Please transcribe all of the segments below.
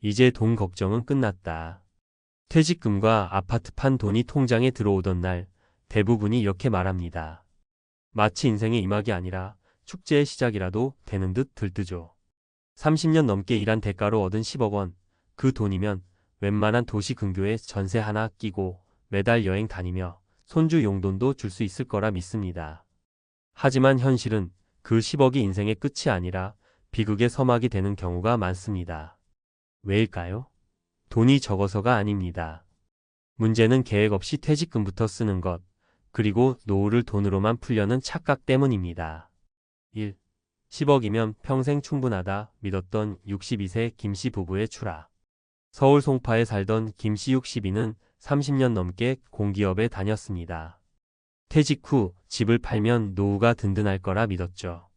이제 돈 걱정은 끝났다. 퇴직금과 아파트 판 돈이 통장에 들어오던 날 대부분이 이렇게 말합니다. 마치 인생의 이막이 아니라 축제의 시작이라도 되는 듯 들뜨죠. 30년 넘게 일한 대가로 얻은 10억 원, 그 돈이면 웬만한 도시 근교에 전세 하나 끼고 매달 여행 다니며 손주 용돈도 줄 수 있을 거라 믿습니다. 하지만 현실은 그 10억이 인생의 끝이 아니라 비극의 서막이 되는 경우가 많습니다. 왜일까요? 돈이 적어서가 아닙니다. 문제는 계획 없이 퇴직금부터 쓰는 것, 그리고 노후를 돈으로만 풀려는 착각 때문입니다. 1. 10억이면 평생 충분하다 믿었던 62세 김씨 부부의 추락. 서울 송파에 살던 김씨 62는 30년 넘게 공기업에 다녔습니다. 퇴직 후 집을 팔면 노후가 든든할 거라 믿었죠.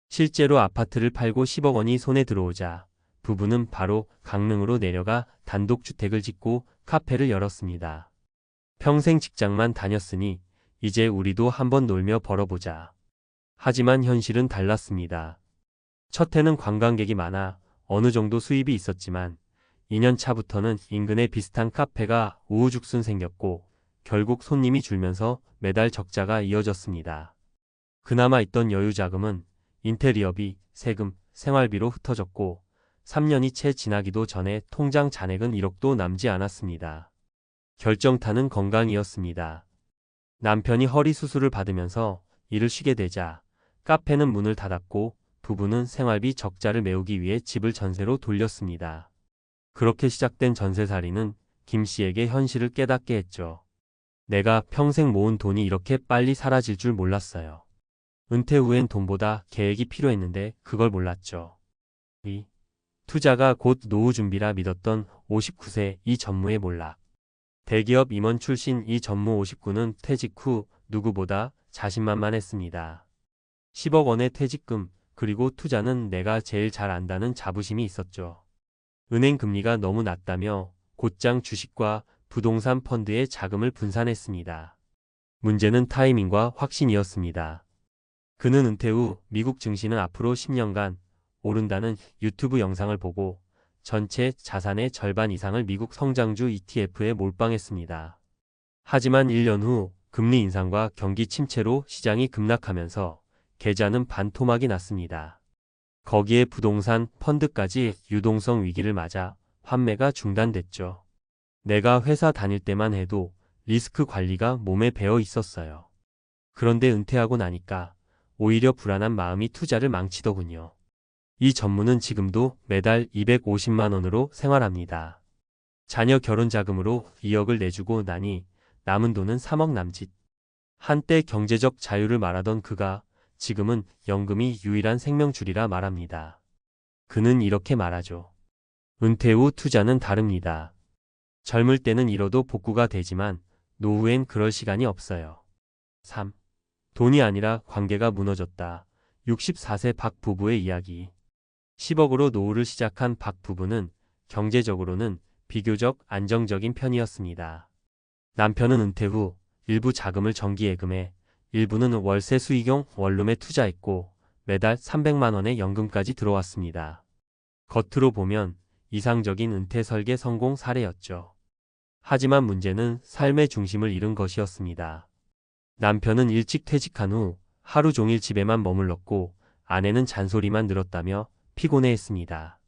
실제로 아파트를 팔고 10억 원이 손에 들어오자 부부는 바로 강릉으로 내려가 단독주택을 짓고 카페를 열었습니다. 평생 직장만 다녔으니 이제 우리도 한번 놀며 벌어보자. 하지만 현실은 달랐습니다. 첫 해는 관광객이 많아 어느 정도 수입이 있었지만 2년 차부터는 인근에 비슷한 카페가 우후죽순 생겼고 결국 손님이 줄면서 매달 적자가 이어졌습니다. 그나마 있던 여유 자금은 인테리어비, 세금, 생활비로 흩어졌고 3년이 채 지나기도 전에 통장 잔액은 1억도 남지 않았습니다. 결정타는 건강이었습니다. 남편이 허리 수술을 받으면서 일을 쉬게 되자 카페는 문을 닫았고 부부는 생활비 적자를 메우기 위해 집을 전세로 돌렸습니다. 그렇게 시작된 전세살이는 김 씨에게 현실을 깨닫게 했죠. 내가 평생 모은 돈이 이렇게 빨리 사라질 줄 몰랐어요. 은퇴 후엔 돈보다 계획이 필요했는데 그걸 몰랐죠. 2. 투자가 곧 노후 준비라 믿었던 59세 이 전무의 몰락. 대기업 임원 출신 이 전무 59는 퇴직 후 누구보다 자신만만했습니다. 10억 원의 퇴직금, 그리고 투자는 내가 제일 잘 안다는 자부심이 있었죠. 은행 금리가 너무 낮다며 곧장 주식과 부동산 펀드에 자금을 분산했습니다. 문제는 타이밍과 확신이었습니다. 그는 은퇴 후 미국 증시는 앞으로 10년간 오른다는 유튜브 영상을 보고 전체 자산의 절반 이상을 미국 성장주 ETF에 몰빵했습니다. 하지만 1년 후 금리 인상과 경기 침체로 시장이 급락하면서 계좌는 반토막이 났습니다. 거기에 부동산 펀드까지 유동성 위기를 맞아 환매가 중단됐죠. 내가 회사 다닐 때만 해도 리스크 관리가 몸에 배어 있었어요. 그런데 은퇴하고 나니까 오히려 불안한 마음이 투자를 망치더군요. 이 전무는 지금도 매달 250만 원으로 생활합니다. 자녀 결혼 자금으로 2억을 내주고 나니 남은 돈은 3억 남짓. 한때 경제적 자유를 말하던 그가 지금은 연금이 유일한 생명줄이라 말합니다. 그는 이렇게 말하죠. 은퇴 후 투자는 다릅니다. 젊을 때는 잃어도 복구가 되지만 노후엔 그럴 시간이 없어요. 3. 돈이 아니라 관계가 무너졌다. 64세 박 부부의 이야기. 10억으로 노후를 시작한 박 부부는 경제적으로는 비교적 안정적인 편이었습니다. 남편은 은퇴 후 일부 자금을 정기예금에, 일부는 월세 수익용 원룸에 투자했고 매달 300만 원의 연금까지 들어왔습니다. 겉으로 보면 이상적인 은퇴 설계 성공 사례였죠. 하지만 문제는 삶의 중심을 잃은 것이었습니다. 남편은 일찍 퇴직한 후 하루 종일 집에만 머물렀고 아내는 잔소리만 늘었다며 피곤해했습니다.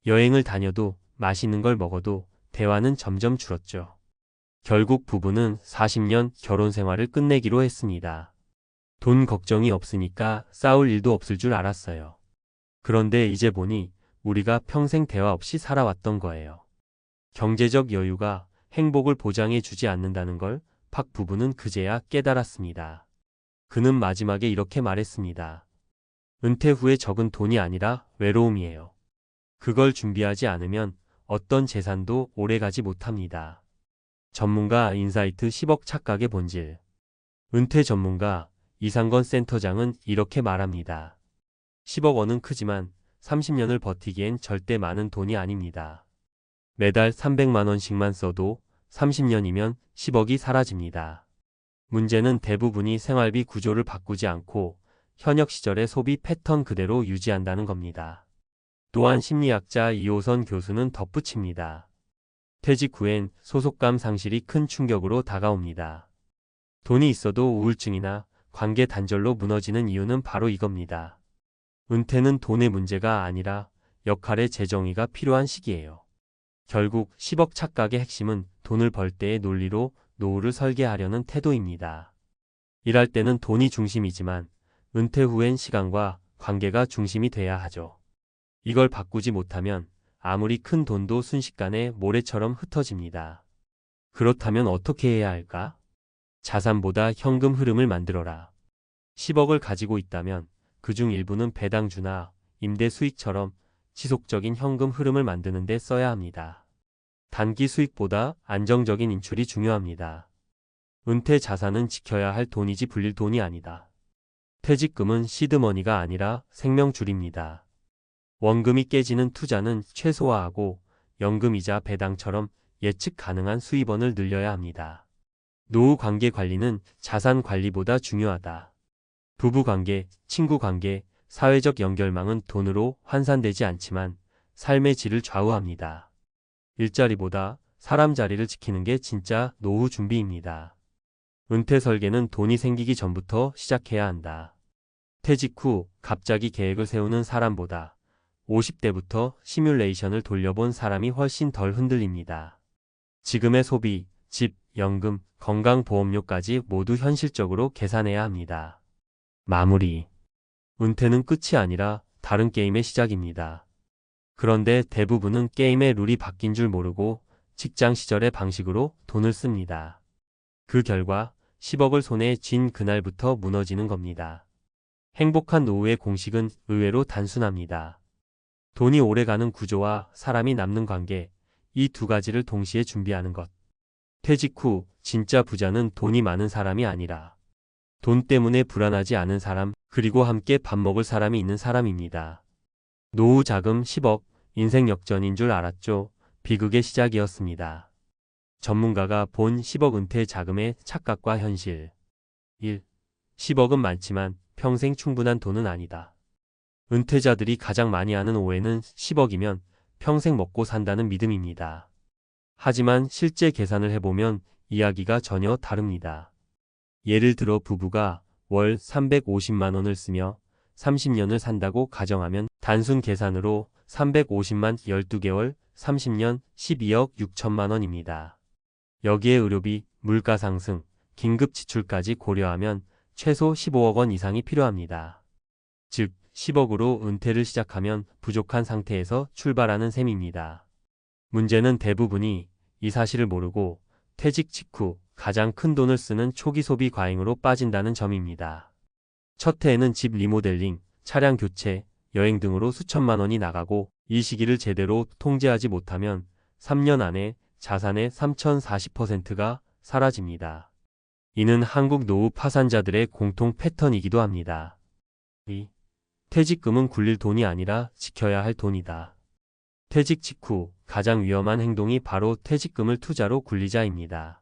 여행을 다녀도 맛있는 걸 먹어도 대화는 점점 줄었죠. 결국 부부는 40년 결혼 생활을 끝내기로 했습니다. 돈 걱정이 없으니까 싸울 일도 없을 줄 알았어요. 그런데 이제 보니 우리가 평생 대화 없이 살아왔던 거예요. 경제적 여유가 행복을 보장해 주지 않는다는 걸 박 부부는 그제야 깨달았습니다. 그는 마지막에 이렇게 말했습니다. 은퇴 후에 적은 돈이 아니라 외로움이에요. 그걸 준비하지 않으면 어떤 재산도 오래가지 못합니다. 전문가 인사이트 10억 착각의 본질. 은퇴 전문가 이상건 센터장은 이렇게 말합니다. 10억 원은 크지만 30년을 버티기엔 절대 많은 돈이 아닙니다. 매달 300만 원씩만 써도 30년이면 10억이 사라집니다. 문제는 대부분이 생활비 구조를 바꾸지 않고 현역 시절의 소비 패턴 그대로 유지한다는 겁니다. 또한 심리학자 이호선 교수는 덧붙입니다. 퇴직 후엔 소속감 상실이 큰 충격으로 다가옵니다. 돈이 있어도 우울증이나 관계 단절로 무너지는 이유는 바로 이겁니다. 은퇴는 돈의 문제가 아니라 역할의 재정의가 필요한 시기예요. 결국 10억 착각의 핵심은 돈을 벌 때의 논리로 노후를 설계하려는 태도입니다. 일할 때는 돈이 중심이지만 은퇴 후엔 시간과 관계가 중심이 돼야 하죠. 이걸 바꾸지 못하면 아무리 큰 돈도 순식간에 모래처럼 흩어집니다. 그렇다면 어떻게 해야 할까? 자산보다 현금 흐름을 만들어라. 10억을 가지고 있다면 그중 일부는 배당주나 임대 수익처럼 지속적인 현금 흐름을 만드는 데 써야 합니다. 단기 수익보다 안정적인 인출이 중요합니다. 은퇴 자산은 지켜야 할 돈이지 불릴 돈이 아니다. 퇴직금은 시드머니가 아니라 생명줄입니다. 원금이 깨지는 투자는 최소화하고 연금이자 배당처럼 예측 가능한 수입원을 늘려야 합니다. 노후 관계 관리는 자산 관리보다 중요하다. 부부관계, 친구관계, 사회적 연결망은 돈으로 환산되지 않지만 삶의 질을 좌우합니다. 일자리보다 사람 자리를 지키는 게 진짜 노후 준비입니다. 은퇴 설계는 돈이 생기기 전부터 시작해야 한다. 퇴직 후 갑자기 계획을 세우는 사람보다 50대부터 시뮬레이션을 돌려본 사람이 훨씬 덜 흔들립니다. 지금의 소비, 집, 연금, 건강보험료까지 모두 현실적으로 계산해야 합니다. 마무리. 은퇴는 끝이 아니라 다른 게임의 시작입니다. 그런데 대부분은 게임의 룰이 바뀐 줄 모르고 직장 시절의 방식으로 돈을 씁니다. 그 결과 10억을 손에 쥔 그날부터 무너지는 겁니다. 행복한 노후의 공식은 의외로 단순합니다. 돈이 오래가는 구조와 사람이 남는 관계, 이 두 가지를 동시에 준비하는 것. 퇴직 후 진짜 부자는 돈이 많은 사람이 아니라 돈 때문에 불안하지 않은 사람, 그리고 함께 밥 먹을 사람이 있는 사람입니다. 노후 자금 10억, 인생 역전인 줄 알았죠? 비극의 시작이었습니다. 전문가가 본 10억 은퇴 자금의 착각과 현실. 1. 10억은 많지만 평생 충분한 돈은 아니다. 은퇴자들이 가장 많이 하는 오해는 10억이면 평생 먹고 산다는 믿음입니다. 하지만 실제 계산을 해보면 이야기가 전혀 다릅니다. 예를 들어 부부가 월 350만 원을 쓰며 30년을 산다고 가정하면 단순 계산으로 350만 12개월, 30년 12억 6천만 원입니다. 여기에 의료비, 물가 상승, 긴급 지출까지 고려하면 최소 15억 원 이상이 필요합니다. 즉 10억으로 은퇴를 시작하면 부족한 상태에서 출발하는 셈입니다. 문제는 대부분이 이 사실을 모르고 퇴직 직후 가장 큰 돈을 쓰는 초기 소비 과잉으로 빠진다는 점입니다. 첫 해에는 집 리모델링, 차량 교체, 여행 등으로 수천만 원이 나가고 이 시기를 제대로 통제하지 못하면 3년 안에 자산의 3040%가 사라집니다. 이는 한국 노후 파산자들의 공통 패턴이기도 합니다. 2. 퇴직금은 굴릴 돈이 아니라 지켜야 할 돈이다. 퇴직 직후 가장 위험한 행동이 바로 퇴직금을 투자로 굴리자입니다.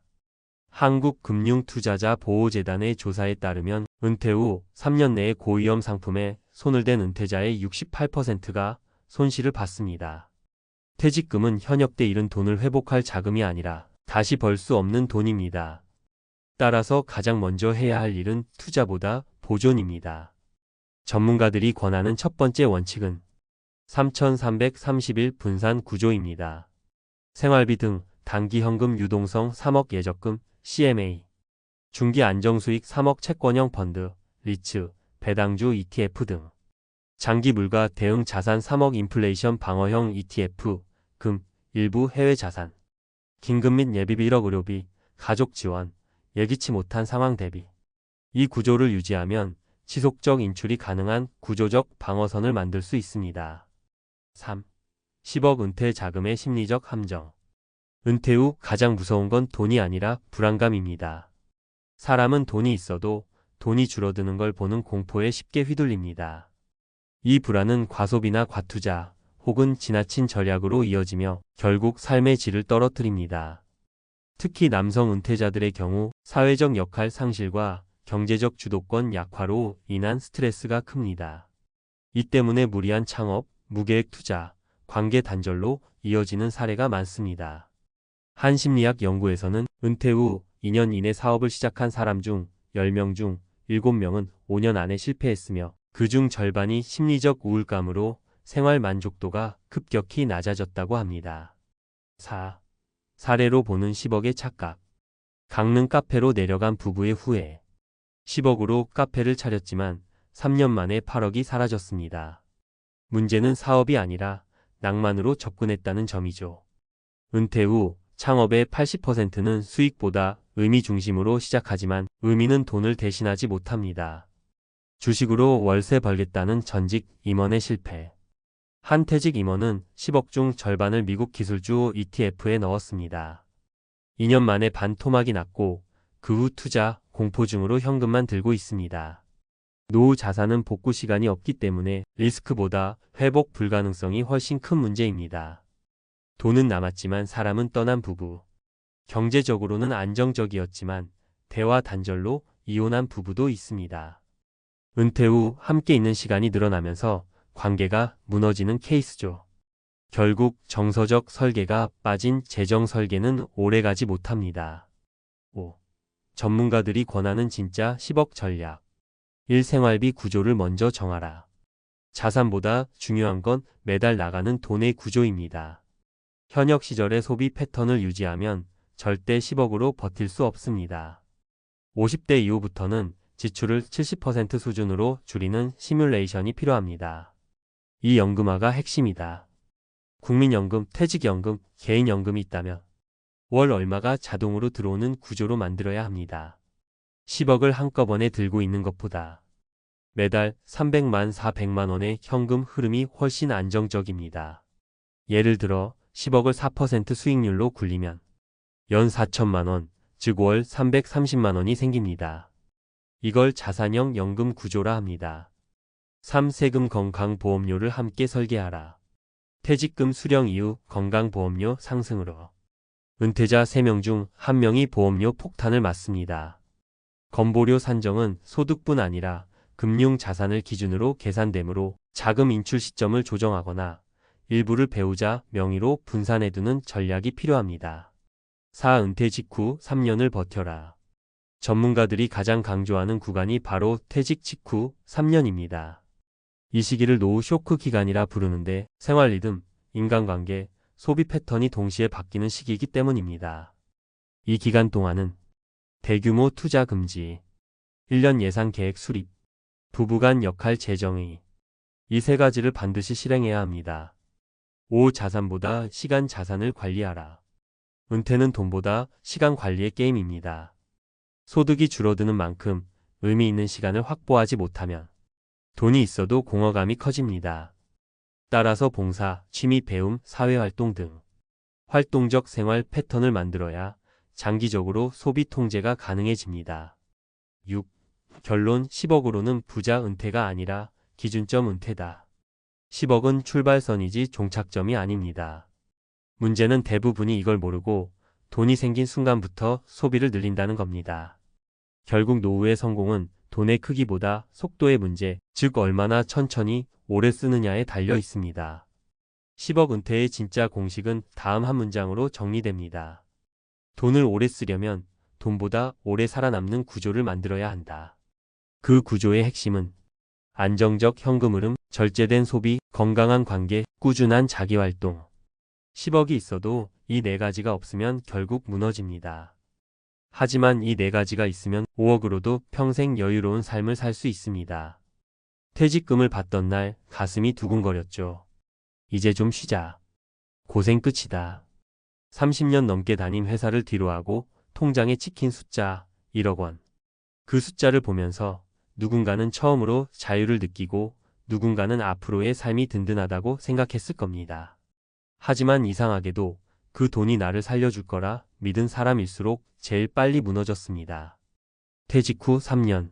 한국금융투자자보호재단의 조사에 따르면 은퇴 후 3년 내에 고위험 상품에 손을 댄 은퇴자의 68%가 손실을 봤습니다. 퇴직금은 현역 때 잃은 돈을 회복할 자금이 아니라 다시 벌 수 없는 돈입니다. 따라서 가장 먼저 해야 할 일은 투자보다 보존입니다. 전문가들이 권하는 첫 번째 원칙은 3331 분산 구조입니다. 생활비 등 단기 현금 유동성 3억 예적금, CMA, 중기 안정수익 3억 채권형 펀드, 리츠, 배당주 ETF 등, 장기 물가 대응 자산 3억 인플레이션 방어형 ETF, 금, 일부 해외 자산, 긴급 및 예비비 1억 의료비, 가족 지원, 예기치 못한 상황 대비. 이 구조를 유지하면 지속적 인출이 가능한 구조적 방어선을 만들 수 있습니다. 3. 10억 은퇴 자금의 심리적 함정. 은퇴 후 가장 무서운 건 돈이 아니라 불안감입니다. 사람은 돈이 있어도 돈이 줄어드는 걸 보는 공포에 쉽게 휘둘립니다. 이 불안은 과소비나 과투자 혹은 지나친 절약으로 이어지며 결국 삶의 질을 떨어뜨립니다. 특히 남성 은퇴자들의 경우 사회적 역할 상실과 경제적 주도권 약화로 인한 스트레스가 큽니다. 이 때문에 무리한 창업, 무계획 투자, 관계 단절로 이어지는 사례가 많습니다. 한 심리학 연구에서는 은퇴 후 2년 이내 사업을 시작한 사람 중 10명 중 7명은 5년 안에 실패했으며 그중 절반이 심리적 우울감으로 생활 만족도가 급격히 낮아졌다고 합니다. 4. 사례로 보는 10억의 착각. 강릉 카페로 내려간 부부의 후회. 10억으로 카페를 차렸지만 3년 만에 8억이 사라졌습니다. 문제는 사업이 아니라 낭만으로 접근했다는 점이죠. 은퇴 후 창업의 80%는 수익보다 의미 중심으로 시작하지만 의미는 돈을 대신하지 못합니다. 주식으로 월세 벌겠다는 전직 임원의 실패. 한 퇴직 임원은 10억 중 절반을 미국 기술주 ETF에 넣었습니다. 2년 만에 반토막이 났고 그 후 투자 공포증으로 현금만 들고 있습니다. 노후 자산은 복구 시간이 없기 때문에 리스크보다 회복 불가능성이 훨씬 큰 문제입니다. 돈은 남았지만 사람은 떠난 부부. 경제적으로는 안정적이었지만 대화 단절로 이혼한 부부도 있습니다. 은퇴 후 함께 있는 시간이 늘어나면서 관계가 무너지는 케이스죠. 결국 정서적 설계가 빠진 재정 설계는 오래가지 못합니다. 5. 전문가들이 권하는 진짜 10억 전략. 1. 생활비 구조를 먼저 정하라. 자산보다 중요한 건 매달 나가는 돈의 구조입니다. 현역 시절의 소비 패턴을 유지하면 절대 10억으로 버틸 수 없습니다. 50대 이후부터는 지출을 70% 수준으로 줄이는 시뮬레이션이 필요합니다. 이 연금화가 핵심이다. 국민연금, 퇴직연금, 개인연금이 있다면 월 얼마가 자동으로 들어오는 구조로 만들어야 합니다. 10억을 한꺼번에 들고 있는 것보다 매달 300만, 400만 원의 현금 흐름이 훨씬 안정적입니다. 예를 들어 10억을 4% 수익률로 굴리면 연 4천만 원, 즉 월 330만 원이 생깁니다. 이걸 자산형 연금 구조라 합니다. 3. 세금 건강보험료를 함께 설계하라. 퇴직금 수령 이후 건강보험료 상승으로 은퇴자 3명 중 1명이 보험료 폭탄을 맞습니다. 건보료 산정은 소득뿐 아니라 금융자산을 기준으로 계산되므로 자금 인출 시점을 조정하거나 일부를 배우자 명의로 분산해두는 전략이 필요합니다. 4. 은퇴 직후 3년을 버텨라. 전문가들이 가장 강조하는 구간이 바로 퇴직 직후 3년입니다. 이 시기를 노후 쇼크 기간이라 부르는데 생활 리듬, 인간관계, 소비 패턴이 동시에 바뀌는 시기이기 때문입니다. 이 기간 동안은 대규모 투자 금지, 1년 예산 계획 수립, 부부간 역할 재정의, 이 세 가지를 반드시 실행해야 합니다. 5. 자산보다 시간 자산을 관리하라. 은퇴는 돈보다 시간 관리의 게임입니다. 소득이 줄어드는 만큼 의미 있는 시간을 확보하지 못하면 돈이 있어도 공허감이 커집니다. 따라서 봉사, 취미 배움, 사회활동 등 활동적 생활 패턴을 만들어야 장기적으로 소비 통제가 가능해집니다. 6. 결론 10억으로는 부자 은퇴가 아니라 기준점 은퇴다. 10억은 출발선이지 종착점이 아닙니다. 문제는 대부분이 이걸 모르고 돈이 생긴 순간부터 소비를 늘린다는 겁니다. 결국 노후의 성공은 돈의 크기보다 속도의 문제, 즉 얼마나 천천히 오래 쓰느냐에 달려 있습니다. 10억 은퇴의 진짜 공식은 다음 한 문장으로 정리됩니다. 돈을 오래 쓰려면 돈보다 오래 살아남는 구조를 만들어야 한다. 그 구조의 핵심은 안정적 현금 흐름, 절제된 소비, 건강한 관계, 꾸준한 자기활동. 10억이 있어도 이 네 가지가 없으면 결국 무너집니다. 하지만 이 네 가지가 있으면 5억으로도 평생 여유로운 삶을 살 수 있습니다. 퇴직금을 받던 날 가슴이 두근거렸죠. 이제 좀 쉬자. 고생 끝이다. 30년 넘게 다닌 회사를 뒤로하고 통장에 찍힌 숫자 1억 원. 그 숫자를 보면서 누군가는 처음으로 자유를 느끼고 누군가는 앞으로의 삶이 든든하다고 생각했을 겁니다. 하지만 이상하게도 그 돈이 나를 살려줄 거라 믿은 사람일수록 제일 빨리 무너졌습니다. 퇴직 후 3년.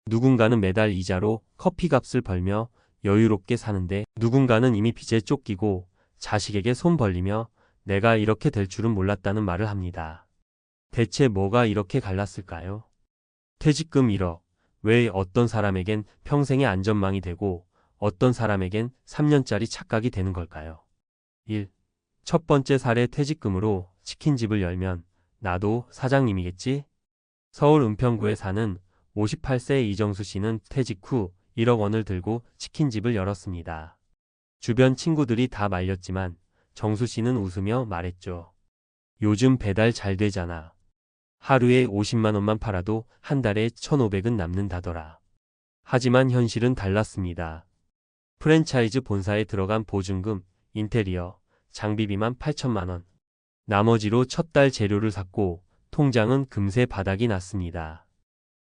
누군가는 매달 이자로 커피값을 벌며 여유롭게 사는데 누군가는 이미 빚에 쫓기고 자식에게 손 벌리며 내가 이렇게 될 줄은 몰랐다는 말을 합니다. 대체 뭐가 이렇게 갈랐을까요? 퇴직금 1억. 왜 어떤 사람에겐 평생의 안전망이 되고 어떤 사람에겐 3년짜리 착각이 되는 걸까요? 1. 첫 번째 사례 퇴직금으로 치킨집을 열면 나도 사장님이겠지? 서울 은평구에 사는 58세 이정수 씨는 퇴직 후 1억 원을 들고 치킨집을 열었습니다. 주변 친구들이 다 말렸지만 정수 씨는 웃으며 말했죠. 요즘 배달 잘 되잖아. 하루에 50만 원만 팔아도 한 달에 1,500은 남는다더라. 하지만 현실은 달랐습니다. 프랜차이즈 본사에 들어간 보증금, 인테리어, 장비비만 8천만 원. 나머지로 첫 달 재료를 샀고 통장은 금세 바닥이 났습니다.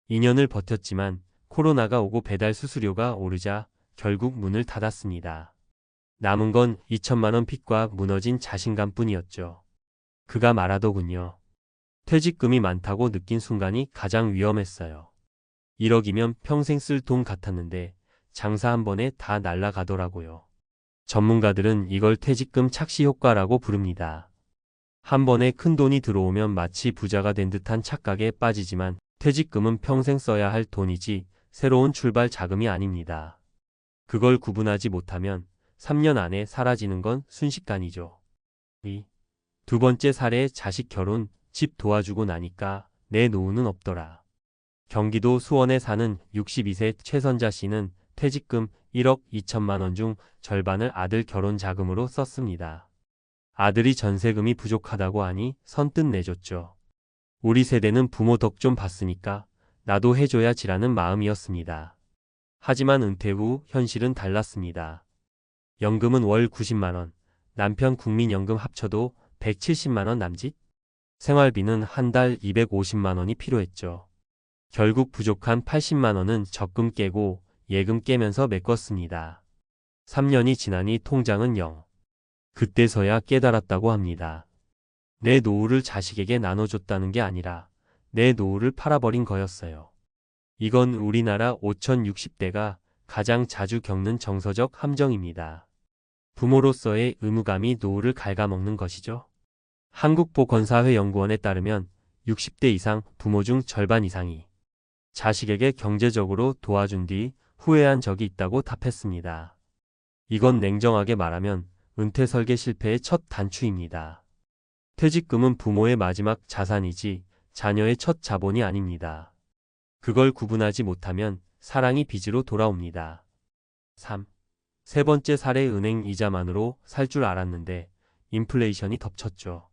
2년을 버텼지만 코로나가 오고 배달 수수료가 오르자 결국 문을 닫았습니다. 남은 건 2천만 원 빚과 무너진 자신감뿐이었죠. 그가 말하더군요. 퇴직금이 많다고 느낀 순간이 가장 위험했어요. 1억이면 평생 쓸 돈 같았는데 장사 한 번에 다 날아가더라고요. 전문가들은 이걸 퇴직금 착시 효과라고 부릅니다. 한 번에 큰 돈이 들어오면 마치 부자가 된 듯한 착각에 빠지지만 퇴직금은 평생 써야 할 돈이지 새로운 출발 자금이 아닙니다. 그걸 구분하지 못하면 3년 안에 사라지는 건 순식간이죠. 2. 두 번째 사례 자식 결혼, 집 도와주고 나니까 내 노후는 없더라. 경기도 수원에 사는 62세 최선자 씨는 퇴직금 1억 2천만 원 중 절반을 아들 결혼 자금으로 썼습니다. 아들이 전세금이 부족하다고 하니 선뜻 내줬죠. 우리 세대는 부모 덕 좀 봤으니까 나도 해줘야지라는 마음이었습니다. 하지만 은퇴 후 현실은 달랐습니다. 연금은 월 90만 원, 남편 국민연금 합쳐도 170만 원 남짓? 생활비는 한 달 250만 원이 필요했죠. 결국 부족한 80만 원은 적금 깨고 예금 깨면서 메꿨습니다. 3년이 지나니 통장은 0. 그때서야 깨달았다고 합니다. 내 노후를 자식에게 나눠줬다는 게 아니라 내 노후를 팔아버린 거였어요. 이건 우리나라 5060대가 가장 자주 겪는 정서적 함정입니다. 부모로서의 의무감이 노후를 갉아먹는 것이죠. 한국보건사회연구원에 따르면 60대 이상 부모 중 절반 이상이 자식에게 경제적으로 도와준 뒤 후회한 적이 있다고 답했습니다. 이건 냉정하게 말하면 은퇴 설계 실패의 첫 단추입니다. 퇴직금은 부모의 마지막 자산이지 자녀의 첫 자본이 아닙니다. 그걸 구분하지 못하면 사랑이 빚으로 돌아옵니다. 3. 세 번째 사례 은행 이자만으로 살 줄 알았는데 인플레이션이 덮쳤죠.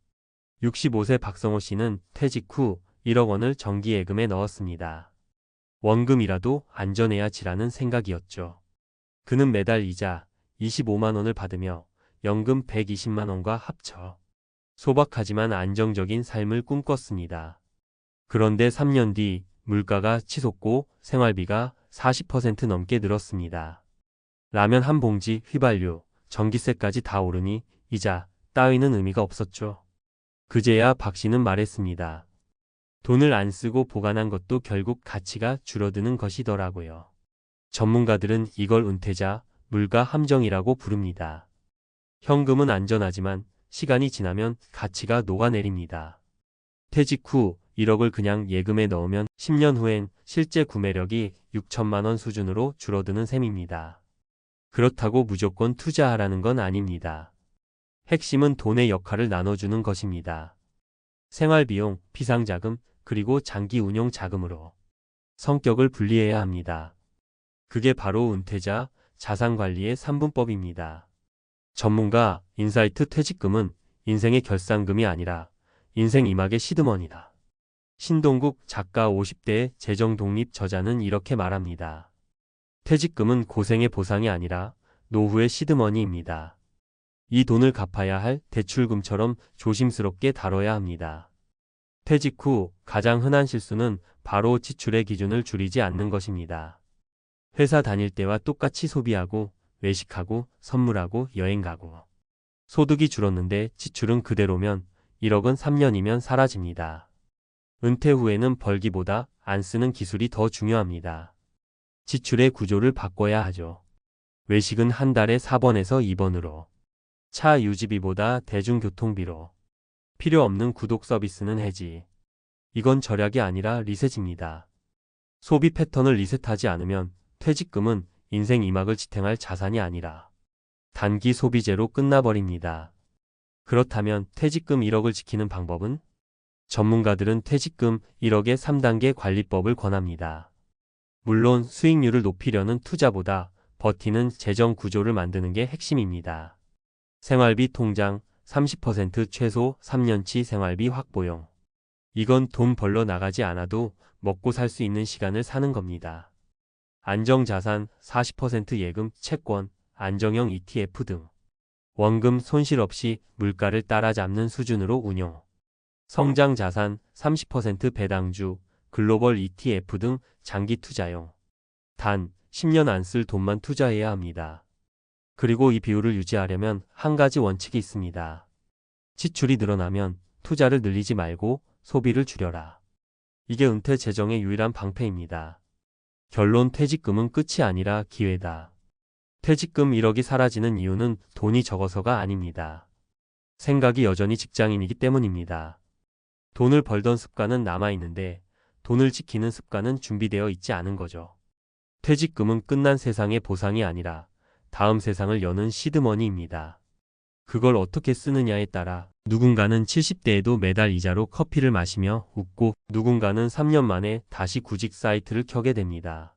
65세 박성호 씨는 퇴직 후 1억 원을 정기예금에 넣었습니다. 원금이라도 안전해야지라는 생각이었죠. 그는 매달 이자 25만 원을 받으며 연금 120만 원과 합쳐 소박하지만 안정적인 삶을 꿈꿨습니다. 그런데 3년 뒤 물가가 치솟고 생활비가 40% 넘게 늘었습니다. 라면 한 봉지, 휘발유, 전기세까지 다 오르니 이자 따위는 의미가 없었죠. 그제야 박 씨는 말했습니다. 돈을 안 쓰고 보관한 것도 결국 가치가 줄어드는 것이더라고요. 전문가들은 이걸 은퇴자 물가 함정이라고 부릅니다. 현금은 안전하지만 시간이 지나면 가치가 녹아내립니다. 퇴직 후 1억을 그냥 예금에 넣으면 10년 후엔 실제 구매력이 6천만 원 수준으로 줄어드는 셈입니다. 그렇다고 무조건 투자하라는 건 아닙니다. 핵심은 돈의 역할을 나눠주는 것입니다. 생활비용, 비상자금, 그리고 장기 운용 자금으로 성격을 분리해야 합니다. 그게 바로 은퇴자 자산관리의 3분법입니다. 전문가 인사이트 퇴직금은 인생의 결산금이 아니라 인생 이막의 시드머니다. 신동국 작가 50대의 재정독립 저자는 이렇게 말합니다. 퇴직금은 고생의 보상이 아니라 노후의 시드머니입니다. 이 돈을 갚아야 할 대출금처럼 조심스럽게 다뤄야 합니다. 퇴직 후 가장 흔한 실수는 바로 지출의 기준을 줄이지 않는 것입니다. 회사 다닐 때와 똑같이 소비하고 외식하고 선물하고 여행 가고 소득이 줄었는데 지출은 그대로면 1억은 3년이면 사라집니다. 은퇴 후에는 벌기보다 안 쓰는 기술이 더 중요합니다. 지출의 구조를 바꿔야 하죠. 외식은 한 달에 4번에서 2번으로, 차 유지비보다 대중교통비로, 필요 없는 구독 서비스는 해지. 이건 절약이 아니라 리셋입니다. 소비 패턴을 리셋하지 않으면 퇴직금은 인생 2막을 지탱할 자산이 아니라 단기 소비재로 끝나버립니다. 그렇다면 퇴직금 1억을 지키는 방법은? 전문가들은 퇴직금 1억의 3단계 관리법을 권합니다. 물론 수익률을 높이려는 투자보다 버티는 재정 구조를 만드는 게 핵심입니다. 생활비 통장 30% 최소 3년치 생활비 확보용. 이건 돈 벌러 나가지 않아도 먹고 살 수 있는 시간을 사는 겁니다. 안정자산 40% 예금, 채권, 안정형 ETF 등. 원금 손실 없이 물가를 따라잡는 수준으로 운용. 성장자산 30% 배당주, 글로벌 ETF 등 장기 투자용. 단 10년 안 쓸 돈만 투자해야 합니다. 그리고 이 비율을 유지하려면 한 가지 원칙이 있습니다. 지출이 늘어나면 투자를 늘리지 말고 소비를 줄여라. 이게 은퇴 재정의 유일한 방패입니다. 결론 퇴직금은 끝이 아니라 기회다. 퇴직금 1억이 사라지는 이유는 돈이 적어서가 아닙니다. 생각이 여전히 직장인이기 때문입니다. 돈을 벌던 습관은 남아있는데 돈을 지키는 습관은 준비되어 있지 않은 거죠. 퇴직금은 끝난 세상의 보상이 아니라 다음 세상을 여는 시드머니입니다. 그걸 어떻게 쓰느냐에 따라 누군가는 70대에도 매달 이자로 커피를 마시며 웃고 누군가는 3년 만에 다시 구직 사이트를 켜게 됩니다.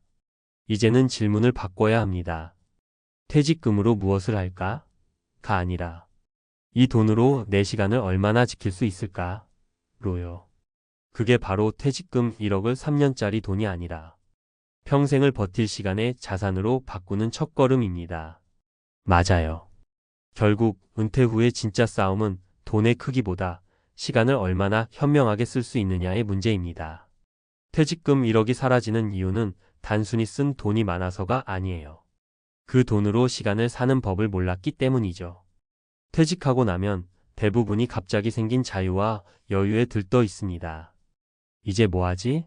이제는 질문을 바꿔야 합니다. 퇴직금으로 무엇을 할까? 가 아니라 이 돈으로 내 시간을 얼마나 지킬 수 있을까? 로요. 그게 바로 퇴직금 1억을 3년짜리 돈이 아니라 평생을 버틸 시간의 자산으로 바꾸는 첫걸음입니다. 맞아요. 결국 은퇴 후의 진짜 싸움은 돈의 크기보다 시간을 얼마나 현명하게 쓸 수 있느냐의 문제입니다. 퇴직금 1억이 사라지는 이유는 단순히 쓴 돈이 많아서가 아니에요. 그 돈으로 시간을 사는 법을 몰랐기 때문이죠. 퇴직하고 나면 대부분이 갑자기 생긴 자유와 여유에 들떠 있습니다. 이제 뭐 하지?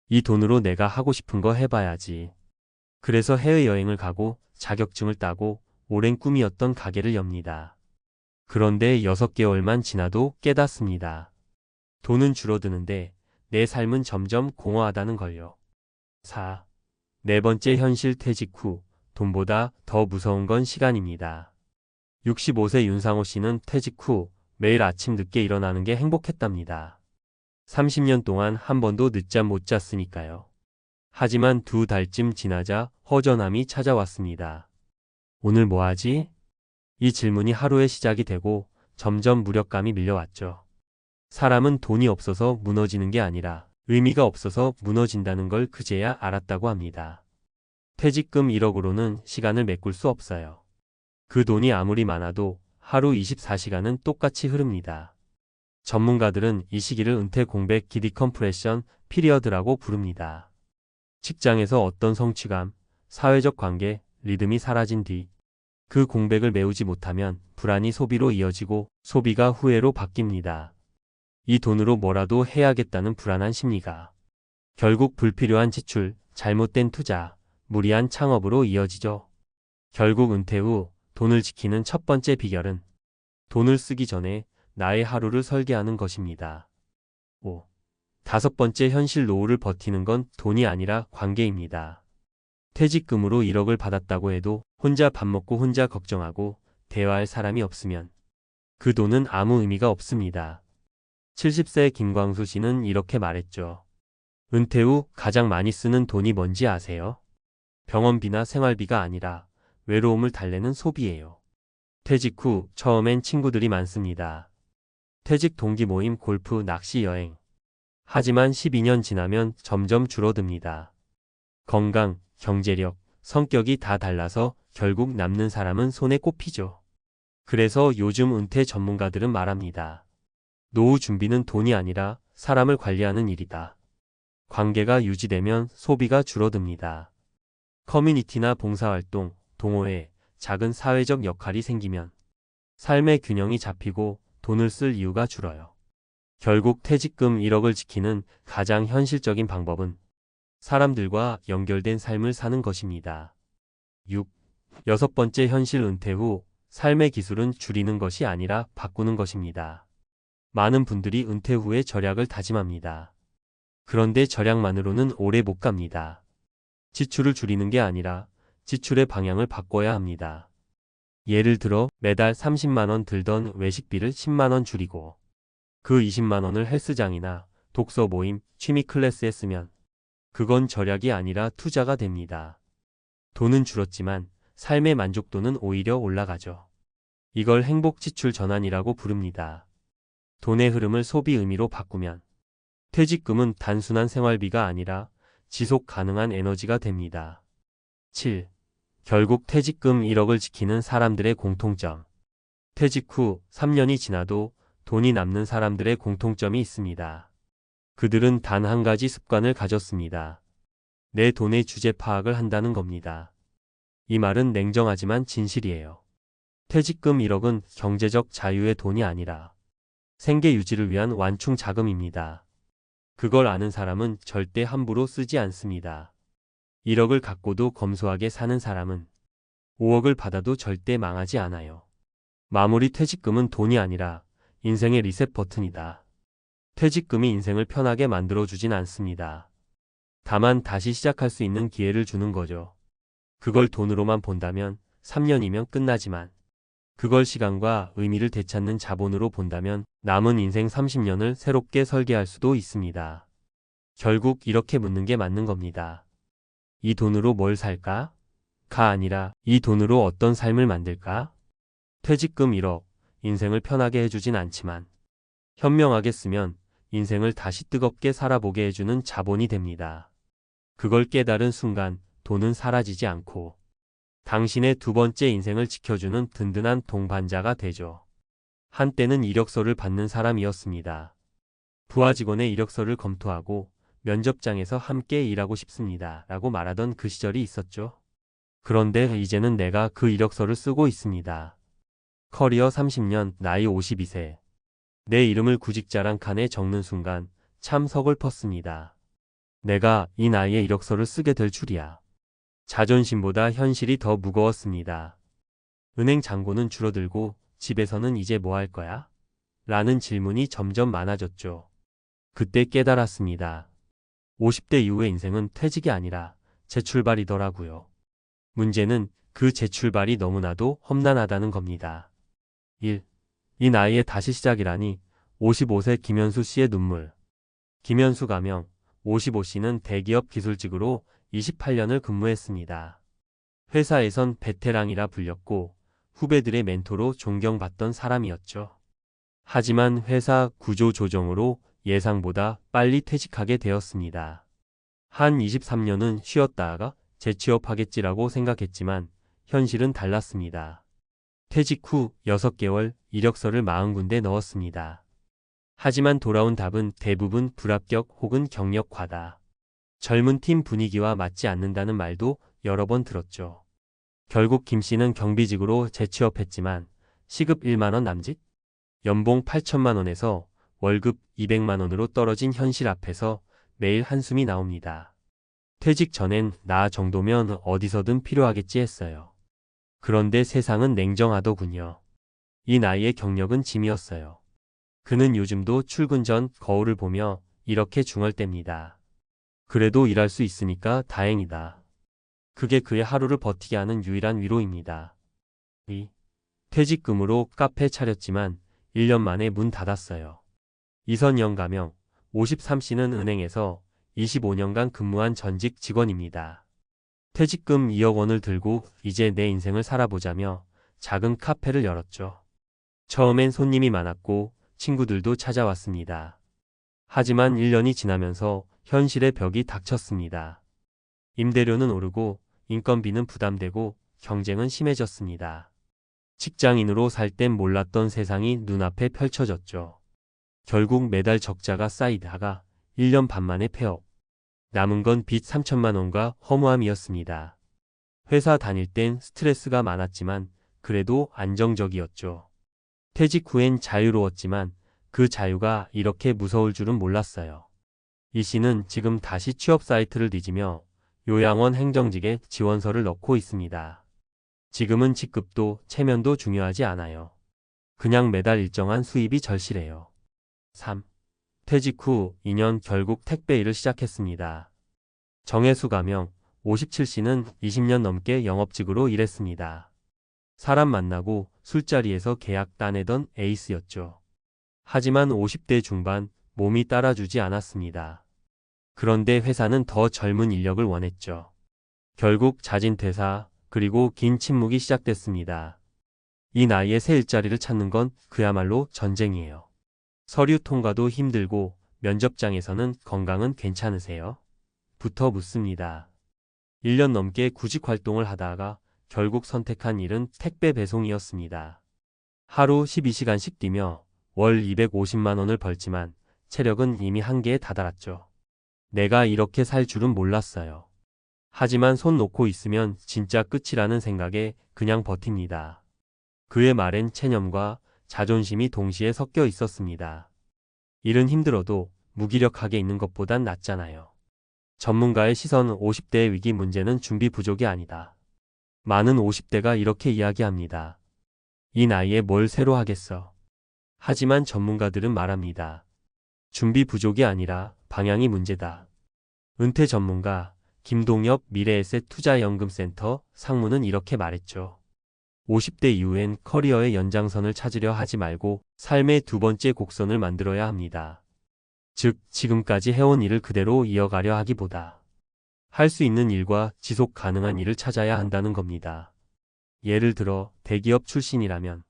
이 돈으로 내가 하고 싶은 거 해봐야지. 그래서 해외여행을 가고 자격증을 따고 오랜 꿈이었던 가게를 엽니다. 그런데 6개월만 지나도 깨닫습니다. 돈은 줄어드는데 내 삶은 점점 공허하다는 걸요. 4. 네 번째 현실 퇴직 후 돈보다 더 무서운 건 시간입니다. 65세 윤상호 씨는 퇴직 후 매일 아침 늦게 일어나는 게 행복했답니다. 30년 동안 한 번도 늦잠 못 잤으니까요. 하지만 2달쯤 지나자 허전함이 찾아왔습니다. 오늘 뭐 하지? 이 질문이 하루의 시작이 되고 점점 무력감이 밀려왔죠. 사람은 돈이 없어서 무너지는 게 아니라 의미가 없어서 무너진다는 걸 그제야 알았다고 합니다. 퇴직금 1억으로는 시간을 메꿀 수 없어요. 그 돈이 아무리 많아도 하루 24시간은 똑같이 흐릅니다. 전문가들은 이 시기를 은퇴 공백 디컴프레션 피리어드라고 부릅니다. 직장에서 어떤 성취감, 사회적 관계, 리듬이 사라진 뒤 그 공백을 메우지 못하면 불안이 소비로 이어지고 소비가 후회로 바뀝니다. 이 돈으로 뭐라도 해야겠다는 불안한 심리가 결국 불필요한 지출, 잘못된 투자, 무리한 창업으로 이어지죠. 결국 은퇴 후 돈을 지키는 첫 번째 비결은 돈을 쓰기 전에 나의 하루를 설계하는 것입니다. 5. 다섯 번째 현실 노후를 버티는 건 돈이 아니라 관계입니다. 퇴직금으로 1억을 받았다고 해도 혼자 밥 먹고 혼자 걱정하고 대화할 사람이 없으면 그 돈은 아무 의미가 없습니다. 70세 김광수 씨는 이렇게 말했죠. 은퇴 후 가장 많이 쓰는 돈이 뭔지 아세요? 병원비나 생활비가 아니라 외로움을 달래는 소비예요. 퇴직 후 처음엔 친구들이 많습니다. 퇴직 동기 모임, 골프, 낚시, 여행. 하지만 12년 지나면 점점 줄어듭니다. 건강, 경제력, 성격이 다 달라서 결국 남는 사람은 손에 꼽히죠. 그래서 요즘 은퇴 전문가들은 말합니다. 노후 준비는 돈이 아니라 사람을 관리하는 일이다. 관계가 유지되면 소비가 줄어듭니다. 커뮤니티나 봉사활동, 동호회, 작은 사회적 역할이 생기면 삶의 균형이 잡히고 돈을 쓸 이유가 줄어요. 결국 퇴직금 1억을 지키는 가장 현실적인 방법은 사람들과 연결된 삶을 사는 것입니다. 6. 여섯 번째 현실 은퇴 후 삶의 기술은 줄이는 것이 아니라 바꾸는 것입니다. 많은 분들이 은퇴 후에 절약을 다짐합니다. 그런데 절약만으로는 오래 못 갑니다. 지출을 줄이는 게 아니라 지출의 방향을 바꿔야 합니다. 예를 들어 매달 30만 원 들던 외식비를 10만 원 줄이고 그 20만 원을 헬스장이나 독서 모임, 취미 클래스에 쓰면 그건 절약이 아니라 투자가 됩니다. 돈은 줄었지만 삶의 만족도는 오히려 올라가죠. 이걸 행복 지출 전환이라고 부릅니다. 돈의 흐름을 소비 의미로 바꾸면 퇴직금은 단순한 생활비가 아니라 지속 가능한 에너지가 됩니다. 7. 결국 퇴직금 1억을 지키는 사람들의 공통점. 퇴직 후 3년이 지나도 돈이 남는 사람들의 공통점이 있습니다. 그들은 단 한 가지 습관을 가졌습니다. 내 돈의 주제 파악을 한다는 겁니다. 이 말은 냉정하지만 진실이에요. 퇴직금 1억은 경제적 자유의 돈이 아니라 생계 유지를 위한 완충 자금입니다. 그걸 아는 사람은 절대 함부로 쓰지 않습니다. 1억을 갖고도 검소하게 사는 사람은 5억을 받아도 절대 망하지 않아요. 마무리 퇴직금은 돈이 아니라 인생의 리셋 버튼이다. 퇴직금이 인생을 편하게 만들어주진 않습니다. 다만 다시 시작할 수 있는 기회를 주는 거죠. 그걸 돈으로만 본다면 3년이면 끝나지만 그걸 시간과 의미를 되찾는 자본으로 본다면 남은 인생 30년을 새롭게 설계할 수도 있습니다. 결국 이렇게 묻는 게 맞는 겁니다. 이 돈으로 뭘 살까? 가 아니라 이 돈으로 어떤 삶을 만들까? 퇴직금 1억, 인생을 편하게 해주진 않지만 현명하게 쓰면 인생을 다시 뜨겁게 살아보게 해주는 자본이 됩니다. 그걸 깨달은 순간 돈은 사라지지 않고 당신의 두 번째 인생을 지켜주는 든든한 동반자가 되죠. 한때는 이력서를 받는 사람이었습니다. 부하 직원의 이력서를 검토하고 면접장에서 함께 일하고 싶습니다. 라고 말하던 그 시절이 있었죠. 그런데 이제는 내가 그 이력서를 쓰고 있습니다. 커리어 30년, 나이 52세. 내 이름을 구직자랑 칸에 적는 순간 참 서글펐습니다. 내가 이 나이에 이력서를 쓰게 될 줄이야. 자존심보다 현실이 더 무거웠습니다. 은행 잔고는 줄어들고 집에서는 이제 뭐 할 거야? 라는 질문이 점점 많아졌죠. 그때 깨달았습니다. 50대 이후의 인생은 퇴직이 아니라 재출발이더라고요. 문제는 그 재출발이 너무나도 험난하다는 겁니다. 1. 이 나이에 다시 시작이라니. 55세 김현수 씨의 눈물. 김현수 가명. 55씨는 대기업 기술직으로 28년을 근무했습니다. 회사에선 베테랑이라 불렸고 후배들의 멘토로 존경받던 사람이었죠. 하지만 회사 구조 조정으로 예상보다 빨리 퇴직하게 되었습니다. 한 23년은 쉬었다가 재취업하겠지라고 생각했지만 현실은 달랐습니다. 퇴직 후 6개월 이력서를 40군데 넣었습니다. 하지만 돌아온 답은 대부분 불합격 혹은 경력 과다. 젊은 팀 분위기와 맞지 않는다는 말도 여러 번 들었죠. 결국 김 씨는 경비직으로 재취업했지만 시급 1만 원 남짓? 연봉 8천만 원에서 월급 200만 원으로 떨어진 현실 앞에서 매일 한숨이 나옵니다. 퇴직 전엔 나 정도면 어디서든 필요하겠지 했어요. 그런데 세상은 냉정하더군요. 이 나이의 경력은 짐이었어요. 그는 요즘도 출근 전 거울을 보며 이렇게 중얼댑니다. 그래도 일할 수 있으니까 다행이다. 그게 그의 하루를 버티게 하는 유일한 위로입니다. 퇴직금으로 카페 차렸지만 1년 만에 문 닫았어요. 이선영 가명. 53씨는 은행에서 25년간 근무한 전직 직원입니다. 퇴직금 2억 원을 들고 이제 내 인생을 살아보자며 작은 카페를 열었죠. 처음엔 손님이 많았고 친구들도 찾아왔습니다. 하지만 1년이 지나면서 현실의 벽이 닥쳤습니다. 임대료는 오르고 인건비는 부담되고 경쟁은 심해졌습니다. 직장인으로 살 땐 몰랐던 세상이 눈앞에 펼쳐졌죠. 결국 매달 적자가 쌓이다가 1년 반 만에 폐업. 남은 건 빚 3천만 원과 허무함이었습니다. 회사 다닐 땐 스트레스가 많았지만 그래도 안정적이었죠. 퇴직 후엔 자유로웠지만 그 자유가 이렇게 무서울 줄은 몰랐어요. 이 씨는 지금 다시 취업 사이트를 뒤지며 요양원 행정직에 지원서를 넣고 있습니다. 지금은 직급도 체면도 중요하지 않아요. 그냥 매달 일정한 수입이 절실해요. 3. 퇴직 후 2년 결국 택배 일을 시작했습니다. 정혜수 가명. 57씨는 20년 넘게 영업직으로 일했습니다. 사람 만나고 술자리에서 계약 따내던 에이스였죠. 하지만 50대 중반 몸이 따라주지 않았습니다. 그런데 회사는 더 젊은 인력을 원했죠. 결국 자진 퇴사, 그리고 긴 침묵이 시작됐습니다. 이 나이에 새 일자리를 찾는 건 그야말로 전쟁이에요. 서류 통과도 힘들고 면접장에서는 건강은 괜찮으세요? 부터 묻습니다. 1년 넘게 구직 활동을 하다가 결국 선택한 일은 택배 배송이었습니다. 하루 12시간씩 뛰며 월 250만 원을 벌지만 체력은 이미 한계에 다다랐죠. 내가 이렇게 살 줄은 몰랐어요. 하지만 손 놓고 있으면 진짜 끝이라는 생각에 그냥 버팁니다. 그의 말엔 체념과 자존심이 동시에 섞여 있었습니다. 일은 힘들어도 무기력하게 있는 것보단 낫잖아요. 전문가의 시선 50대의 위기 문제는 준비 부족이 아니다. 많은 50대가 이렇게 이야기합니다. 이 나이에 뭘 새로 하겠어. 하지만 전문가들은 말합니다. 준비 부족이 아니라 방향이 문제다. 은퇴 전문가 김동엽 미래에셋 투자연금센터 상무는 이렇게 말했죠. 50대 이후엔 커리어의 연장선을 찾으려 하지 말고 삶의 두 번째 곡선을 만들어야 합니다. 즉, 지금까지 해온 일을 그대로 이어가려 하기보다 할 수 있는 일과 지속 가능한 일을 찾아야 한다는 겁니다. 예를 들어 대기업 출신이라면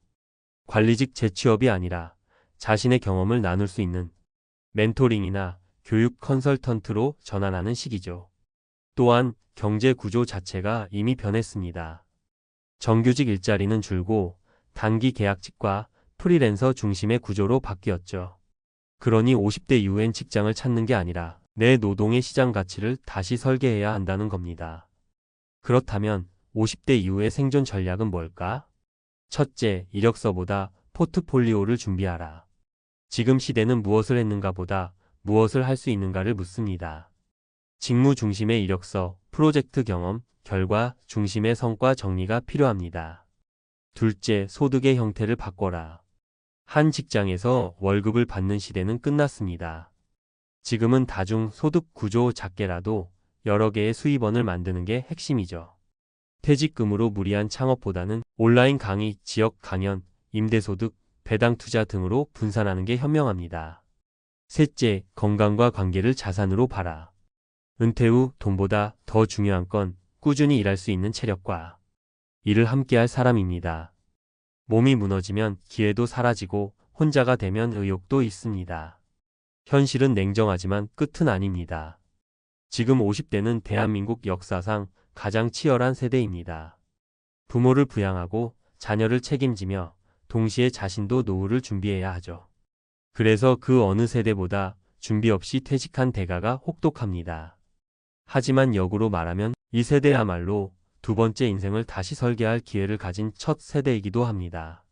관리직 재취업이 아니라 자신의 경험을 나눌 수 있는 멘토링이나 교육 컨설턴트로 전환하는 시기죠. 또한 경제 구조 자체가 이미 변했습니다. 정규직 일자리는 줄고 단기 계약직과 프리랜서 중심의 구조로 바뀌었죠. 그러니 50대 이후엔 직장을 찾는 게 아니라 내 노동의 시장 가치를 다시 설계해야 한다는 겁니다. 그렇다면 50대 이후의 생존 전략은 뭘까? 첫째, 이력서보다 포트폴리오를 준비하라. 지금 시대는 무엇을 했는가 보다 무엇을 할 수 있는가를 묻습니다. 직무 중심의 이력서, 프로젝트 경험, 결과 중심의 성과 정리가 필요합니다. 둘째, 소득의 형태를 바꿔라. 한 직장에서 월급을 받는 시대는 끝났습니다. 지금은 다중 소득 구조 작게라도 여러 개의 수입원을 만드는 게 핵심이죠. 퇴직금으로 무리한 창업보다는 온라인 강의, 지역 강연, 임대소득, 배당 투자 등으로 분산하는 게 현명합니다. 셋째, 건강과 관계를 자산으로 봐라. 은퇴 후 돈보다 더 중요한 건 꾸준히 일할 수 있는 체력과 일을 함께할 사람입니다. 몸이 무너지면 기회도 사라지고 혼자가 되면 의욕도 있습니다. 현실은 냉정하지만 끝은 아닙니다. 지금 50대는 대한민국 역사상 가장 치열한 세대입니다. 부모를 부양하고 자녀를 책임지며 동시에 자신도 노후를 준비해야 하죠. 그래서 그 어느 세대보다 준비 없이 퇴직한 대가가 혹독합니다. 하지만 역으로 말하면 이 세대야말로 두 번째 인생을 다시 설계할 기회를 가진 첫 세대이기도 합니다.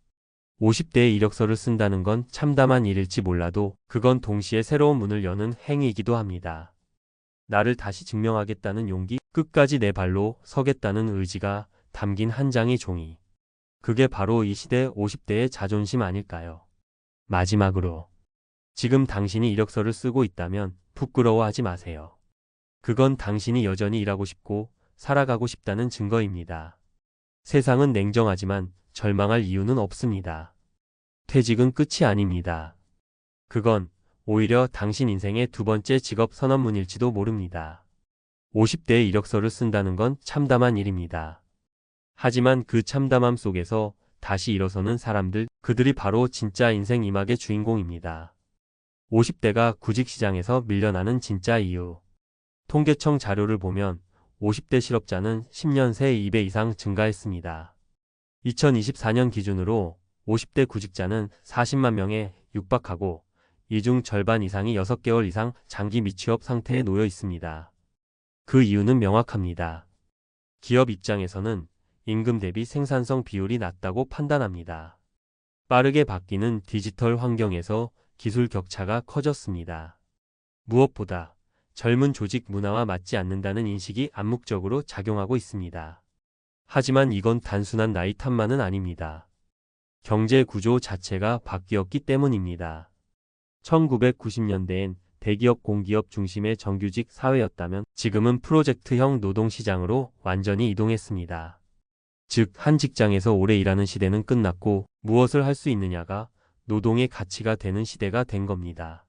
50대의 이력서를 쓴다는 건 참담한 일일지 몰라도 그건 동시에 새로운 문을 여는 행위이기도 합니다. 나를 다시 증명하겠다는 용기, 끝까지 내 발로 서겠다는 의지가 담긴 한 장의 종이. 그게 바로 이 시대 50대의 자존심 아닐까요? 마지막으로, 지금 당신이 이력서를 쓰고 있다면 부끄러워하지 마세요. 그건 당신이 여전히 일하고 싶고 살아가고 싶다는 증거입니다. 세상은 냉정하지만 절망할 이유는 없습니다. 퇴직은 끝이 아닙니다. 그건 오히려 당신 인생의 두 번째 직업 선언문일지도 모릅니다. 50대의 이력서를 쓴다는 건 참담한 일입니다. 하지만 그 참담함 속에서 다시 일어서는 사람들, 그들이 바로 진짜 인생 이막의 주인공입니다. 50대가 구직시장에서 밀려나는 진짜 이유. 통계청 자료를 보면 50대 실업자는 10년 새 2배 이상 증가했습니다. 2024년 기준으로 50대 구직자는 40만 명에 육박하고 이 중 절반 이상이 6개월 이상 장기 미취업 상태에 놓여 있습니다. 그 이유는 명확합니다. 기업 입장에서는 임금 대비 생산성 비율이 낮다고 판단합니다. 빠르게 바뀌는 디지털 환경에서 기술 격차가 커졌습니다. 무엇보다 젊은 조직 문화와 맞지 않는다는 인식이 암묵적으로 작용하고 있습니다. 하지만 이건 단순한 나이 탓만은 아닙니다. 경제 구조 자체가 바뀌었기 때문입니다. 1990년대엔 대기업 공기업 중심의 정규직 사회였다면 지금은 프로젝트형 노동시장으로 완전히 이동했습니다. 즉, 한 직장에서 오래 일하는 시대는 끝났고 무엇을 할 수 있느냐가 노동의 가치가 되는 시대가 된 겁니다.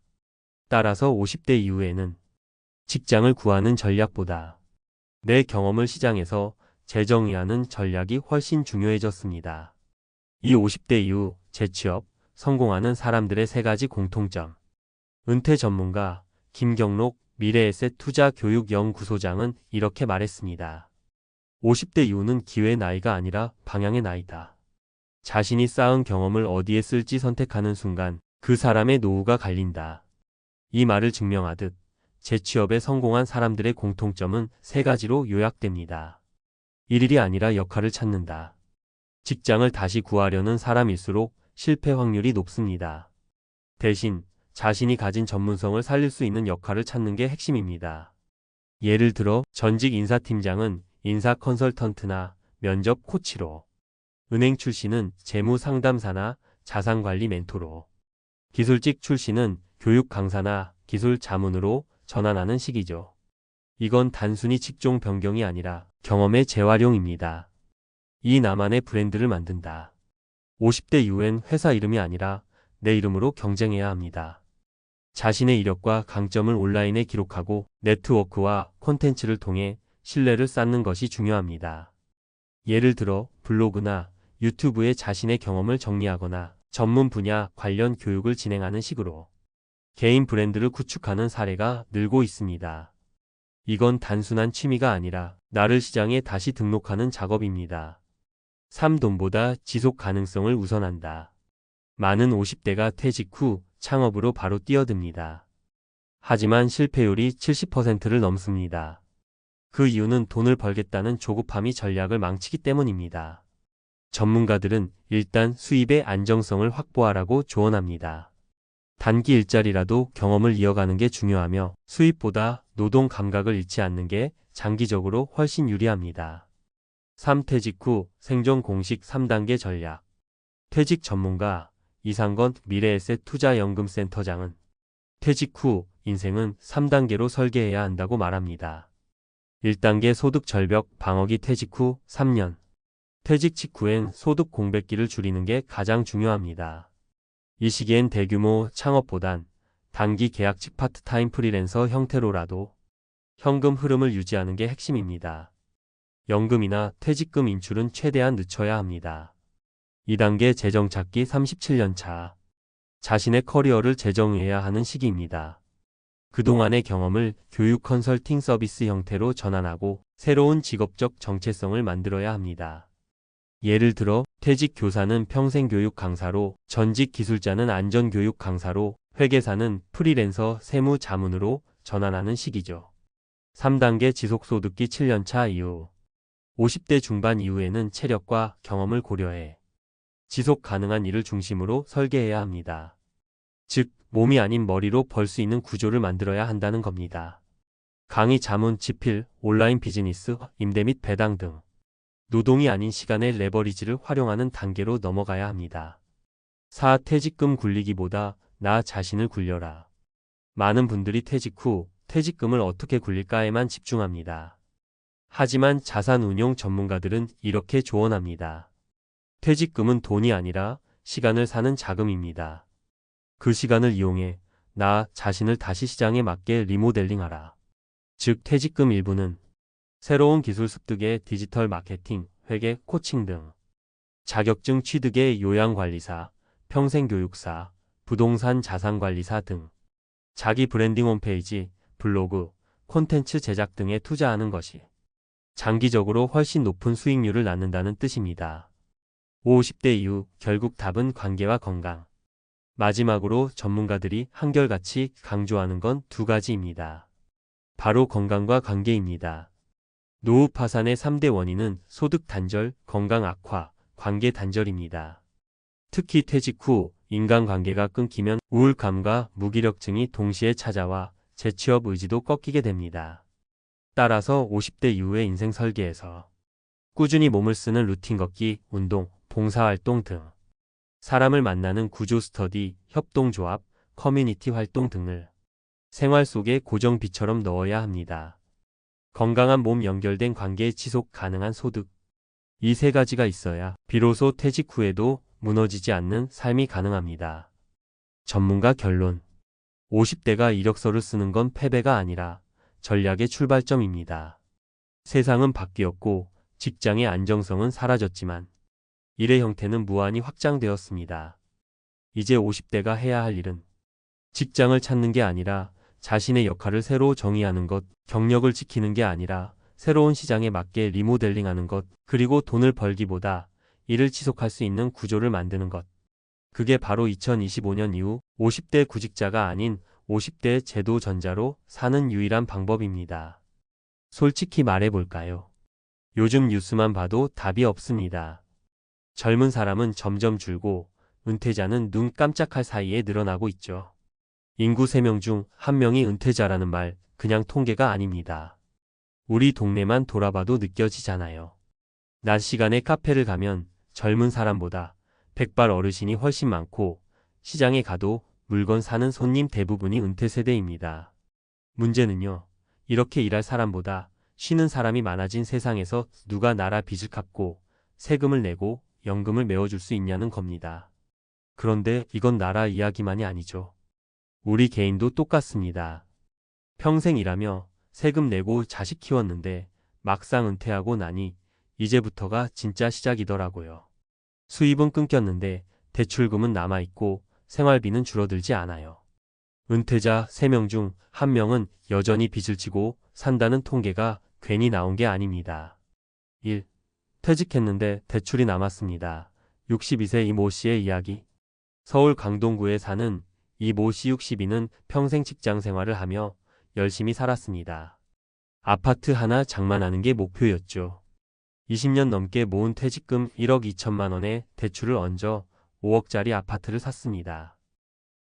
따라서 50대 이후에는 직장을 구하는 전략보다 내 경험을 시장에서 재정의하는 전략이 훨씬 중요해졌습니다. 이 50대 이후 재취업, 성공하는 사람들의 세 가지 공통점. 은퇴 전문가 김경록 미래에셋 투자교육연구소장은 이렇게 말했습니다. 50대 이후는 기회의 나이가 아니라 방향의 나이다. 자신이 쌓은 경험을 어디에 쓸지 선택하는 순간 그 사람의 노후가 갈린다. 이 말을 증명하듯 재취업에 성공한 사람들의 공통점은 세 가지로 요약됩니다. 일일이 아니라 역할을 찾는다. 직장을 다시 구하려는 사람일수록 실패 확률이 높습니다. 대신 자신이 가진 전문성을 살릴 수 있는 역할을 찾는 게 핵심입니다. 예를 들어 전직 인사팀장은 인사 컨설턴트나 면접 코치로, 은행 출신은 재무 상담사나 자산관리 멘토로, 기술직 출신은 교육 강사나 기술 자문으로 전환하는 시기죠. 이건 단순히 직종 변경이 아니라 경험의 재활용입니다. 이 나만의 브랜드를 만든다. 50대 이후엔 회사 이름이 아니라 내 이름으로 경쟁해야 합니다. 자신의 이력과 강점을 온라인에 기록하고 네트워크와 콘텐츠를 통해 신뢰를 쌓는 것이 중요합니다. 예를 들어 블로그나 유튜브에 자신의 경험을 정리하거나 전문 분야 관련 교육을 진행하는 식으로 개인 브랜드를 구축하는 사례가 늘고 있습니다. 이건 단순한 취미가 아니라 나를 시장에 다시 등록하는 작업입니다. 3. 돈보다 지속 가능성을 우선한다. 많은 50대가 퇴직 후 창업으로 바로 뛰어듭니다. 하지만 실패율이 70%를 넘습니다. 그 이유는 돈을 벌겠다는 조급함이 전략을 망치기 때문입니다. 전문가들은 일단 수입의 안정성을 확보하라고 조언합니다. 단기 일자리라도 경험을 이어가는 게 중요하며 수입보다 노동 감각을 잃지 않는 게 장기적으로 훨씬 유리합니다. 3. 퇴직 후 생존 공식 3단계 전략. 퇴직 전문가 이상건 미래에셋 투자연금센터장은 퇴직 후 인생은 3단계로 설계해야 한다고 말합니다. 1단계 소득 절벽 방어기. 퇴직 후 3년. 퇴직 직후엔 소득 공백기를 줄이는 게 가장 중요합니다. 이 시기엔 대규모 창업보단 단기 계약직 파트타임 프리랜서 형태로라도 현금 흐름을 유지하는 게 핵심입니다. 연금이나 퇴직금 인출은 최대한 늦춰야 합니다. 2단계 재정 찾기. 37년 차. 자신의 커리어를 재정의해야 하는 시기입니다. 그동안의 경험을 교육 컨설팅 서비스 형태로 전환하고 새로운 직업적 정체성을 만들어야 합니다. 예를 들어 퇴직 교사는 평생교육 강사로, 전직 기술자는 안전교육 강사로, 회계사는 프리랜서 세무 자문으로 전환하는 시기죠. 3단계 지속소득기. 7년차 이후. 50대 중반 이후에는 체력과 경험을 고려해 지속 가능한 일을 중심으로 설계해야 합니다. 즉, 몸이 아닌 머리로 벌 수 있는 구조를 만들어야 한다는 겁니다. 강의, 자문, 집필, 온라인 비즈니스, 임대 및 배당 등 노동이 아닌 시간의 레버리지를 활용하는 단계로 넘어가야 합니다. 4. 퇴직금 굴리기보다 나 자신을 굴려라. 많은 분들이 퇴직 후 퇴직금을 어떻게 굴릴까에만 집중합니다. 하지만 자산운용 전문가들은 이렇게 조언합니다. 퇴직금은 돈이 아니라 시간을 사는 자금입니다. 그 시간을 이용해 나 자신을 다시 시장에 맞게 리모델링하라. 즉, 퇴직금 일부는 새로운 기술 습득의 디지털 마케팅, 회계, 코칭 등 자격증 취득의 요양관리사, 평생교육사, 부동산 자산관리사 등 자기 브랜딩 홈페이지, 블로그, 콘텐츠 제작 등에 투자하는 것이 장기적으로 훨씬 높은 수익률을 낳는다는 뜻입니다. 50대 이후 결국 답은 관계와 건강. 마지막으로 전문가들이 한결같이 강조하는 건 두 가지입니다. 바로 건강과 관계입니다. 노후 파산의 3대 원인은 소득 단절, 건강 악화, 관계 단절입니다. 특히 퇴직 후 인간관계가 끊기면 우울감과 무기력증이 동시에 찾아와 재취업 의지도 꺾이게 됩니다. 따라서 50대 이후의 인생 설계에서 꾸준히 몸을 쓰는 루틴 걷기, 운동, 봉사활동 등 사람을 만나는 구조 스터디, 협동조합, 커뮤니티 활동 등을 생활 속에 고정비처럼 넣어야 합니다. 건강한 몸, 연결된 관계, 지속 가능한 소득. 이 세 가지가 있어야 비로소 퇴직 후에도 무너지지 않는 삶이 가능합니다. 전문가 결론. 50대가 이력서를 쓰는 건 패배가 아니라 전략의 출발점입니다. 세상은 바뀌었고 직장의 안정성은 사라졌지만 일의 형태는 무한히 확장되었습니다. 이제 50대가 해야 할 일은 직장을 찾는 게 아니라 자신의 역할을 새로 정의하는 것, 경력을 지키는 게 아니라 새로운 시장에 맞게 리모델링하는 것, 그리고 돈을 벌기보다 일을 지속할 수 있는 구조를 만드는 것. 그게 바로 2025년 이후 50대 구직자가 아닌 50대 제도 전자로 사는 유일한 방법입니다. 솔직히 말해볼까요? 요즘 뉴스만 봐도 답이 없습니다. 젊은 사람은 점점 줄고 은퇴자는 눈 깜짝할 사이에 늘어나고 있죠. 인구 3명 중 1명이 은퇴자라는 말, 그냥 통계가 아닙니다. 우리 동네만 돌아봐도 느껴지잖아요. 낮 시간에 카페를 가면 젊은 사람보다 백발 어르신이 훨씬 많고 시장에 가도 물건 사는 손님 대부분이 은퇴 세대입니다. 문제는요, 이렇게 일할 사람보다 쉬는 사람이 많아진 세상에서 누가 나라 빚을 갚고 세금을 내고 연금을 메워줄 수 있냐는 겁니다. 그런데 이건 나라 이야기만이 아니죠. 우리 개인도 똑같습니다. 평생 일하며 세금 내고 자식 키웠는데 막상 은퇴하고 나니 이제부터가 진짜 시작이더라고요. 수입은 끊겼는데 대출금은 남아있고 생활비는 줄어들지 않아요. 은퇴자 3명 중 1명은 여전히 빚을 지고 산다는 통계가 괜히 나온 게 아닙니다. 1. 퇴직했는데 대출이 남았습니다. 62세 이모 씨의 이야기. 서울 강동구에 사는 이모 씨 62는 평생 직장 생활을 하며 열심히 살았습니다. 아파트 하나 장만하는 게 목표였죠. 20년 넘게 모은 퇴직금 1억 2천만 원에 대출을 얹어 5억짜리 아파트를 샀습니다.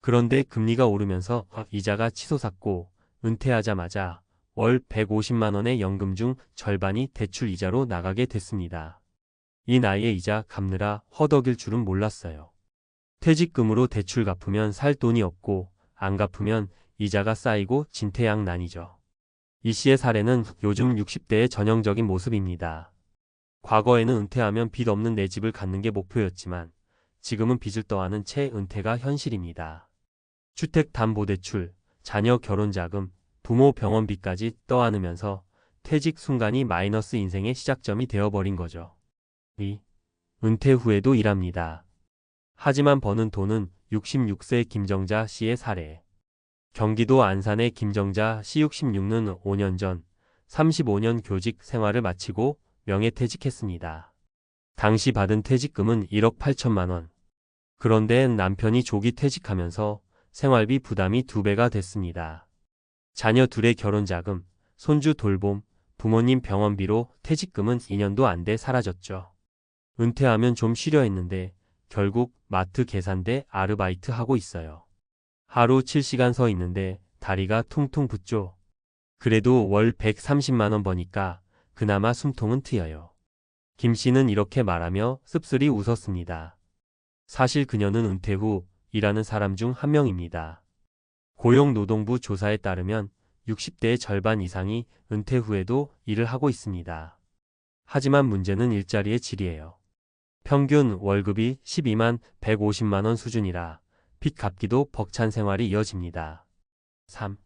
그런데 금리가 오르면서 이자가 치솟았고 은퇴하자마자 월 150만 원의 연금 중 절반이 대출 이자로 나가게 됐습니다. 이 나이에 이자 갚느라 허덕일 줄은 몰랐어요. 퇴직금으로 대출 갚으면 살 돈이 없고 안 갚으면 이자가 쌓이고 진퇴양난이죠. 이 씨의 사례는 요즘 60대의 전형적인 모습입니다. 과거에는 은퇴하면 빚 없는 내 집을 갖는 게 목표였지만 지금은 빚을 떠안은 채 은퇴가 현실입니다. 주택담보대출, 자녀 결혼자금, 부모 병원비까지 떠안으면서 퇴직 순간이 마이너스 인생의 시작점이 되어버린 거죠. 2. 은퇴 후에도 일합니다. 하지만 버는 돈은 66세 김정자 씨의 사례. 경기도 안산의 김정자 씨 66는 5년 전 35년 교직 생활을 마치고 명예퇴직했습니다. 당시 받은 퇴직금은 1억 8천만 원. 그런데 남편이 조기 퇴직하면서 생활비 부담이 2배가 됐습니다. 자녀 둘의 결혼자금, 손주 돌봄, 부모님 병원비로 퇴직금은 2년도 안 돼 사라졌죠. 은퇴하면 좀 쉬려 했는데 결국 마트 계산대 아르바이트 하고 있어요. 하루 7시간 서 있는데 다리가 퉁퉁 붓죠. 그래도 월 130만 원 버니까 그나마 숨통은 트여요. 김 씨는 이렇게 말하며 씁쓸히 웃었습니다. 사실 그녀는 은퇴 후 일하는 사람 중 1명입니다. 고용노동부 조사에 따르면 60대의 절반 이상이 은퇴 후에도 일을 하고 있습니다. 하지만 문제는 일자리의 질이에요. 평균 월급이 12만 150만 원 수준이라 빚 갚기도 벅찬 생활이 이어집니다. 3.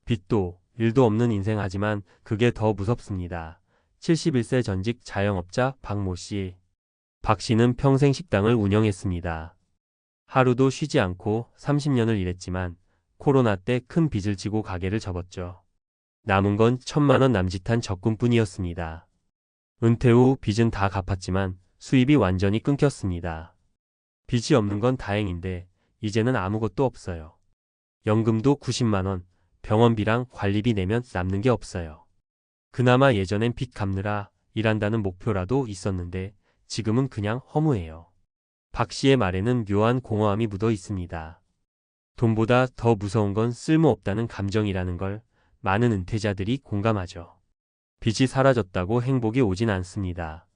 빚도 일도 없는 인생. 하지만 그게 더 무섭습니다. 71세 전직 자영업자 박모 씨. 박 씨는 평생 식당을 운영했습니다. 하루도 쉬지 않고 30년을 일했지만 코로나 때 큰 빚을 지고 가게를 접었죠. 남은 건 1,000만 원 남짓한 적금뿐이었습니다. 은퇴 후 빚은 다 갚았지만 수입이 완전히 끊겼습니다. 빚이 없는 건 다행인데 이제는 아무것도 없어요. 연금도 90만 원, 병원비랑 관리비 내면 남는 게 없어요. 그나마 예전엔 빚 갚느라 일한다는 목표라도 있었는데 지금은 그냥 허무해요. 박 씨의 말에는 묘한 공허함이 묻어 있습니다. 돈보다 더 무서운 건 쓸모없다는 감정이라는 걸 많은 은퇴자들이 공감하죠. 빚이 사라졌다고 행복이 오진 않습니다.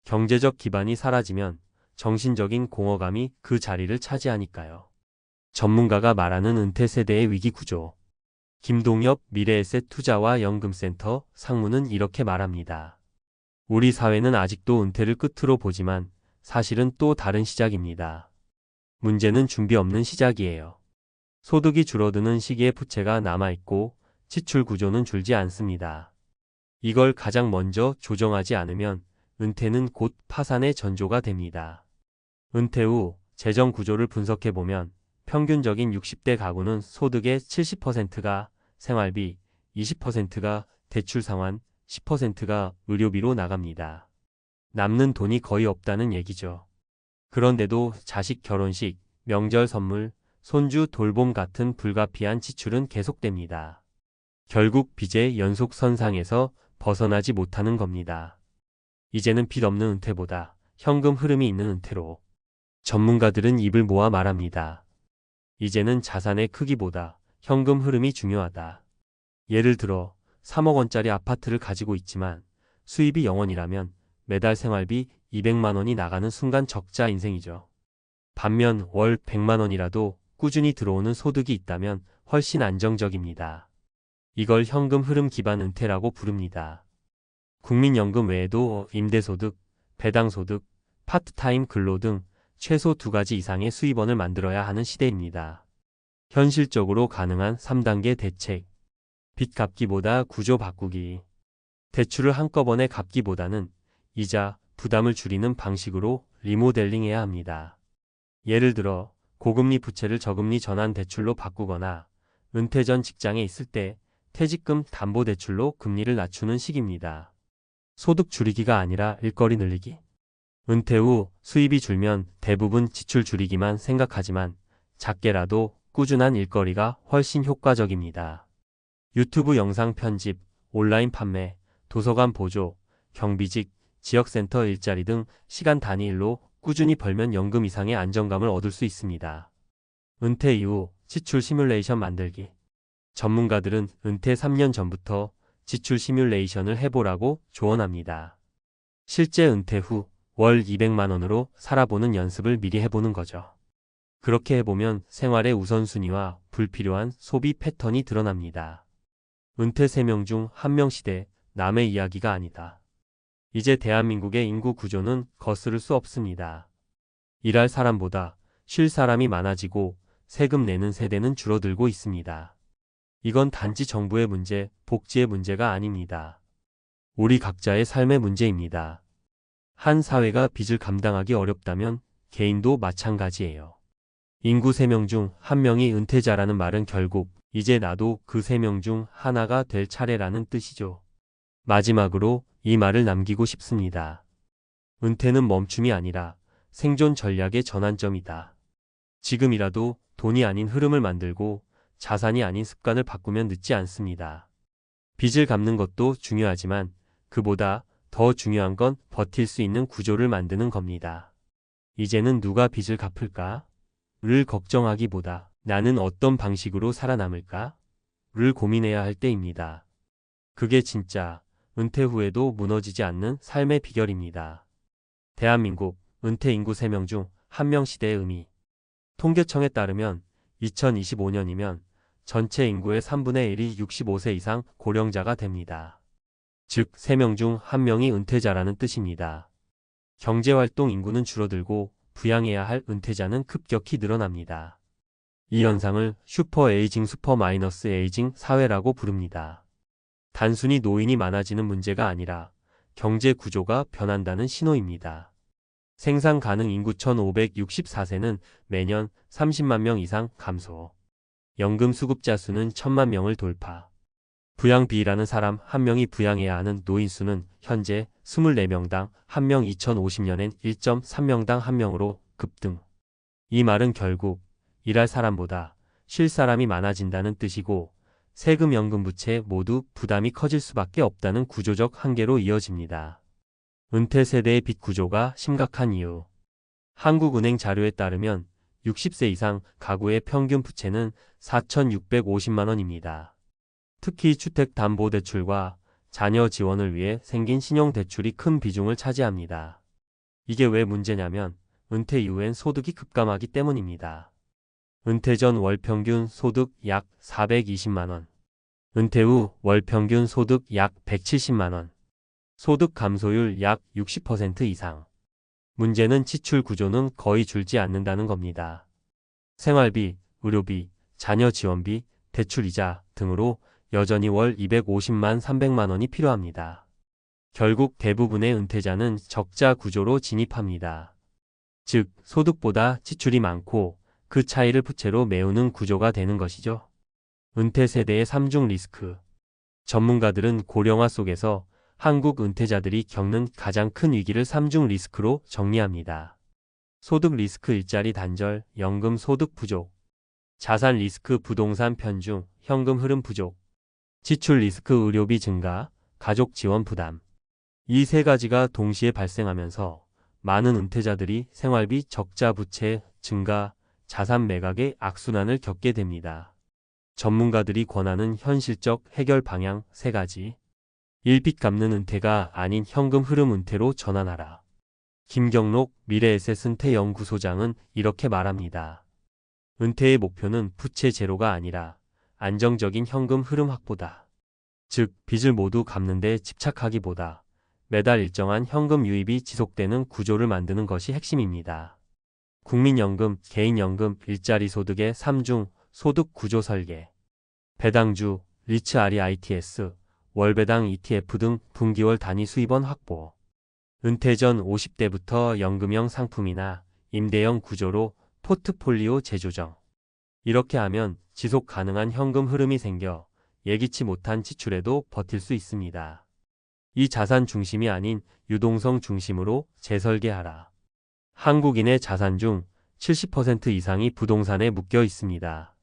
경제적 기반이 사라지면 정신적인 공허감이 그 자리를 차지하니까요. 전문가가 말하는 은퇴 세대의 위기 구조. 김동엽 미래에셋 투자와 연금센터 상무는 이렇게 말합니다. 우리 사회는 아직도 은퇴를 끝으로 보지만 사실은 또 다른 시작입니다. 문제는 준비 없는 시작이에요. 소득이 줄어드는 시기에 부채가 남아있고 지출 구조는 줄지 않습니다. 이걸 가장 먼저 조정하지 않으면 은퇴는 곧 파산의 전조가 됩니다. 은퇴 후 재정 구조를 분석해보면 평균적인 60대 가구는 소득의 70%가 생활비, 20%가 대출 상환, 10%가 의료비로 나갑니다. 남는 돈이 거의 없다는 얘기죠. 그런데도 자식 결혼식, 명절 선물, 손주 돌봄 같은 불가피한 지출은 계속됩니다. 결국 빚의 연속선상에서 벗어나지 못하는 겁니다. 이제는 빚 없는 은퇴보다 현금 흐름이 있는 은퇴로. 전문가들은 입을 모아 말합니다. 이제는 자산의 크기보다 현금 흐름이 중요하다. 예를 들어 3억 원짜리 아파트를 가지고 있지만 수입이 0원이라면 매달 생활비 200만 원이 나가는 순간 적자 인생이죠. 반면 월 100만 원이라도 꾸준히 들어오는 소득이 있다면 훨씬 안정적입니다. 이걸 현금 흐름 기반 은퇴라고 부릅니다. 국민연금 외에도 임대소득, 배당소득, 파트타임 근로 등 최소 2가지 이상의 수입원을 만들어야 하는 시대입니다. 현실적으로 가능한 3단계 대책. 빚 갚기보다 구조 바꾸기. 대출을 한꺼번에 갚기보다는 이자, 부담을 줄이는 방식으로 리모델링해야 합니다. 예를 들어 고금리 부채를 저금리 전환 대출로 바꾸거나 은퇴 전 직장에 있을 때 퇴직금 담보대출로 금리를 낮추는 식입니다. 소득 줄이기가 아니라 일거리 늘리기. 은퇴 후 수입이 줄면 대부분 지출 줄이기만 생각하지만 작게라도 꾸준한 일거리가 훨씬 효과적입니다. 유튜브 영상 편집, 온라인 판매, 도서관 보조, 경비직, 지역센터 일자리 등 시간 단위 일로 꾸준히 벌면 연금 이상의 안정감을 얻을 수 있습니다. 은퇴 이후 지출 시뮬레이션 만들기. 전문가들은 은퇴 3년 전부터 지출 시뮬레이션을 해보라고 조언합니다. 실제 은퇴 후 월 200만 원으로 살아보는 연습을 미리 해보는 거죠. 그렇게 해보면 생활의 우선순위와 불필요한 소비 패턴이 드러납니다. 은퇴 3명 중 1명 시대, 남의 이야기가 아니다. 이제 대한민국의 인구 구조는 거스를 수 없습니다. 일할 사람보다 쉴 사람이 많아지고 세금 내는 세대는 줄어들고 있습니다. 이건 단지 정부의 문제, 복지의 문제가 아닙니다. 우리 각자의 삶의 문제입니다. 한 사회가 빚을 감당하기 어렵다면 개인도 마찬가지예요. 인구 3명 중 1명이 은퇴자라는 말은 결국 이제 나도 그 3명 중 하나가 될 차례라는 뜻이죠. 마지막으로 이 말을 남기고 싶습니다. 은퇴는 멈춤이 아니라 생존 전략의 전환점이다. 지금이라도 돈이 아닌 흐름을 만들고 자산이 아닌 습관을 바꾸면 늦지 않습니다. 빚을 갚는 것도 중요하지만 그보다 더 중요한 건 버틸 수 있는 구조를 만드는 겁니다. 이제는 누가 빚을 갚을까? 를 걱정하기보다 나는 어떤 방식으로 살아남을까? 를 고민해야 할 때입니다. 그게 진짜 은퇴 후에도 무너지지 않는 삶의 비결입니다. 대한민국 은퇴 인구 3명 중 1명 시대의 의미. 통계청에 따르면 2025년이면 전체 인구의 3분의 1이 65세 이상 고령자가 됩니다. 즉 3명 중 1명이 은퇴자라는 뜻입니다. 경제활동 인구는 줄어들고 부양해야 할 은퇴자는 급격히 늘어납니다. 이 현상을 슈퍼 에이징 슈퍼 마이너스 에이징 사회라고 부릅니다. 단순히 노인이 많아지는 문제가 아니라 경제 구조가 변한다는 신호입니다. 생산 가능 인구 1564세는 매년 30만 명 이상 감소. 연금 수급자 수는 1000만 명을 돌파. 부양비라는 사람 1명이 부양해야 하는 노인 수는 현재 24명당 1명 2050년엔 1.3명당 1명으로 급등. 이 말은 결국 일할 사람보다 쉴 사람이 많아진다는 뜻이고 세금 연금 부채 모두 부담이 커질 수밖에 없다는 구조적 한계로 이어집니다. 은퇴 세대의 빚 구조가 심각한 이유. 한국은행 자료에 따르면 60세 이상 가구의 평균 부채는 4,650만 원입니다. 특히 주택담보대출과 자녀 지원을 위해 생긴 신용대출이 큰 비중을 차지합니다. 이게 왜 문제냐면 은퇴 이후엔 소득이 급감하기 때문입니다. 은퇴 전 월 평균 소득 약 420만 원. 은퇴 후 월 평균 소득 약 170만 원. 소득 감소율 약 60% 이상. 문제는 지출 구조는 거의 줄지 않는다는 겁니다. 생활비, 의료비, 자녀 지원비, 대출이자 등으로 여전히 월 250만 300만 원이 필요합니다. 결국 대부분의 은퇴자는 적자 구조로 진입합니다. 즉, 소득보다 지출이 많고 그 차이를 부채로 메우는 구조가 되는 것이죠. 은퇴 세대의 3중 리스크. 전문가들은 고령화 속에서 한국 은퇴자들이 겪는 가장 큰 위기를 3중 리스크로 정리합니다. 소득 리스크 일자리 단절, 연금 소득 부족. 자산 리스크 부동산 편중, 현금 흐름 부족. 지출 리스크 의료비 증가, 가족 지원 부담. 이 세 가지가 동시에 발생하면서 많은 은퇴자들이 생활비 적자 부채 증가, 자산 매각의 악순환을 겪게 됩니다. 전문가들이 권하는 현실적 해결 방향 3가지. 1. 빚 갚는 은퇴가 아닌 현금 흐름 은퇴로 전환하라. 김경록 미래에셋은퇴연구소장은 이렇게 말합니다. 은퇴의 목표는 부채 제로가 아니라 안정적인 현금 흐름 확보다. 즉, 빚을 모두 갚는 데 집착하기보다 매달 일정한 현금 유입이 지속되는 구조를 만드는 것이 핵심입니다. 국민연금, 개인연금, 일자리 소득의 3중 소득 구조 설계. 배당주, 리츠 REITs, 월배당 ETF 등 분기월 단위 수입원 확보. 은퇴 전 50대부터 연금형 상품이나 임대형 구조로 포트폴리오 재조정. 이렇게 하면 지속 가능한 현금 흐름이 생겨 예기치 못한 지출에도 버틸 수 있습니다. 이 자산 중심이 아닌 유동성 중심으로 재설계하라. 한국인의 자산 중 70% 이상이 부동산에 묶여 있습니다.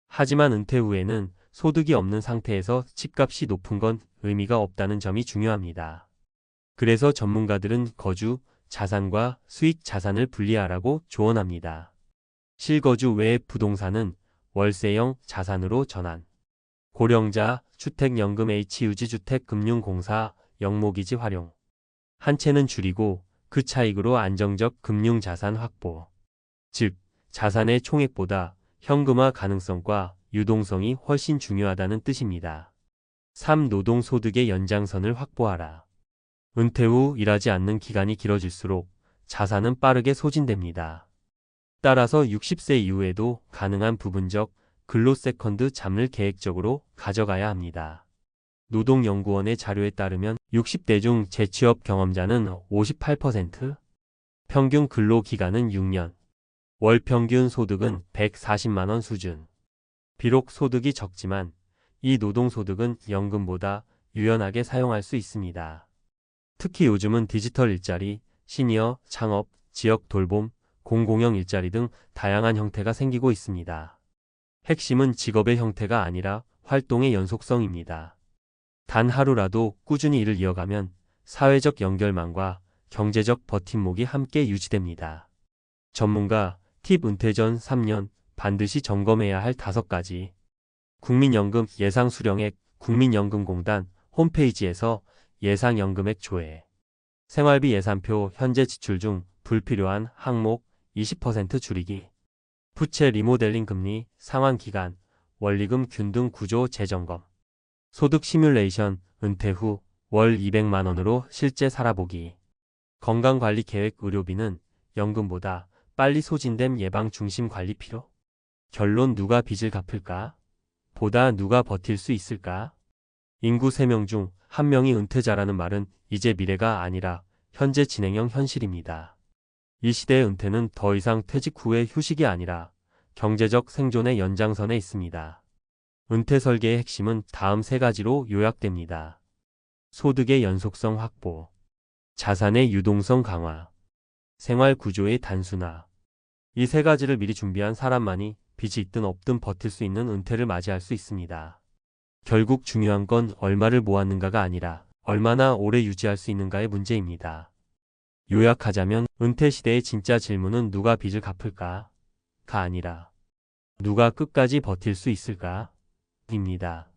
하지만 은퇴 후에는 소득이 없는 상태에서 집값이 높은 건 의미가 없다는 점이 중요합니다. 그래서 전문가들은 거주, 자산과 수익 자산을 분리하라고 조언합니다. 실거주 외의 부동산은 월세형 자산으로 전환. 고령자, 주택연금 H유지주택금융공사, 영모기지 활용. 한 채는 줄이고 그 차익으로 안정적 금융자산 확보. 즉, 자산의 총액보다 현금화 가능성과 유동성이 훨씬 중요하다는 뜻입니다. 3. 노동소득의 연장선을 확보하라. 은퇴 후 일하지 않는 기간이 길어질수록 자산은 빠르게 소진됩니다. 따라서 60세 이후에도 가능한 부분적 근로 세컨드 잡을 계획적으로 가져가야 합니다. 노동연구원의 자료에 따르면 60대 중 재취업 경험자는 58%, 평균 근로기간은 6년, 월 평균 소득은 140만 원 수준. 비록 소득이 적지만 이 노동소득은 연금보다 유연하게 사용할 수 있습니다. 특히 요즘은 디지털 일자리, 시니어, 창업, 지역 돌봄, 공공형 일자리 등 다양한 형태가 생기고 있습니다. 핵심은 직업의 형태가 아니라 활동의 연속성입니다. 단 하루라도 꾸준히 일을 이어가면 사회적 연결망과 경제적 버팀목이 함께 유지됩니다. 전문가 팁 은퇴 전 3년 반드시 점검해야 할 5가지. 국민연금 예상 수령액 국민연금공단 홈페이지에서 예상연금액 조회. 생활비 예산표 현재 지출 중 불필요한 항목 20% 줄이기. 부채 리모델링 금리, 상환 기간, 원리금 균등 구조 재점검. 소득 시뮬레이션, 은퇴 후 월 200만 원으로 실제 살아보기. 건강관리 계획 의료비는 연금보다 빨리 소진됨 예방 중심 관리 필요? 결론 누가 빚을 갚을까? 보다 누가 버틸 수 있을까? 인구 3명 중 1명이 은퇴자라는 말은 이제 미래가 아니라 현재 진행형 현실입니다. 이 시대의 은퇴는 더 이상 퇴직 후의 휴식이 아니라 경제적 생존의 연장선에 있습니다. 은퇴 설계의 핵심은 다음 3가지로 요약됩니다. 소득의 연속성 확보, 자산의 유동성 강화, 생활 구조의 단순화. 이 3가지를 미리 준비한 사람만이 빚이 있든 없든 버틸 수 있는 은퇴를 맞이할 수 있습니다. 결국 중요한 건 얼마를 모았는가가 아니라 얼마나 오래 유지할 수 있는가의 문제입니다. 요약하자면 은퇴 시대의 진짜 질문은 누가 빚을 갚을까?가 아니라 누가 끝까지 버틸 수 있을까? 입니다.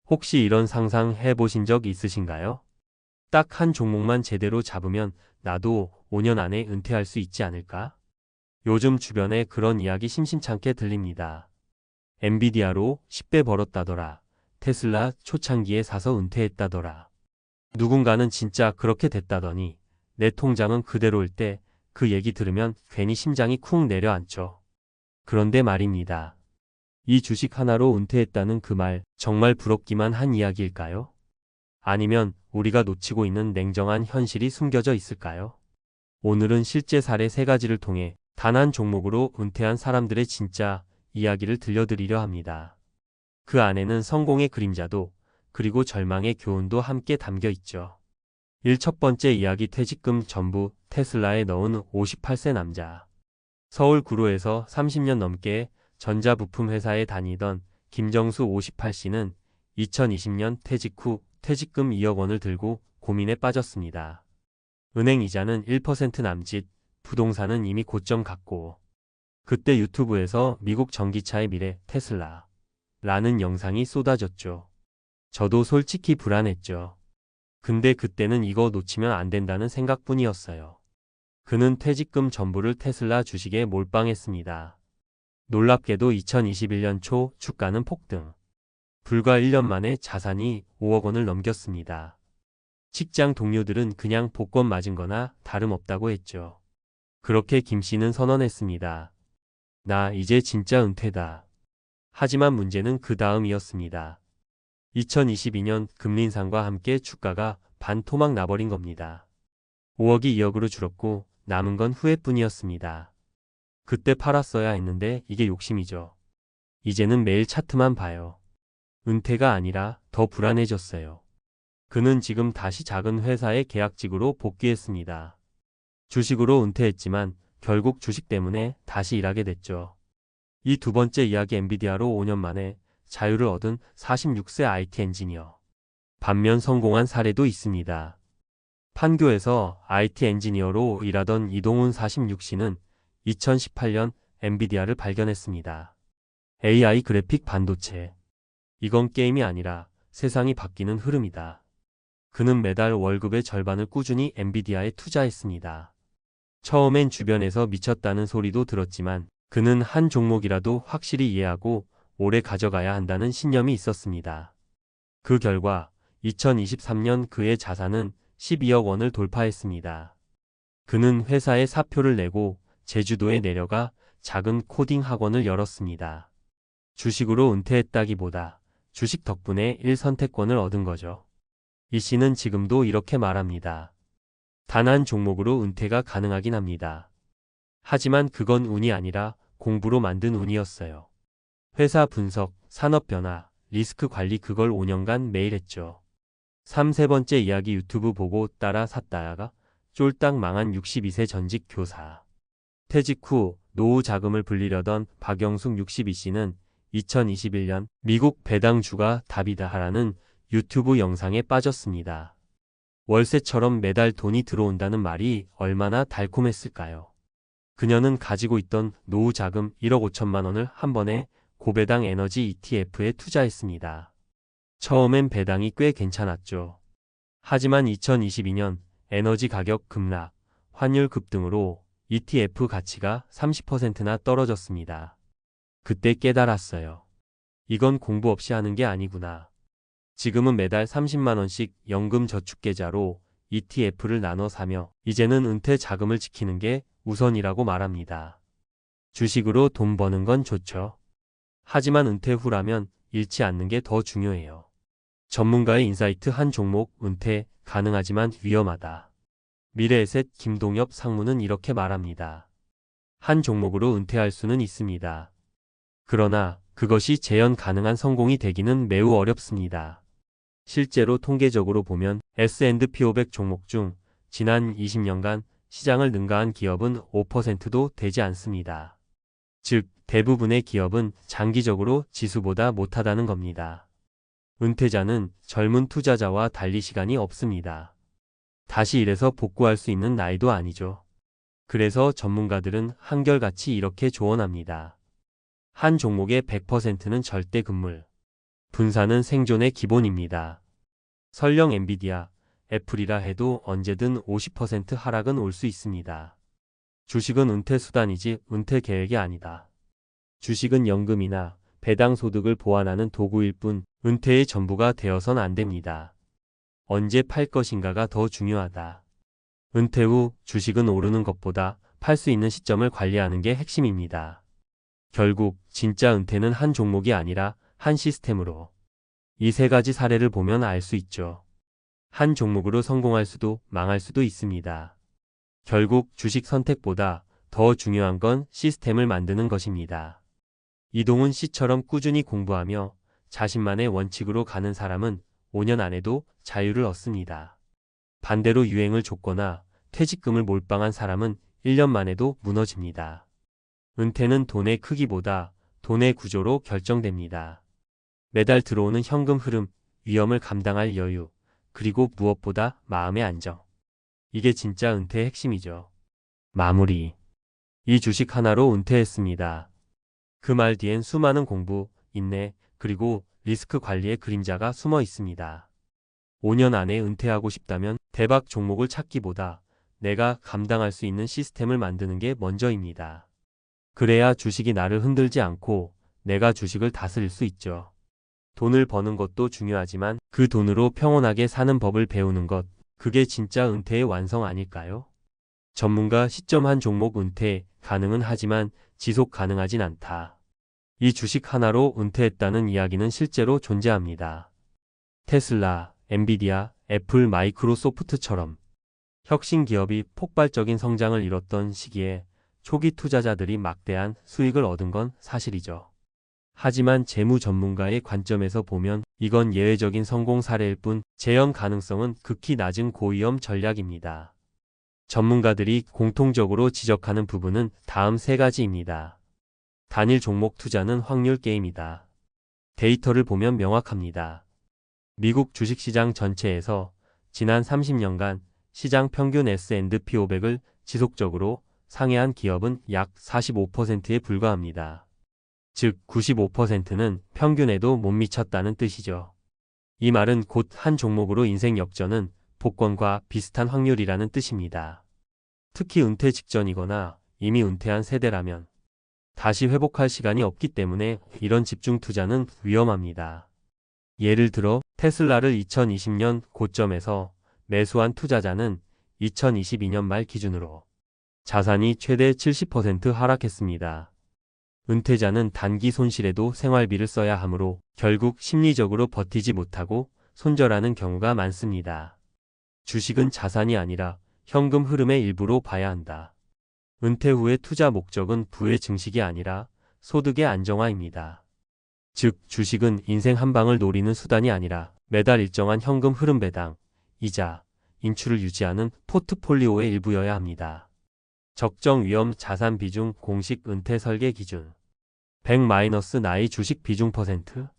혹시 이런 상상 해보신 적 있으신가요? 딱 한 종목만 제대로 잡으면 나도 5년 안에 은퇴할 수 있지 않을까? 요즘 주변에 그런 이야기 심심찮게 들립니다. 엔비디아로 10배 벌었다더라. 테슬라 초창기에 사서 은퇴했다더라. 누군가는 진짜 그렇게 됐다더니 내 통장은 그대로일 때 그 얘기 들으면 괜히 심장이 쿵 내려앉죠. 그런데 말입니다. 이 주식 하나로 은퇴했다는 그 말 정말 부럽기만 한 이야기일까요? 아니면 우리가 놓치고 있는 냉정한 현실이 숨겨져 있을까요? 오늘은 실제 사례 3가지를 통해 단 한 종목으로 은퇴한 사람들의 진짜 이야기를 들려드리려 합니다. 그 안에는 성공의 그림자도 그리고 절망의 교훈도 함께 담겨 있죠. 첫 번째 이야기 퇴직금 전부 테슬라에 넣은 58세 남자. 서울 구로에서 30년 넘게 전자부품 회사에 다니던 김정수 58씨는 2020년 퇴직 후 퇴직금 2억 원을 들고 고민에 빠졌습니다. 은행 이자는 1% 남짓, 부동산은 이미 고점 갔고. 그때 유튜브에서 미국 전기차의 미래 테슬라 라는 영상이 쏟아졌죠. 저도 솔직히 불안했죠. 근데 그때는 이거 놓치면 안 된다는 생각뿐이었어요. 그는 퇴직금 전부를 테슬라 주식에 몰빵했습니다. 놀랍게도 2021년 초 주가는 폭등. 불과 1년 만에 자산이 5억 원을 넘겼습니다. 직장 동료들은 그냥 복권 맞은 거나 다름없다고 했죠. 그렇게 김 씨는 선언했습니다. 나 이제 진짜 은퇴다. 하지만 문제는 그 다음이었습니다. 2022년 금리 인상과 함께 주가가 반토막 나버린 겁니다. 5억이 2억으로 줄었고 남은 건 후회뿐이었습니다. 그때 팔았어야 했는데 이게 욕심이죠. 이제는 매일 차트만 봐요. 은퇴가 아니라 더 불안해졌어요. 그는 지금 다시 작은 회사의 계약직으로 복귀했습니다. 주식으로 은퇴했지만 결국 주식 때문에 다시 일하게 됐죠. 이 두 번째 이야기 엔비디아로 5년 만에 자유를 얻은 46세 IT 엔지니어. 반면 성공한 사례도 있습니다. 판교에서 IT 엔지니어로 일하던 이동훈 46씨는 2018년 엔비디아를 발견했습니다. AI 그래픽 반도체. 이건 게임이 아니라 세상이 바뀌는 흐름이다. 그는 매달 월급의 절반을 꾸준히 엔비디아에 투자했습니다. 처음엔 주변에서 미쳤다는 소리도 들었지만 그는 한 종목이라도 확실히 이해하고 오래 가져가야 한다는 신념이 있었습니다. 그 결과 2023년 그의 자산은 12억 원을 돌파했습니다. 그는 회사에 사표를 내고 제주도에 내려가 작은 코딩 학원을 열었습니다. 주식으로 은퇴했다기보다 주식 덕분에 1선택권을 얻은 거죠. 이 씨는 지금도 이렇게 말합니다. 단 한 종목으로 은퇴가 가능하긴 합니다. 하지만 그건 운이 아니라 공부로 만든 운이었어요. 회사 분석, 산업 변화, 리스크 관리 그걸 5년간 매일 했죠. 3세 번째 이야기 유튜브 보고 따라 샀다가 쫄딱 망한 62세 전직 교사. 퇴직 후 노후 자금을 불리려던 박영숙 62씨는 2021년 미국 배당주가 답이다라는 유튜브 영상에 빠졌습니다. 월세처럼 매달 돈이 들어온다는 말이 얼마나 달콤했을까요? 그녀는 가지고 있던 노후 자금 1억 5천만 원을 한 번에 고배당 에너지 ETF에 투자했습니다. 처음엔 배당이 꽤 괜찮았죠. 하지만 2022년 에너지 가격 급락, 환율 급등으로 ETF 가치가 30%나 떨어졌습니다. 그때 깨달았어요. 이건 공부 없이 하는 게 아니구나. 지금은 매달 30만 원씩 연금 저축계좌로 ETF를 나눠 사며 이제는 은퇴 자금을 지키는 게 우선이라고 말합니다. 주식으로 돈 버는 건 좋죠. 하지만 은퇴 후라면 잃지 않는 게 더 중요해요. 전문가의 인사이트 한 종목 은퇴 가능하지만 위험하다. 미래에셋 김동엽 상무는 이렇게 말합니다. 한 종목으로 은퇴할 수는 있습니다. 그러나 그것이 재현 가능한 성공이 되기는 매우 어렵습니다. 실제로 통계적으로 보면 S&P 500 종목 중 지난 20년간 시장을 능가한 기업은 5%도 되지 않습니다. 즉, 대부분의 기업은 장기적으로 지수보다 못하다는 겁니다. 은퇴자는 젊은 투자자와 달리 시간이 없습니다. 다시 일해서 복구할 수 있는 나이도 아니죠. 그래서 전문가들은 한결같이 이렇게 조언합니다. 한 종목의 100%는 절대 금물. 분산은 생존의 기본입니다. 설령 엔비디아, 애플이라 해도 언제든 50% 하락은 올 수 있습니다. 주식은 은퇴 수단이지 은퇴 계획이 아니다. 주식은 연금이나 배당 소득을 보완하는 도구일 뿐 은퇴의 전부가 되어선 안 됩니다. 언제 팔 것인가가 더 중요하다. 은퇴 후 주식은 오르는 것보다 팔 수 있는 시점을 관리하는 게 핵심입니다. 결국 진짜 은퇴는 한 종목이 아니라 한 시스템으로. 이 세 가지 사례를 보면 알 수 있죠. 한 종목으로 성공할 수도 망할 수도 있습니다. 결국 주식 선택보다 더 중요한 건 시스템을 만드는 것입니다. 이동훈 씨처럼 꾸준히 공부하며 자신만의 원칙으로 가는 사람은 5년 안에도 자유를 얻습니다. 반대로 유행을 줬거나 퇴직금을 몰빵한 사람은 1년 만에도 무너집니다. 은퇴는 돈의 크기보다 돈의 구조로 결정됩니다. 매달 들어오는 현금 흐름, 위험을 감당할 여유, 그리고 무엇보다 마음의 안정. 이게 진짜 은퇴의 핵심이죠. 마무리. 이 주식 하나로 은퇴했습니다. 그 말 뒤엔 수많은 공부, 인내, 그리고 리스크 관리의 그림자가 숨어 있습니다. 5년 안에 은퇴하고 싶다면 대박 종목을 찾기보다 내가 감당할 수 있는 시스템을 만드는 게 먼저입니다. 그래야 주식이 나를 흔들지 않고 내가 주식을 다스릴 수 있죠. 돈을 버는 것도 중요하지만 그 돈으로 평온하게 사는 법을 배우는 것, 그게 진짜 은퇴의 완성 아닐까요? 전문가 시점 한 종목 은퇴 가능은 하지만 지속 가능하진 않다. 이 주식 하나로 은퇴했다는 이야기는 실제로 존재합니다. 테슬라, 엔비디아, 애플, 마이크로소프트처럼 혁신 기업이 폭발적인 성장을 이뤘던 시기에 초기 투자자들이 막대한 수익을 얻은 건 사실이죠. 하지만 재무 전문가의 관점에서 보면 이건 예외적인 성공 사례일 뿐 재현 가능성은 극히 낮은 고위험 전략입니다. 전문가들이 공통적으로 지적하는 부분은 다음 세 가지입니다. 단일 종목 투자는 확률 게임이다. 데이터를 보면 명확합니다. 미국 주식시장 전체에서 지난 30년간 시장 평균 S&P 500을 지속적으로 상회한 기업은 약 45%에 불과합니다. 즉 95%는 평균에도 못 미쳤다는 뜻이죠. 이 말은 곧 한 종목으로 인생 역전은 복권과 비슷한 확률이라는 뜻입니다. 특히 은퇴 직전이거나 이미 은퇴한 세대라면 다시 회복할 시간이 없기 때문에 이런 집중 투자는 위험합니다. 예를 들어 테슬라를 2020년 고점에서 매수한 투자자는 2022년 말 기준으로 자산이 최대 70% 하락했습니다. 은퇴자는 단기 손실에도 생활비를 써야 하므로 결국 심리적으로 버티지 못하고 손절하는 경우가 많습니다. 주식은 자산이 아니라 현금 흐름의 일부로 봐야 한다. 은퇴 후의 투자 목적은 부의 증식이 아니라 소득의 안정화입니다. 즉 주식은 인생 한 방을 노리는 수단이 아니라 매달 일정한 현금 흐름 배당, 이자, 인출을 유지하는 포트폴리오의 일부여야 합니다. 적정 위험 자산 비중 공식 은퇴 설계 기준 100- 나이 주식 비중 %.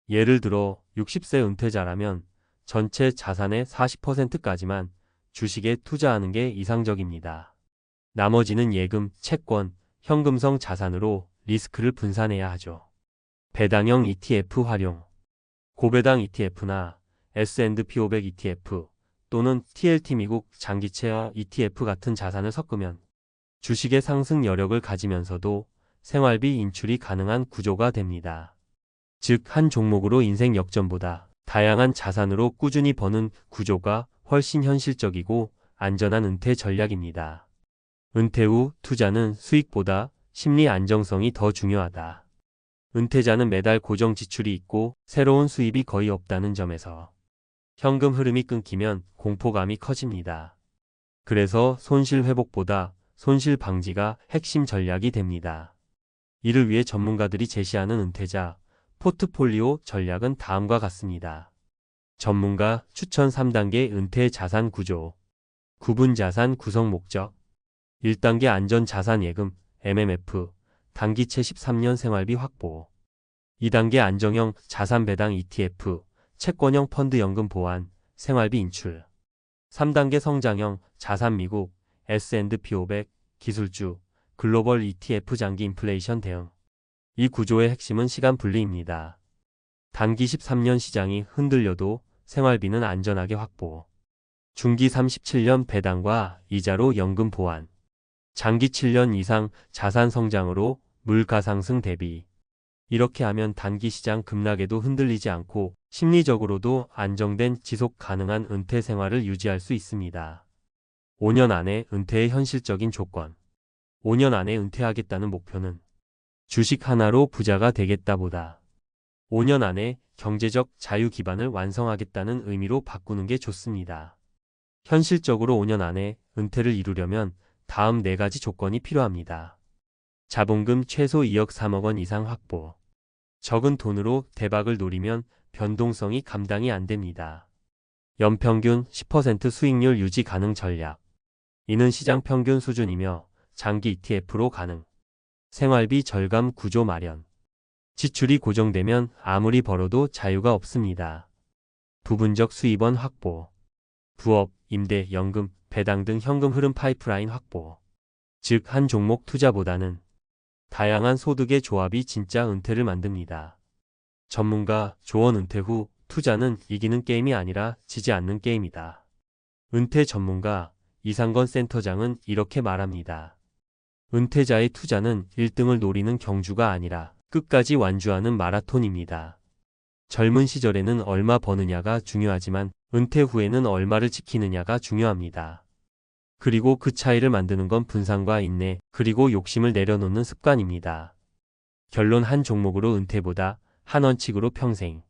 예를 들어 60세 은퇴자라면 전체 자산의 40%까지만 주식에 투자하는 게 이상적입니다. 나머지는 예금, 채권, 현금성 자산으로 리스크를 분산해야 하죠. 배당형 ETF 활용. 고배당 ETF나 S&P 500 ETF 또는 TLT 미국 장기채 ETF 같은 자산을 섞으면 주식의 상승 여력을 가지면서도 생활비 인출이 가능한 구조가 됩니다. 즉, 한 종목으로 인생 역전보다 다양한 자산으로 꾸준히 버는 구조가 훨씬 현실적이고 안전한 은퇴 전략입니다. 은퇴 후 투자는 수익보다 심리 안정성이 더 중요하다. 은퇴자는 매달 고정 지출이 있고 새로운 수입이 거의 없다는 점에서 현금 흐름이 끊기면 공포감이 커집니다. 그래서 손실 회복보다 손실 방지가 핵심 전략이 됩니다. 이를 위해 전문가들이 제시하는 은퇴자 포트폴리오 전략은 다음과 같습니다. 전문가 추천 3단계 은퇴 자산 구조. 구분 자산 구성 목적. 1단계 안전 자산 예금 MMF 단기채 13년 생활비 확보. 2단계 안정형 자산 배당 ETF 채권형 펀드 연금 보완 생활비 인출. 3단계 성장형 자산 미국 S&P 500 기술주 글로벌 ETF 장기 인플레이션 대응. 이 구조의 핵심은 시간 분리입니다. 단기 13년 시장이 흔들려도 생활비는 안전하게 확보. 중기 37년 배당과 이자로 연금 보완. 장기 7년 이상 자산 성장으로 물가 상승 대비. 이렇게 하면 단기 시장 급락에도 흔들리지 않고 심리적으로도 안정된 지속 가능한 은퇴 생활을 유지할 수 있습니다. 5년 안에 은퇴의 현실적인 조건. 5년 안에 은퇴하겠다는 목표는 주식 하나로 부자가 되겠다보다 5년 안에 경제적 자유 기반을 완성하겠다는 의미로 바꾸는 게 좋습니다. 현실적으로 5년 안에 은퇴를 이루려면 다음 4가지 조건이 필요합니다. 자본금 최소 2억 3억 원 이상 확보. 적은 돈으로 대박을 노리면 변동성이 감당이 안 됩니다. 연평균 10% 수익률 유지 가능 전략. 이는 시장 평균 수준이며 장기 ETF로 가능. 생활비 절감 구조 마련. 지출이 고정되면 아무리 벌어도 자유가 없습니다. 부분적 수입원 확보. 부업, 임대, 연금, 배당 등 현금 흐름 파이프라인 확보. 즉, 한 종목 투자보다는 다양한 소득의 조합이 진짜 은퇴를 만듭니다. 전문가, 조언 은퇴 후 투자는 이기는 게임이 아니라 지지 않는 게임이다. 은퇴 전문가 이상건 센터장은 이렇게 말합니다. 은퇴자의 투자는 1등을 노리는 경주가 아니라 끝까지 완주하는 마라톤입니다. 젊은 시절에는 얼마 버느냐가 중요하지만 은퇴 후에는 얼마를 지키느냐가 중요합니다. 그리고 그 차이를 만드는 건 분산과 인내, 그리고 욕심을 내려놓는 습관입니다. 결론 한 종목으로 은퇴보다 한 원칙으로 평생.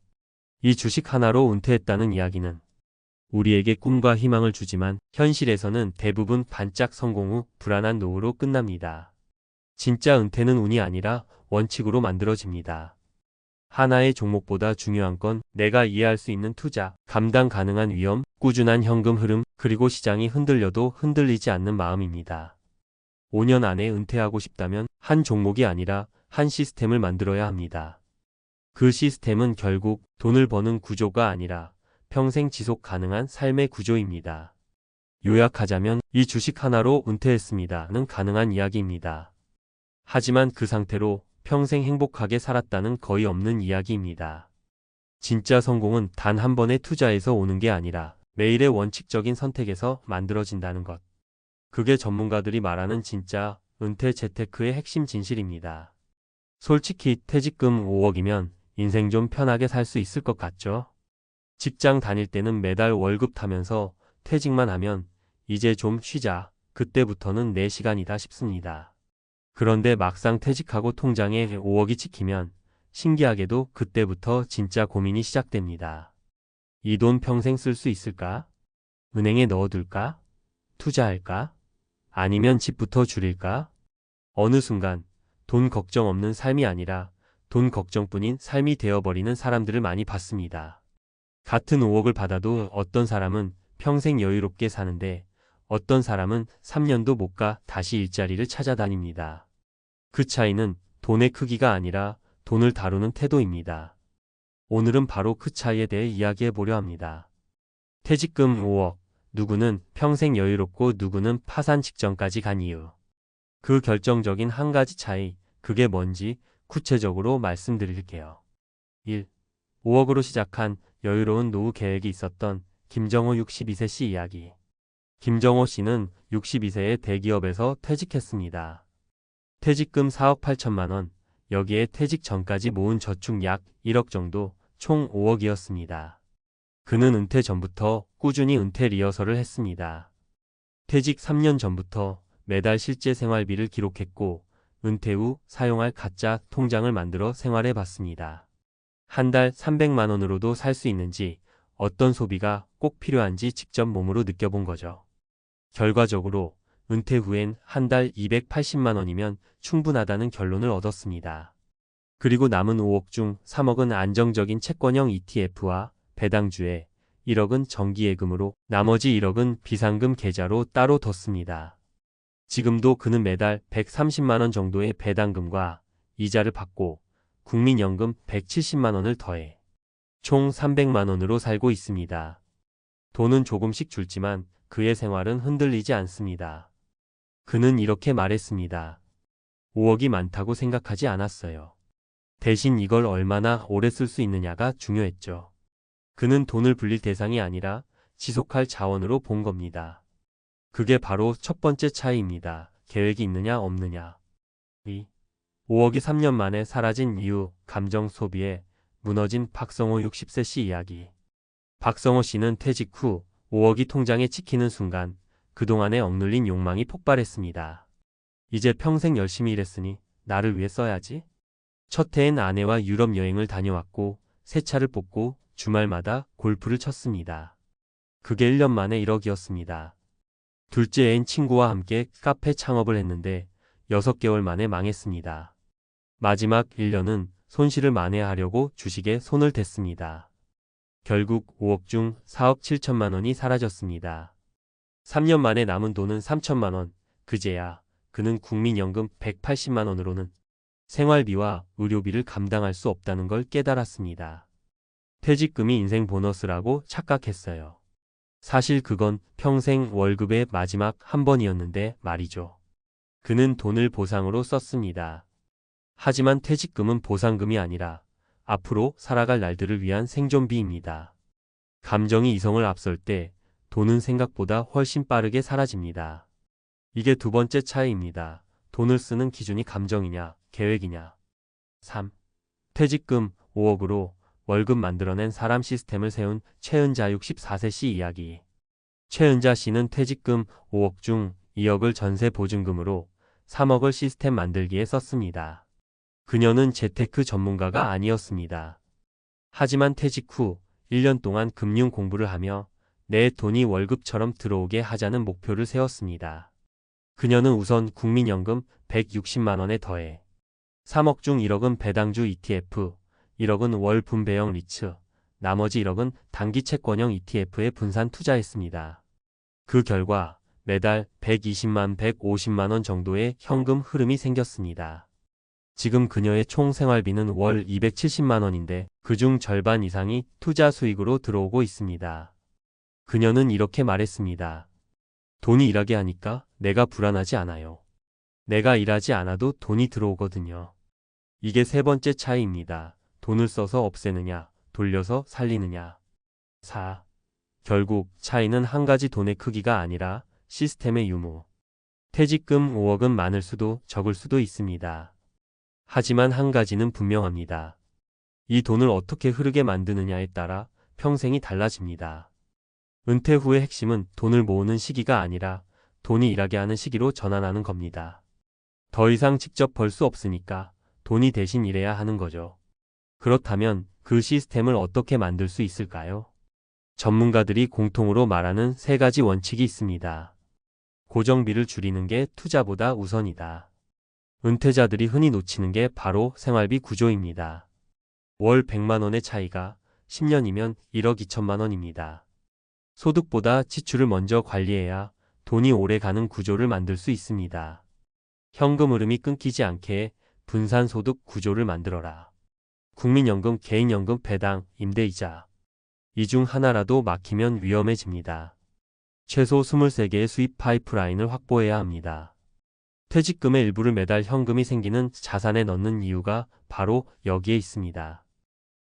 이 주식 하나로 은퇴했다는 이야기는 우리에게 꿈과 희망을 주지만 현실에서는 대부분 반짝 성공 후 불안한 노후로 끝납니다. 진짜 은퇴는 운이 아니라 원칙으로 만들어집니다. 하나의 종목보다 중요한 건 내가 이해할 수 있는 투자, 감당 가능한 위험, 꾸준한 현금 흐름, 그리고 시장이 흔들려도 흔들리지 않는 마음입니다. 5년 안에 은퇴하고 싶다면 한 종목이 아니라 한 시스템을 만들어야 합니다. 그 시스템은 결국 돈을 버는 구조가 아니라 평생 지속 가능한 삶의 구조입니다. 요약하자면 이 주식 하나로 은퇴했습니다는 가능한 이야기입니다. 하지만 그 상태로 평생 행복하게 살았다는 거의 없는 이야기입니다. 진짜 성공은 단 한 번의 투자에서 오는 게 아니라 매일의 원칙적인 선택에서 만들어진다는 것. 그게 전문가들이 말하는 진짜 은퇴 재테크의 핵심 진실입니다. 솔직히 퇴직금 5억이면 인생 좀 편하게 살 수 있을 것 같죠? 직장 다닐 때는 매달 월급 타면서 퇴직만 하면 이제 좀 쉬자. 그때부터는 내 시간이다 싶습니다. 그런데 막상 퇴직하고 통장에 5억이 찍히면 신기하게도 그때부터 진짜 고민이 시작됩니다. 이 돈 평생 쓸 수 있을까? 은행에 넣어둘까? 투자할까? 아니면 집부터 줄일까? 어느 순간 돈 걱정 없는 삶이 아니라 돈 걱정뿐인 삶이 되어버리는 사람들을 많이 봤습니다. 같은 5억을 받아도 어떤 사람은 평생 여유롭게 사는데 어떤 사람은 3년도 못 가 다시 일자리를 찾아다닙니다. 그 차이는 돈의 크기가 아니라 돈을 다루는 태도입니다. 오늘은 바로 그 차이에 대해 이야기해 보려 합니다. 퇴직금 5억, 누구는 평생 여유롭고 누구는 파산 직전까지 간 이유. 그 결정적인 한 가지 차이, 그게 뭔지 구체적으로 말씀드릴게요. 1. 5억으로 시작한 여유로운 노후 계획이 있었던 김정호 62세 씨 이야기. 김정호 씨는 62세에 대기업에서 퇴직했습니다. 퇴직금 4억 8천만 원, 여기에 퇴직 전까지 모은 저축 약 1억 정도, 총 5억이었습니다. 그는 은퇴 전부터 꾸준히 은퇴 리허설을 했습니다. 퇴직 3년 전부터 매달 실제 생활비를 기록했고 은퇴 후 사용할 가짜 통장을 만들어 생활해 봤습니다. 한 달 300만 원으로도 살 수 있는지, 어떤 소비가 꼭 필요한지 직접 몸으로 느껴본 거죠. 결과적으로 은퇴 후엔 한 달 280만 원이면 충분하다는 결론을 얻었습니다. 그리고 남은 5억 중 3억은 안정적인 채권형 ETF와 배당주에, 1억은 정기예금으로, 나머지 1억은 비상금 계좌로 따로 뒀습니다. 지금도 그는 매달 130만 원 정도의 배당금과 이자를 받고 국민연금 170만 원을 더해 총 300만 원으로 살고 있습니다. 돈은 조금씩 줄지만 그의 생활은 흔들리지 않습니다. 그는 이렇게 말했습니다. 5억이 많다고 생각하지 않았어요. 대신 이걸 얼마나 오래 쓸 수 있느냐가 중요했죠. 그는 돈을 불릴 대상이 아니라 지속할 자원으로 본 겁니다. 그게 바로 첫 번째 차이입니다. 계획이 있느냐 없느냐. 2. 5억이 3년 만에 사라진 이유, 감정 소비에 무너진 박성호 60세 씨 이야기. 박성호 씨는 퇴직 후 5억이 통장에 찍히는 순간 그동안에 억눌린 욕망이 폭발했습니다. 이제 평생 열심히 일했으니 나를 위해 써야지. 첫 해엔 아내와 유럽 여행을 다녀왔고 새 차를 뽑고 주말마다 골프를 쳤습니다. 그게 1년 만에 1억이었습니다. 둘째 애인 친구와 함께 카페 창업을 했는데 6개월 만에 망했습니다. 마지막 1년은 손실을 만회하려고 주식에 손을 댔습니다. 결국 5억 중 4억 7천만 원이 사라졌습니다. 3년 만에 남은 돈은 3천만 원. 그제야 그는 국민연금 180만 원으로는 생활비와 의료비를 감당할 수 없다는 걸 깨달았습니다. 퇴직금이 인생 보너스라고 착각했어요. 사실 그건 평생 월급의 마지막 한 번이었는데 말이죠. 그는 돈을 보상으로 썼습니다. 하지만 퇴직금은 보상금이 아니라 앞으로 살아갈 날들을 위한 생존비입니다. 감정이 이성을 앞설 때 돈은 생각보다 훨씬 빠르게 사라집니다. 이게 두 번째 차이입니다. 돈을 쓰는 기준이 감정이냐, 계획이냐. 3. 퇴직금 5억으로 월급 만들어낸 사람 시스템을 세운 최은자 64세 씨 이야기. 최은자 씨는 퇴직금 5억 중 2억을 전세 보증금으로 3억을 시스템 만들기에 썼습니다. 그녀는 재테크 전문가가 아니었습니다. 하지만 퇴직 후 1년 동안 금융 공부를 하며 내 돈이 월급처럼 들어오게 하자는 목표를 세웠습니다. 그녀는 우선 국민연금 160만 원에 더해 3억 중 1억은 배당주 ETF, 1억은 월 분배형 리츠, 나머지 1억은 단기 채권형 ETF에 분산 투자했습니다. 그 결과 매달 120만 150만 원 정도의 현금 흐름이 생겼습니다. 지금 그녀의 총 생활비는 월 270만 원인데 그중 절반 이상이 투자 수익으로 들어오고 있습니다. 그녀는 이렇게 말했습니다. 돈이 일하게 하니까 내가 불안하지 않아요. 내가 일하지 않아도 돈이 들어오거든요. 이게 세 번째 차이입니다. 돈을 써서 없애느냐, 돌려서 살리느냐. 4. 결국 차이는 한 가지 돈의 크기가 아니라 시스템의 유무. 퇴직금 5억은 많을 수도 적을 수도 있습니다. 하지만 한 가지는 분명합니다. 이 돈을 어떻게 흐르게 만드느냐에 따라 평생이 달라집니다. 은퇴 후의 핵심은 돈을 모으는 시기가 아니라 돈이 일하게 하는 시기로 전환하는 겁니다. 더 이상 직접 벌 수 없으니까 돈이 대신 일해야 하는 거죠. 그렇다면 그 시스템을 어떻게 만들 수 있을까요? 전문가들이 공통으로 말하는 세 가지 원칙이 있습니다. 고정비를 줄이는 게 투자보다 우선이다. 은퇴자들이 흔히 놓치는 게 바로 생활비 구조입니다. 월 100만 원의 차이가 10년이면 1억 2천만 원입니다. 소득보다 지출을 먼저 관리해야 돈이 오래 가는 구조를 만들 수 있습니다. 현금 흐름이 끊기지 않게 분산소득 구조를 만들어라. 국민연금, 개인연금, 배당, 임대이자. 이 중 하나라도 막히면 위험해집니다. 최소 23개의 수입 파이프라인을 확보해야 합니다. 퇴직금의 일부를 매달 현금이 생기는 자산에 넣는 이유가 바로 여기에 있습니다.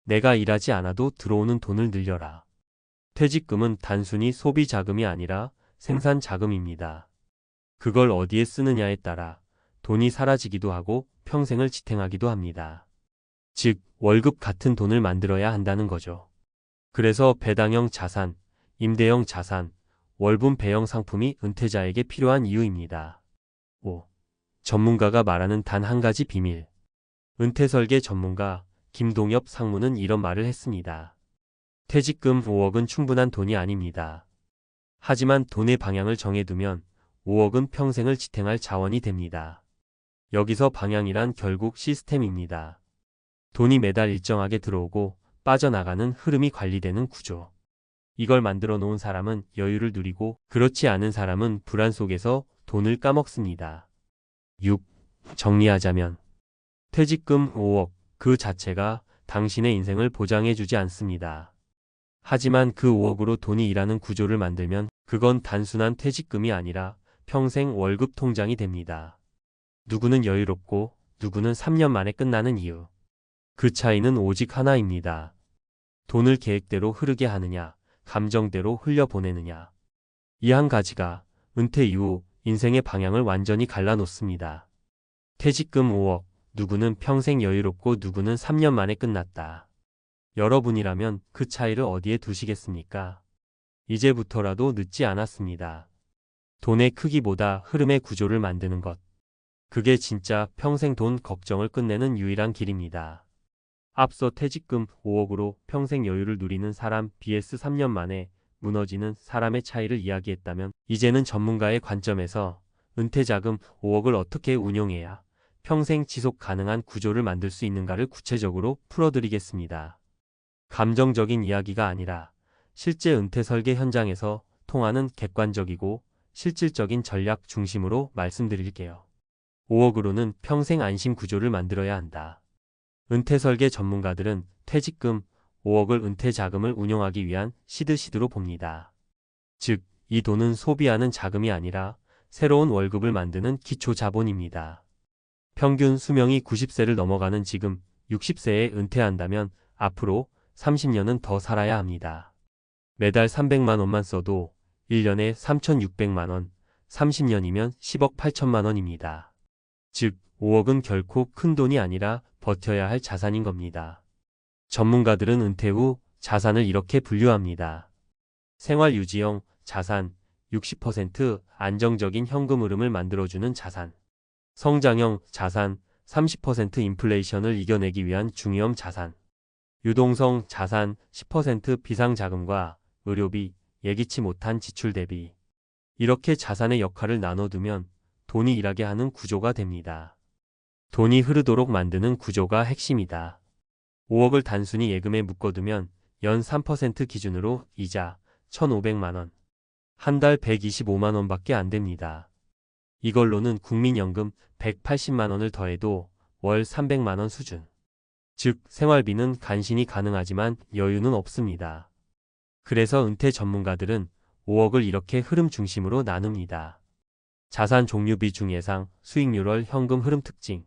내가 일하지 않아도 들어오는 돈을 늘려라. 퇴직금은 단순히 소비 자금이 아니라 생산 자금입니다. 그걸 어디에 쓰느냐에 따라 돈이 사라지기도 하고 평생을 지탱하기도 합니다. 즉, 월급 같은 돈을 만들어야 한다는 거죠. 그래서 배당형 자산, 임대형 자산, 월분배형 상품이 은퇴자에게 필요한 이유입니다. 5. 전문가가 말하는 단 한 가지 비밀. 은퇴설계 전문가 김동엽 상무는 이런 말을 했습니다. 퇴직금 5억은 충분한 돈이 아닙니다. 하지만 돈의 방향을 정해두면 5억은 평생을 지탱할 자원이 됩니다. 여기서 방향이란 결국 시스템입니다. 돈이 매달 일정하게 들어오고 빠져나가는 흐름이 관리되는 구조. 이걸 만들어 놓은 사람은 여유를 누리고 그렇지 않은 사람은 불안 속에서 돈을 까먹습니다. 6. 정리하자면 퇴직금 5억 그 자체가 당신의 인생을 보장해주지 않습니다. 하지만 그 5억으로 돈이 일하는 구조를 만들면 그건 단순한 퇴직금이 아니라 평생 월급 통장이 됩니다. 누구는 여유롭고 누구는 3년 만에 끝나는 이유. 그 차이는 오직 하나입니다. 돈을 계획대로 흐르게 하느냐, 감정대로 흘려보내느냐. 이 한 가지가 은퇴 이후 인생의 방향을 완전히 갈라놓습니다. 퇴직금 5억, 누구는 평생 여유롭고 누구는 3년 만에 끝났다. 여러분이라면 그 차이를 어디에 두시겠습니까? 이제부터라도 늦지 않았습니다. 돈의 크기보다 흐름의 구조를 만드는 것. 그게 진짜 평생 돈 걱정을 끝내는 유일한 길입니다. 앞서 퇴직금 5억으로 평생 여유를 누리는 사람 vs 3년 만에 무너지는 사람의 차이를 이야기했다면, 이제는 전문가의 관점에서 은퇴자금 5억을 어떻게 운용해야 평생 지속 가능한 구조를 만들 수 있는가를 구체적으로 풀어드리겠습니다. 감정적인 이야기가 아니라 실제 은퇴 설계 현장에서 통하는 객관적이고 실질적인 전략 중심으로 말씀드릴게요. 5억으로는 평생 안심 구조를 만들어야 한다. 은퇴 설계 전문가들은 퇴직금 5억을 은퇴 자금을 운용하기 위한 시드로 봅니다. 즉, 이 돈은 소비하는 자금이 아니라 새로운 월급을 만드는 기초 자본입니다. 평균 수명이 90세를 넘어가는 지금 60세에 은퇴한다면 앞으로 30년은 더 살아야 합니다. 매달 300만 원만 써도 1년에 3,600만 원, 30년이면 10억 8천만 원입니다. 즉, 5억은 결코 큰 돈이 아니라 버텨야 할 자산인 겁니다. 전문가들은 은퇴 후 자산을 이렇게 분류합니다. 생활 유지형 자산 60%, 안정적인 현금 흐름을 만들어주는 자산. 성장형 자산 30%, 인플레이션을 이겨내기 위한 중위험 자산. 유동성 자산 10%, 비상자금과 의료비, 예기치 못한 지출 대비. 이렇게 자산의 역할을 나눠두면 돈이 일하게 하는 구조가 됩니다. 돈이 흐르도록 만드는 구조가 핵심이다. 5억을 단순히 예금에 묶어두면 연 3% 기준으로 이자 1,500만 원, 한 달 125만 원밖에 안 됩니다. 이걸로는 국민연금 180만 원을 더해도 월 300만 원 수준. 즉, 생활비는 간신히 가능하지만 여유는 없습니다. 그래서 은퇴 전문가들은 5억을 이렇게 흐름 중심으로 나눕니다. 자산 종류 비중 예상, 수익률, 현금 흐름 특징.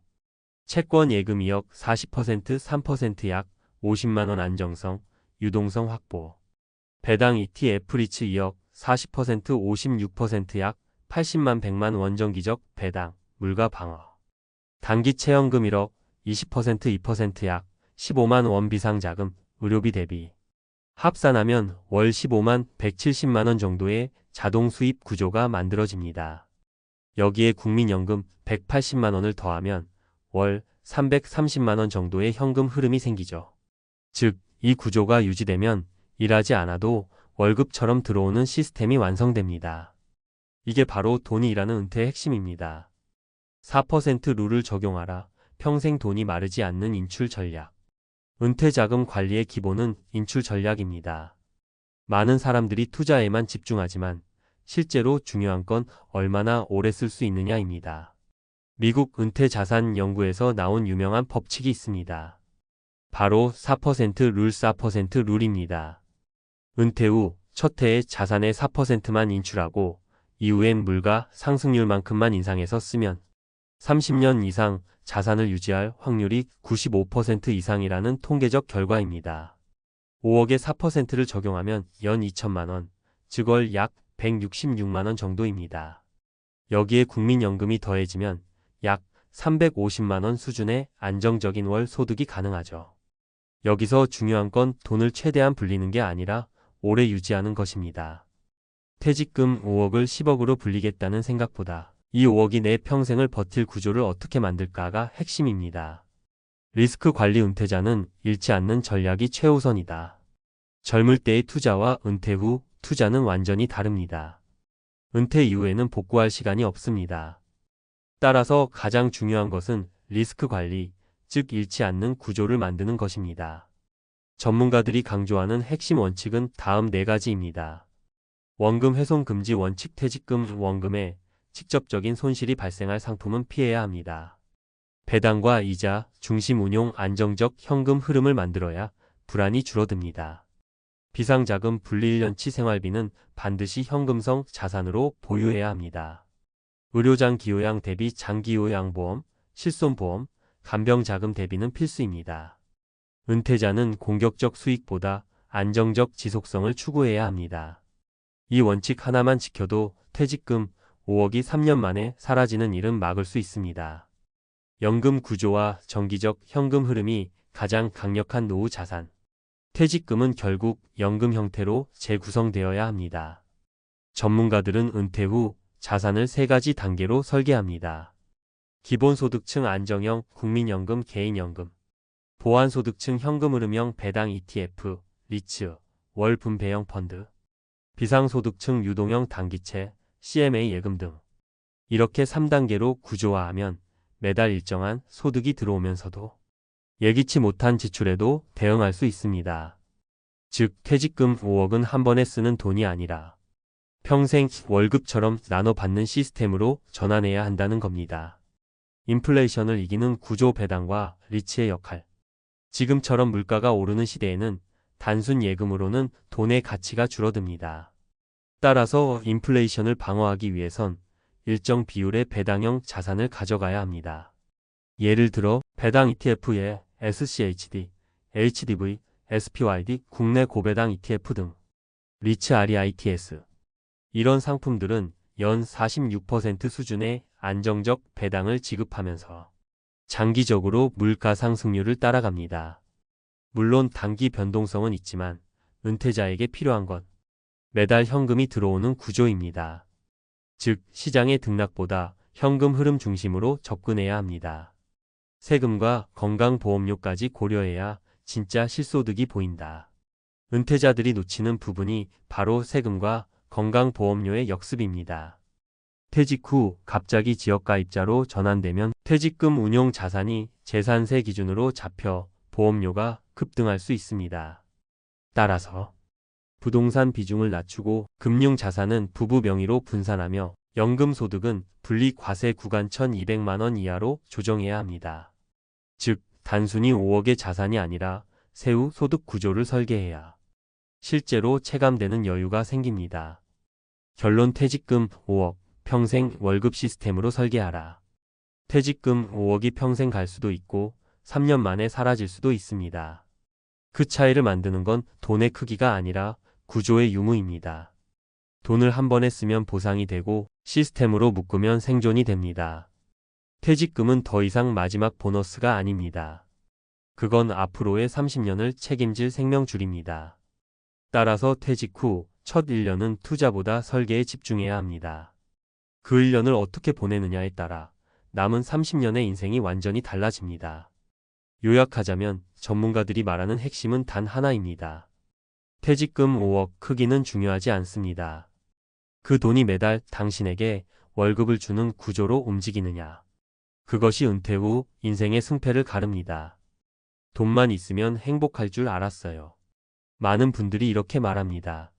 채권 예금 2억 40%, 3% 약 50만 원 안정성, 유동성 확보. 배당 ETF 리츠 2억 40%, 56% 약 80만 100만 원 정기적 배당, 물가 방어. 단기 체연금 1억 20%, 2% 약 15만 원 비상자금, 의료비 대비. 합산하면 월 15만 170만 원 정도의 자동 수입 구조가 만들어집니다. 여기에 국민연금 180만 원을 더하면 월 330만 원 정도의 현금 흐름이 생기죠. 즉, 이 구조가 유지되면 일하지 않아도 월급처럼 들어오는 시스템이 완성됩니다. 이게 바로 돈이 일하는 은퇴의 핵심입니다. 4% 룰을 적용하라. 평생 돈이 마르지 않는 인출 전략. 은퇴 자금 관리의 기본은 인출 전략입니다. 많은 사람들이 투자에만 집중하지만 실제로 중요한 건 얼마나 오래 쓸 수 있느냐입니다. 미국 은퇴 자산 연구에서 나온 유명한 법칙이 있습니다. 바로 4% 룰, 4% 룰입니다. 은퇴 후 첫 해에 자산의 4%만 인출하고 이후엔 물가 상승률만큼만 인상해서 쓰면 30년 이상 자산을 유지할 확률이 95% 이상이라는 통계적 결과입니다. 5억에 4%를 적용하면 연 2천만 원, 즉 월 약 166만 원 정도입니다. 여기에 국민연금이 더해지면 약 350만 원 수준의 안정적인 월 소득이 가능하죠. 여기서 중요한 건 돈을 최대한 불리는 게 아니라 오래 유지하는 것입니다. 퇴직금 5억을 10억으로 불리겠다는 생각보다 이 5억이 내 평생을 버틸 구조를 어떻게 만들까가 핵심입니다. 리스크 관리. 은퇴자는 잃지 않는 전략이 최우선이다. 젊을 때의 투자와 은퇴 후 투자는 완전히 다릅니다. 은퇴 이후에는 복구할 시간이 없습니다. 따라서 가장 중요한 것은 리스크 관리, 즉 잃지 않는 구조를 만드는 것입니다. 전문가들이 강조하는 핵심 원칙은 다음 4가지입니다. 원금 훼손 금지 원칙. 퇴직금 원금에 직접적인 손실이 발생할 상품은 피해야 합니다. 배당과 이자 중심 운용. 안정적 현금 흐름을 만들어야 불안이 줄어듭니다. 비상자금 분리. 1년치 생활비는 반드시 현금성 자산으로 보유해야 합니다. 의료장기 요양 대비 장기 요양보험, 실손보험, 간병자금 대비는 필수입니다. 은퇴자는 공격적 수익보다 안정적 지속성을 추구해야 합니다. 이 원칙 하나만 지켜도 퇴직금 5억이 3년 만에 사라지는 일은 막을 수 있습니다. 연금 구조와 정기적 현금 흐름이 가장 강력한 노후 자산. 퇴직금은 결국 연금 형태로 재구성되어야 합니다. 전문가들은 은퇴 후 자산을 세 가지 단계로 설계합니다. 기본소득층 안정형 국민연금 개인연금, 보안소득층 현금흐름형 배당 ETF, 리츠, 월분배형 펀드, 비상소득층 유동형 단기채, CMA 예금 등. 이렇게 3단계로 구조화하면 매달 일정한 소득이 들어오면서도 예기치 못한 지출에도 대응할 수 있습니다. 즉, 퇴직금 5억은 한 번에 쓰는 돈이 아니라 평생 월급처럼 나눠 받는 시스템으로 전환해야 한다는 겁니다. 인플레이션을 이기는 구조 배당과 리츠의 역할. 지금처럼 물가가 오르는 시대에는 단순 예금으로는 돈의 가치가 줄어듭니다. 따라서 인플레이션을 방어하기 위해선 일정 비율의 배당형 자산을 가져가야 합니다. 예를 들어 배당 ETF에 SCHD, HDV, SPYD, 국내 고배당 ETF 등, 리츠 REITs. 이런 상품들은 연 46% 수준의 안정적 배당을 지급하면서 장기적으로 물가 상승률을 따라갑니다. 물론 단기 변동성은 있지만 은퇴자에게 필요한 건 매달 현금이 들어오는 구조입니다. 즉, 시장의 등락보다 현금 흐름 중심으로 접근해야 합니다. 세금과 건강보험료까지 고려해야 진짜 실소득이 보인다. 은퇴자들이 놓치는 부분이 바로 세금과 건강보험료의 역습입니다. 퇴직 후 갑자기 지역가입자로 전환되면 퇴직금 운용 자산이 재산세 기준으로 잡혀 보험료가 급등할 수 있습니다. 따라서 부동산 비중을 낮추고 금융자산은 부부 명의로 분산하며 연금소득은 분리과세 구간 1,200만 원 이하로 조정해야 합니다. 즉, 단순히 5억의 자산이 아니라 세후 소득 구조를 설계해야 실제로 체감되는 여유가 생깁니다. 결론, 퇴직금 5억, 평생 월급 시스템으로 설계하라. 퇴직금 5억이 평생 갈 수도 있고 3년 만에 사라질 수도 있습니다. 그 차이를 만드는 건 돈의 크기가 아니라 구조의 유무입니다. 돈을 한 번에 쓰면 보상이 되고 시스템으로 묶으면 생존이 됩니다. 퇴직금은 더 이상 마지막 보너스가 아닙니다. 그건 앞으로의 30년을 책임질 생명줄입니다. 따라서 퇴직 후 첫 1년은 투자보다 설계에 집중해야 합니다. 그 1년을 어떻게 보내느냐에 따라 남은 30년의 인생이 완전히 달라집니다. 요약하자면 전문가들이 말하는 핵심은 단 하나입니다. 퇴직금 5억 크기는 중요하지 않습니다. 그 돈이 매달 당신에게 월급을 주는 구조로 움직이느냐. 그것이 은퇴 후 인생의 승패를 가릅니다. 돈만 있으면 행복할 줄 알았어요. 많은 분들이 이렇게 말합니다.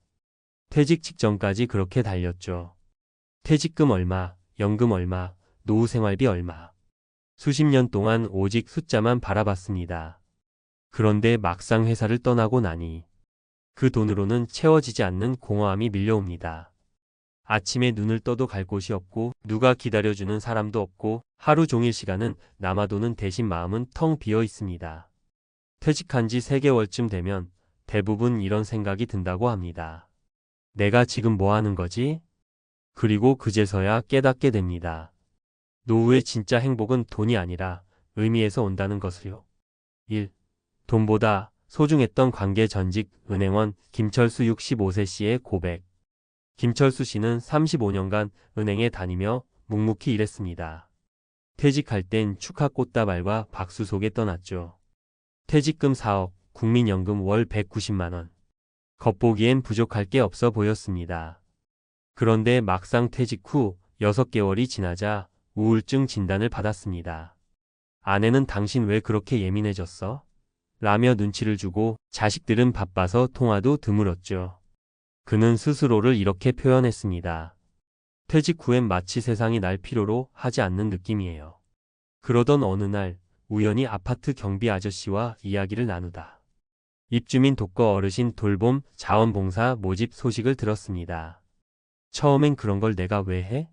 퇴직 직전까지 그렇게 달렸죠. 퇴직금 얼마, 연금 얼마, 노후 생활비 얼마. 수십 년 동안 오직 숫자만 바라봤습니다. 그런데 막상 회사를 떠나고 나니 그 돈으로는 채워지지 않는 공허함이 밀려옵니다. 아침에 눈을 떠도 갈 곳이 없고 누가 기다려주는 사람도 없고 하루 종일 시간은 남아도는 대신 마음은 텅 비어 있습니다. 퇴직한 지 3개월쯤 되면 대부분 이런 생각이 든다고 합니다. 내가 지금 뭐 하는 거지? 그리고 그제서야 깨닫게 됩니다. 노후의 진짜 행복은 돈이 아니라 의미에서 온다는 것을요. 1. 돈보다 소중했던 관계. 전직 은행원 김철수 65세 씨의 고백. 김철수 씨는 35년간 은행에 다니며 묵묵히 일했습니다. 퇴직할 땐 축하 꽃다발과 박수 속에 떠났죠. 퇴직금 4억, 국민연금 월 190만 원. 겉보기엔 부족할 게 없어 보였습니다. 그런데 막상 퇴직 후 6개월이 지나자 우울증 진단을 받았습니다. 아내는 당신 왜 그렇게 예민해졌어? 라며 눈치를 주고 자식들은 바빠서 통화도 드물었죠. 그는 스스로를 이렇게 표현했습니다. 퇴직 후엔 마치 세상이 날 필요로 하지 않는 느낌이에요. 그러던 어느 날 우연히 아파트 경비 아저씨와 이야기를 나누다 입주민 독거 어르신 돌봄 자원봉사 모집 소식을 들었습니다. 처음엔 그런 걸 내가 왜 해?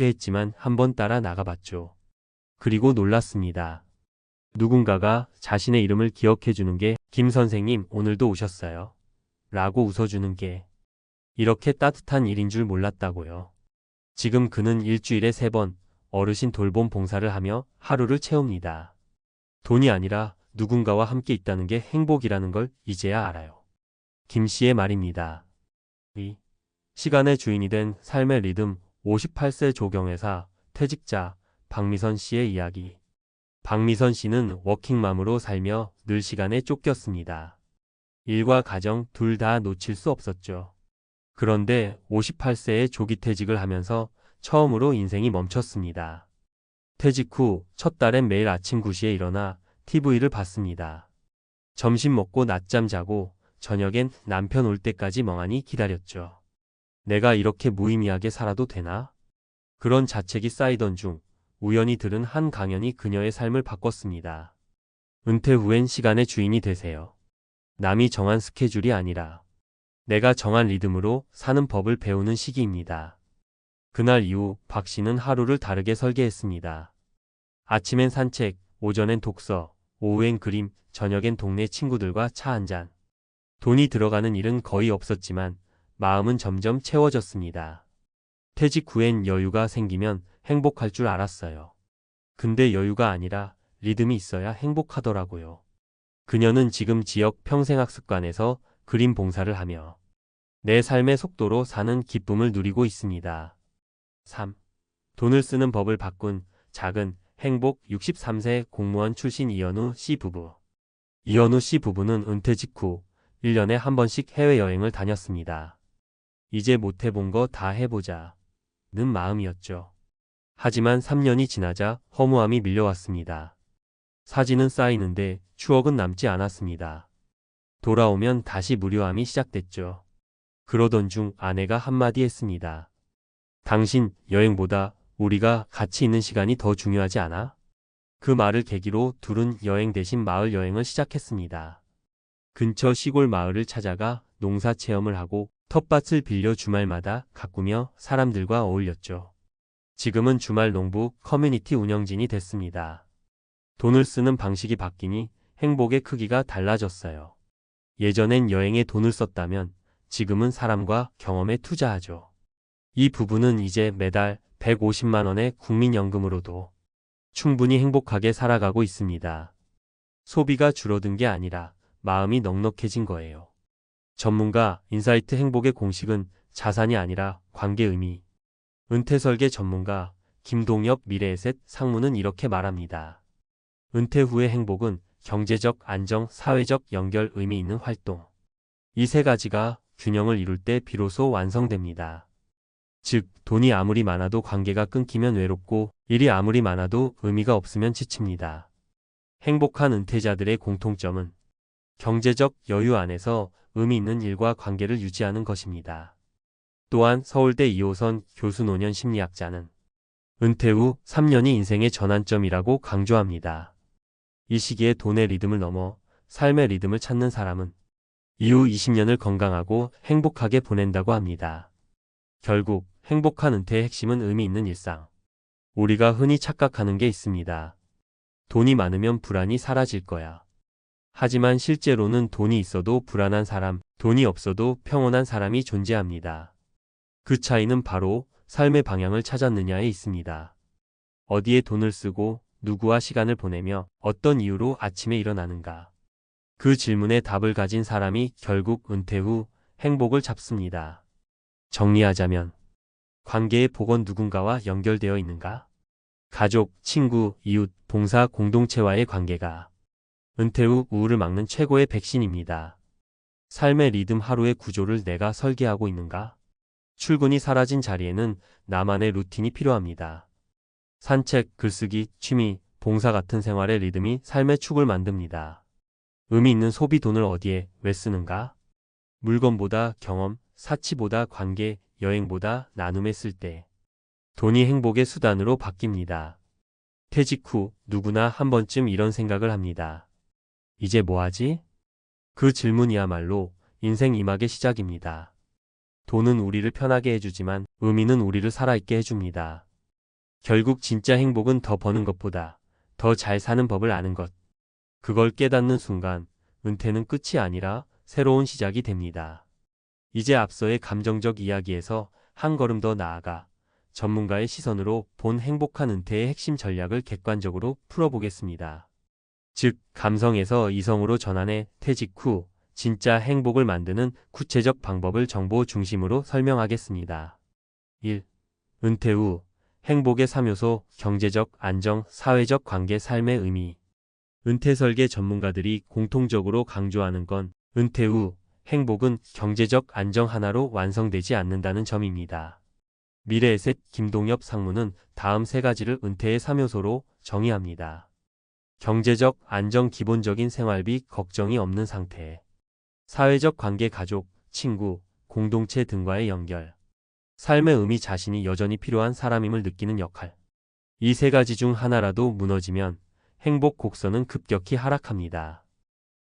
했지만 한번 따라 나가봤죠. 그리고 놀랐습니다. 누군가가 자신의 이름을 기억해주는 게 김 선생님 오늘도 오셨어요. 라고 웃어주는 게 이렇게 따뜻한 일인 줄 몰랐다고요. 지금 그는 일주일에 3번 어르신 돌봄 봉사를 하며 하루를 채웁니다. 돈이 아니라 누군가와 함께 있다는 게 행복이라는 걸 이제야 알아요. 김 씨의 말입니다. 이 시간의 주인이 된 삶의 리듬 58세 조경회사 퇴직자 박미선 씨의 이야기. 박미선 씨는 워킹맘으로 살며 늘 시간에 쫓겼습니다. 일과 가정 둘 다 놓칠 수 없었죠. 그런데 58세에 조기퇴직을 하면서 처음으로 인생이 멈췄습니다. 퇴직 후 첫 달엔 매일 아침 9시에 일어나 TV를 봤습니다. 점심 먹고 낮잠 자고 저녁엔 남편 올 때까지 멍하니 기다렸죠. 내가 이렇게 무의미하게 살아도 되나? 그런 자책이 쌓이던 중 우연히 들은 한 강연이 그녀의 삶을 바꿨습니다. 은퇴 후엔 시간의 주인이 되세요. 남이 정한 스케줄이 아니라 내가 정한 리듬으로 사는 법을 배우는 시기입니다. 그날 이후 박 씨는 하루를 다르게 설계했습니다. 아침엔 산책, 오전엔 독서, 오후엔 그림, 저녁엔 동네 친구들과 차 한잔. 돈이 들어가는 일은 거의 없었지만 마음은 점점 채워졌습니다. 퇴직 후엔 여유가 생기면 행복할 줄 알았어요. 근데 여유가 아니라 리듬이 있어야 행복하더라고요. 그녀는 지금 지역 평생학습관에서 그림 봉사를 하며 내 삶의 속도로 사는 기쁨을 누리고 있습니다. 3. 돈을 쓰는 법을 바꾼 작은 행복. 63세 공무원 출신 이현우 씨 부부. 이현우 씨 부부는 은퇴 직후 1년에 한 번씩 해외여행을 다녔습니다. 이제 못 해본 거 다 해보자는 마음이었죠. 하지만 3년이 지나자 허무함이 밀려왔습니다. 사진은 쌓이는데 추억은 남지 않았습니다. 돌아오면 다시 무료함이 시작됐죠. 그러던 중 아내가 한마디 했습니다. 당신 여행보다 우리가 같이 있는 시간이 더 중요하지 않아? 그 말을 계기로 둘은 여행 대신 마을 여행을 시작했습니다. 근처 시골 마을을 찾아가 농사 체험을 하고 텃밭을 빌려 주말마다 가꾸며 사람들과 어울렸죠. 지금은 주말 농부 커뮤니티 운영진이 됐습니다. 돈을 쓰는 방식이 바뀌니 행복의 크기가 달라졌어요. 예전엔 여행에 돈을 썼다면 지금은 사람과 경험에 투자하죠. 이 부부는 이제 매달 150만 원의 국민연금으로도 충분히 행복하게 살아가고 있습니다. 소비가 줄어든 게 아니라 마음이 넉넉해진 거예요. 전문가 인사이트 행복의 공식은 자산이 아니라 관계 의미. 은퇴설계 전문가 김동엽 미래에셋 상무는 이렇게 말합니다. 은퇴 후의 행복은 경제적 안정, 사회적 연결, 의미 있는 활동. 이 세 가지가 균형을 이룰 때 비로소 완성됩니다. 즉, 돈이 아무리 많아도 관계가 끊기면 외롭고 일이 아무리 많아도 의미가 없으면 지칩니다. 행복한 은퇴자들의 공통점은 경제적 여유 안에서 의미 있는 일과 관계를 유지하는 것입니다. 또한 서울대 2호선 교수 노년 심리학자는 은퇴 후 3년이 인생의 전환점이라고 강조합니다. 이 시기에 돈의 리듬을 넘어 삶의 리듬을 찾는 사람은 이후 20년을 건강하고 행복하게 보낸다고 합니다. 결국 행복한 은퇴의 핵심은 의미 있는 일상. 우리가 흔히 착각하는 게 있습니다. 돈이 많으면 불안이 사라질 거야. 하지만 실제로는 돈이 있어도 불안한 사람, 돈이 없어도 평온한 사람이 존재합니다. 그 차이는 바로 삶의 방향을 찾았느냐에 있습니다. 어디에 돈을 쓰고 누구와 시간을 보내며 어떤 이유로 아침에 일어나는가. 그 질문에 답을 가진 사람이 결국 은퇴 후 행복을 잡습니다. 정리하자면 관계의 복원 누군가와 연결되어 있는가? 가족, 친구, 이웃, 봉사, 공동체와의 관계가 은퇴 후 우울을 막는 최고의 백신입니다. 삶의 리듬 하루의 구조를 내가 설계하고 있는가? 출근이 사라진 자리에는 나만의 루틴이 필요합니다. 산책, 글쓰기, 취미, 봉사 같은 생활의 리듬이 삶의 축을 만듭니다. 의미 있는 소비 돈을 어디에, 왜 쓰는가? 물건보다 경험, 사치보다 관계, 여행보다 나눔에 쓸 때 돈이 행복의 수단으로 바뀝니다. 퇴직 후 누구나 한 번쯤 이런 생각을 합니다. 이제 뭐 하지? 그 질문이야말로 인생 이막의 시작입니다. 돈은 우리를 편하게 해주지만 의미는 우리를 살아있게 해줍니다. 결국 진짜 행복은 더 버는 것보다 더 잘 사는 법을 아는 것. 그걸 깨닫는 순간 은퇴는 끝이 아니라 새로운 시작이 됩니다. 이제 앞서의 감정적 이야기에서 한 걸음 더 나아가 전문가의 시선으로 본 행복한 은퇴의 핵심 전략을 객관적으로 풀어보겠습니다. 즉, 감성에서 이성으로 전환해 퇴직 후 진짜 행복을 만드는 구체적 방법을 정보 중심으로 설명하겠습니다. 1. 은퇴 후 행복의 3요소 경제적 안정, 사회적 관계, 삶의 의미. 은퇴 설계 전문가들이 공통적으로 강조하는 건 은퇴 후 행복은 경제적 안정 하나로 완성되지 않는다는 점입니다. 미래에셋 김동엽 상무는 다음 세 가지를 은퇴의 3요소로 정의합니다. 경제적 안정, 기본적인 생활비 걱정이 없는 상태. 사회적 관계, 가족, 친구, 공동체 등과의 연결. 삶의 의미, 자신이 여전히 필요한 사람임을 느끼는 역할. 이 세 가지 중 하나라도 무너지면 행복 곡선은 급격히 하락합니다.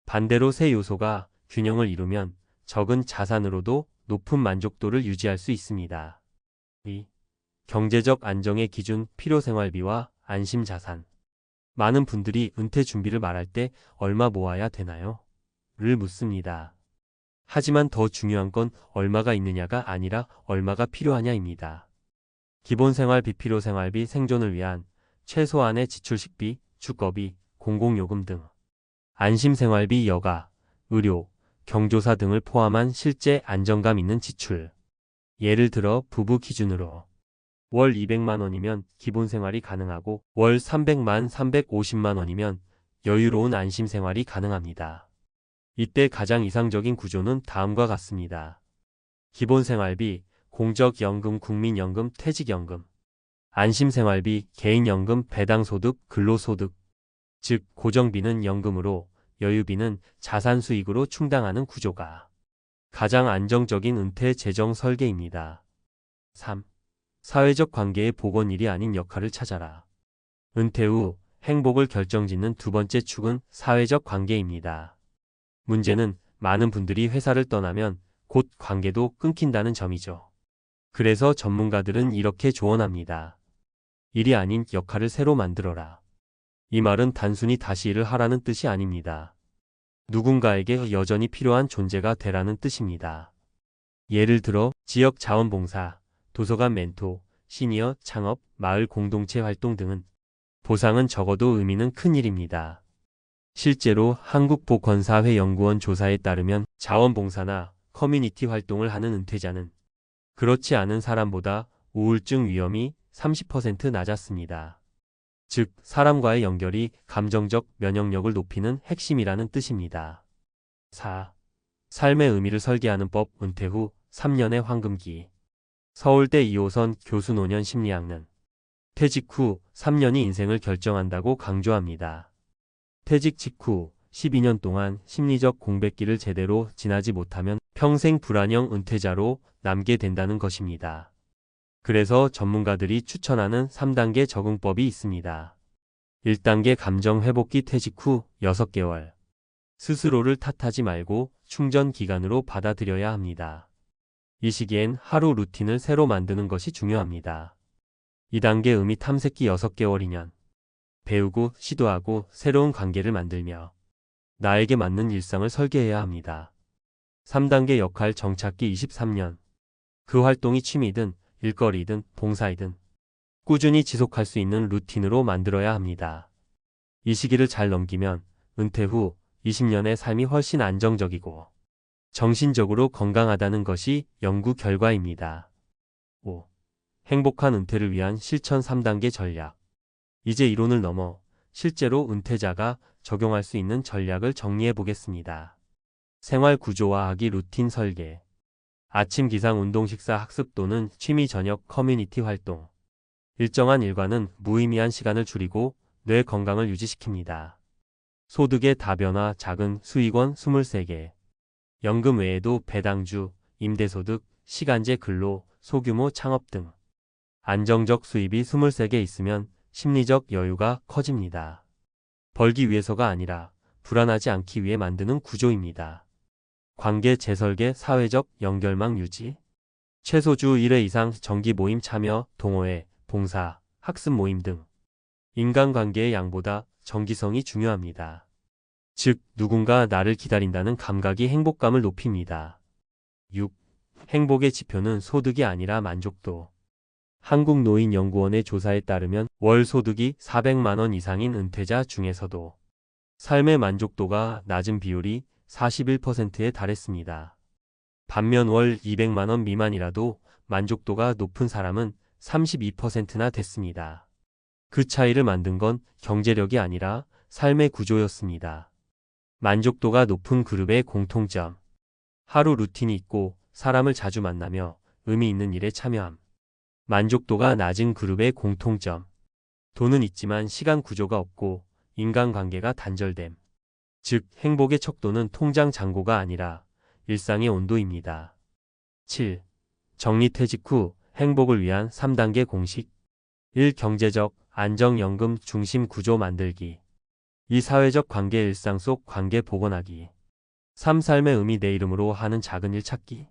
반대로 세 요소가 균형을 이루면 적은 자산으로도 높은 만족도를 유지할 수 있습니다. 2. 경제적 안정의 기준, 필요생활비와 안심자산. 많은 분들이 은퇴 준비를 말할 때 얼마 모아야 되나요? 를 묻습니다. 하지만 더 중요한 건 얼마가 있느냐가 아니라 얼마가 필요하냐입니다. 기본생활비, 필요생활비, 생존을 위한 최소한의 지출식비, 주거비, 공공요금 등. 안심생활비, 여가, 의료, 경조사 등을 포함한 실제 안정감 있는 지출. 예를 들어 부부 기준으로 월 200만 원이면 기본생활이 가능하고 월 300만, 350만 원이면 여유로운 안심생활이 가능합니다. 이때 가장 이상적인 구조는 다음과 같습니다. 기본생활비, 공적연금, 국민연금, 퇴직연금. 안심생활비, 개인연금, 배당소득, 근로소득. 즉 고정비는 연금으로, 여유비는 자산수익으로 충당하는 구조가 가장 안정적인 은퇴 재정 설계입니다. 3. 사회적 관계의 복원일이 아닌 역할을 찾아라. 은퇴 후 행복을 결정짓는 두 번째 축은 사회적 관계입니다. 문제는 많은 분들이 회사를 떠나면 곧 관계도 끊긴다는 점이죠. 그래서 전문가들은 이렇게 조언합니다. 일이 아닌 역할을 새로 만들어라. 이 말은 단순히 다시 일을 하라는 뜻이 아닙니다. 누군가에게 여전히 필요한 존재가 되라는 뜻입니다. 예를 들어 지역 자원봉사, 도서관 멘토, 시니어 창업, 마을 공동체 활동 등은 보상은 적어도 의미는 큰 일입니다. 실제로 한국보건사회 연구원 조사에 따르면 자원봉사나 커뮤니티 활동을 하는 은퇴자는 그렇지 않은 사람보다 우울증 위험이 30% 낮았습니다. 즉, 사람과의 연결이 감정적 면역력을 높이는 핵심이라는 뜻입니다. 4. 삶의 의미를 설계하는 법, 은퇴 후 3년의 황금기. 서울대 2호선 교수 노년 심리학은 퇴직 후 3년이 인생을 결정한다고 강조합니다. 퇴직 직후 12년 동안 심리적 공백기를 제대로 지나지 못하면 평생 불안형 은퇴자로 남게 된다는 것입니다. 그래서 전문가들이 추천하는 3단계 적응법이 있습니다. 1단계 감정 회복기, 퇴직 후 6개월. 스스로를 탓하지 말고 충전 기간으로 받아들여야 합니다. 이 시기엔 하루 루틴을 새로 만드는 것이 중요합니다. 2단계 의미 탐색기 6개월. 2년. 배우고 시도하고 새로운 관계를 만들며 나에게 맞는 일상을 설계해야 합니다. 3단계 역할 정착기 23년. 그 활동이 취미든 일거리든 봉사이든 꾸준히 지속할 수 있는 루틴으로 만들어야 합니다. 이 시기를 잘 넘기면 은퇴 후 20년의 삶이 훨씬 안정적이고 정신적으로 건강하다는 것이 연구 결과입니다. 5. 행복한 은퇴를 위한 실천 3단계 전략. 이제 이론을 넘어 실제로 은퇴자가 적용할 수 있는 전략을 정리해 보겠습니다. 생활 구조화 하기, 루틴 설계. 아침 기상, 운동, 식사, 학습 또는 취미, 저녁, 커뮤니티 활동. 일정한 일과는 무의미한 시간을 줄이고 뇌 건강을 유지시킵니다. 소득의 다변화, 작은 수익원 23개. 연금 외에도 배당주, 임대소득, 시간제 근로, 소규모 창업 등. 안정적 수입이 23개 있으면 심리적 여유가 커집니다. 벌기 위해서가 아니라 불안하지 않기 위해 만드는 구조입니다. 관계 재설계, 사회적 연결망 유지. 최소 주 1회 이상 정기 모임 참여, 동호회, 봉사, 학습 모임 등. 인간관계의 양보다 정기성이 중요합니다. 즉, 누군가 나를 기다린다는 감각이 행복감을 높입니다. 6. 행복의 지표는 소득이 아니라 만족도. 한국노인연구원의 조사에 따르면 월 소득이 400만 원 이상인 은퇴자 중에서도 삶의 만족도가 낮은 비율이 41%에 달했습니다. 반면 월 200만 원 미만이라도 만족도가 높은 사람은 32%나 됐습니다. 그 차이를 만든 건 경제력이 아니라 삶의 구조였습니다. 만족도가 높은 그룹의 공통점. 하루 루틴이 있고 사람을 자주 만나며 의미 있는 일에 참여함. 만족도가 낮은 그룹의 공통점. 돈은 있지만 시간 구조가 없고 인간관계가 단절됨. 즉, 행복의 척도는 통장 잔고가 아니라 일상의 온도입니다. 7. 정리퇴직 후 행복을 위한 3단계 공식. 1. 경제적 안정연금 중심 구조 만들기. 2. 사회적 관계 일상 속 관계 복원하기. 3. 삶의 의미 내 이름으로 하는 작은 일 찾기.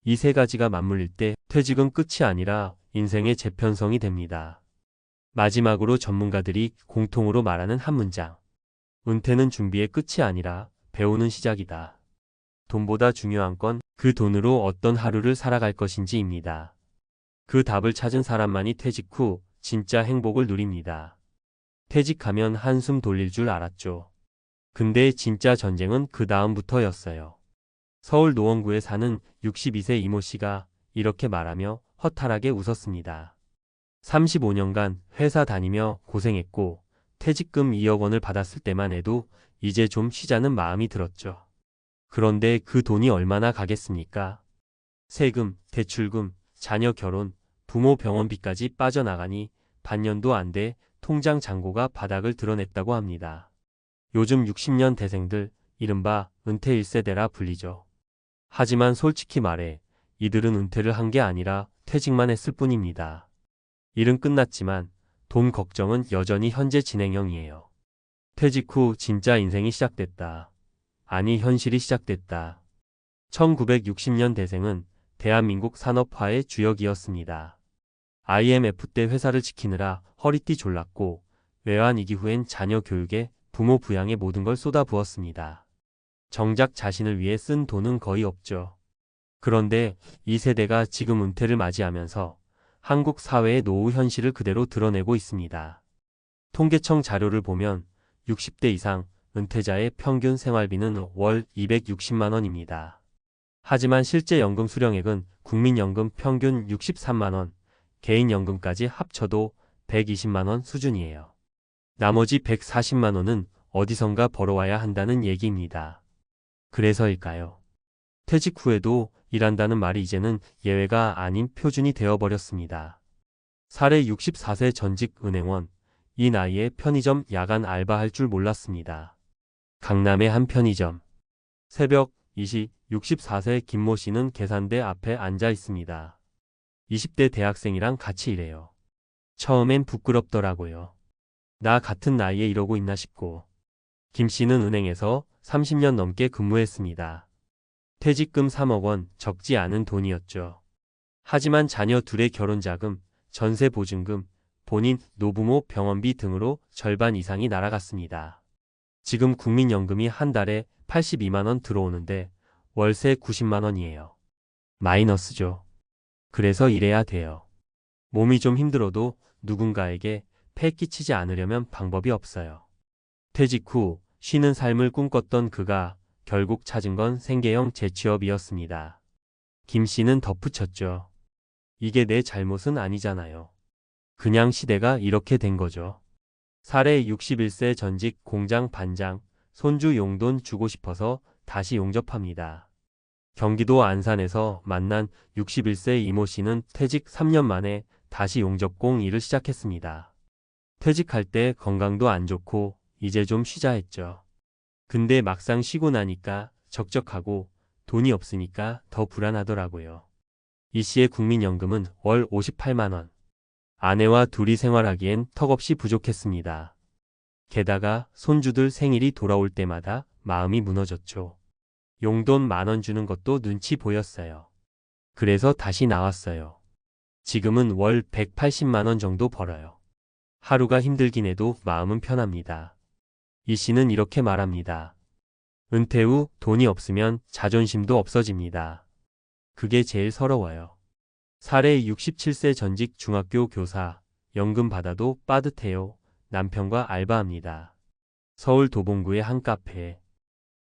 이 세 가지가 맞물릴 때 퇴직은 끝이 아니라 인생의 재편성이 됩니다. 마지막으로 전문가들이 공통으로 말하는 한 문장. 은퇴는 준비의 끝이 아니라 배우는 시작이다. 돈보다 중요한 건 그 돈으로 어떤 하루를 살아갈 것인지입니다. 그 답을 찾은 사람만이 퇴직 후 진짜 행복을 누립니다. 퇴직하면 한숨 돌릴 줄 알았죠. 근데 진짜 전쟁은 그 다음부터였어요. 서울 노원구에 사는 62세 이모 씨가 이렇게 말하며 허탈하게 웃었습니다. 35년간 회사 다니며 고생했고 퇴직금 2억 원을 받았을 때만 해도 이제 좀 쉬자는 마음이 들었죠. 그런데 그 돈이 얼마나 가겠습니까? 세금, 대출금, 자녀 결혼, 부모 병원비까지 빠져나가니 반년도 안 돼 통장 잔고가 바닥을 드러냈다고 합니다. 요즘 60년 대생들, 이른바 은퇴 1세대라 불리죠. 하지만 솔직히 말해 이들은 은퇴를 한 게 아니라 퇴직만 했을 뿐입니다. 일은 끝났지만 돈 걱정은 여전히 현재 진행형이에요. 퇴직 후 진짜 인생이 시작됐다. 아니, 현실이 시작됐다. 1960년 대생은 대한민국 산업화의 주역이었습니다. IMF 때 회사를 지키느라 허리띠 졸랐고 외환위기 후엔 자녀 교육에 부모 부양에 모든 걸 쏟아부었습니다. 정작 자신을 위해 쓴 돈은 거의 없죠. 그런데 이 세대가 지금 은퇴를 맞이하면서 한국 사회의 노후 현실을 그대로 드러내고 있습니다. 통계청 자료를 보면 60대 이상 은퇴자의 평균 생활비는 월 260만 원입니다. 하지만 실제 연금 수령액은 국민연금 평균 63만 원, 개인연금까지 합쳐도 120만 원 수준이에요. 나머지 140만 원은 어디선가 벌어와야 한다는 얘기입니다. 그래서일까요? 퇴직 후에도 일한다는 말이 이제는 예외가 아닌 표준이 되어버렸습니다. 사례 64세 전직 은행원, 이 나이에 편의점 야간 알바할 줄 몰랐습니다. 강남의 한 편의점. 새벽 2시 64세 김모 씨는 계산대 앞에 앉아 있습니다. 20대 대학생이랑 같이 일해요. 처음엔 부끄럽더라고요. 나 같은 나이에 이러고 있나 싶고. 김 씨는 은행에서 30년 넘게 근무했습니다. 퇴직금 3억 원, 적지 않은 돈이었죠. 하지만 자녀 둘의 결혼자금, 전세보증금, 본인 노부모 병원비 등으로 절반 이상이 날아갔습니다. 지금 국민연금이 한 달에 82만 원 들어오는데 월세 90만 원이에요. 마이너스죠. 그래서 일해야 돼요. 몸이 좀 힘들어도 누군가에게 폐 끼치지 않으려면 방법이 없어요. 퇴직 후 쉬는 삶을 꿈꿨던 그가 결국 찾은 건 생계형 재취업이었습니다. 김 씨는 덧붙였죠. 이게 내 잘못은 아니잖아요. 그냥 시대가 이렇게 된 거죠. 사례 61세 전직 공장 반장, 손주 용돈 주고 싶어서 다시 용접합니다. 경기도 안산에서 만난 61세 이모 씨는 퇴직 3년 만에 다시 용접공 일을 시작했습니다. 퇴직할 때 건강도 안 좋고 이제 좀 쉬자 했죠. 근데 막상 쉬고 나니까 적적하고 돈이 없으니까 더 불안하더라고요. 이 씨의 국민연금은 월 58만 원. 아내와 둘이 생활하기엔 턱없이 부족했습니다. 게다가 손주들 생일이 돌아올 때마다 마음이 무너졌죠. 용돈 10,000원 주는 것도 눈치 보였어요. 그래서 다시 나왔어요. 지금은 월 180만 원 정도 벌어요. 하루가 힘들긴 해도 마음은 편합니다. 이 씨는 이렇게 말합니다. 은퇴 후 돈이 없으면 자존심도 없어집니다. 그게 제일 서러워요. 사례 67세 전직 중학교 교사, 연금 받아도 빠듯해요. 남편과 알바합니다. 서울 도봉구의 한 카페.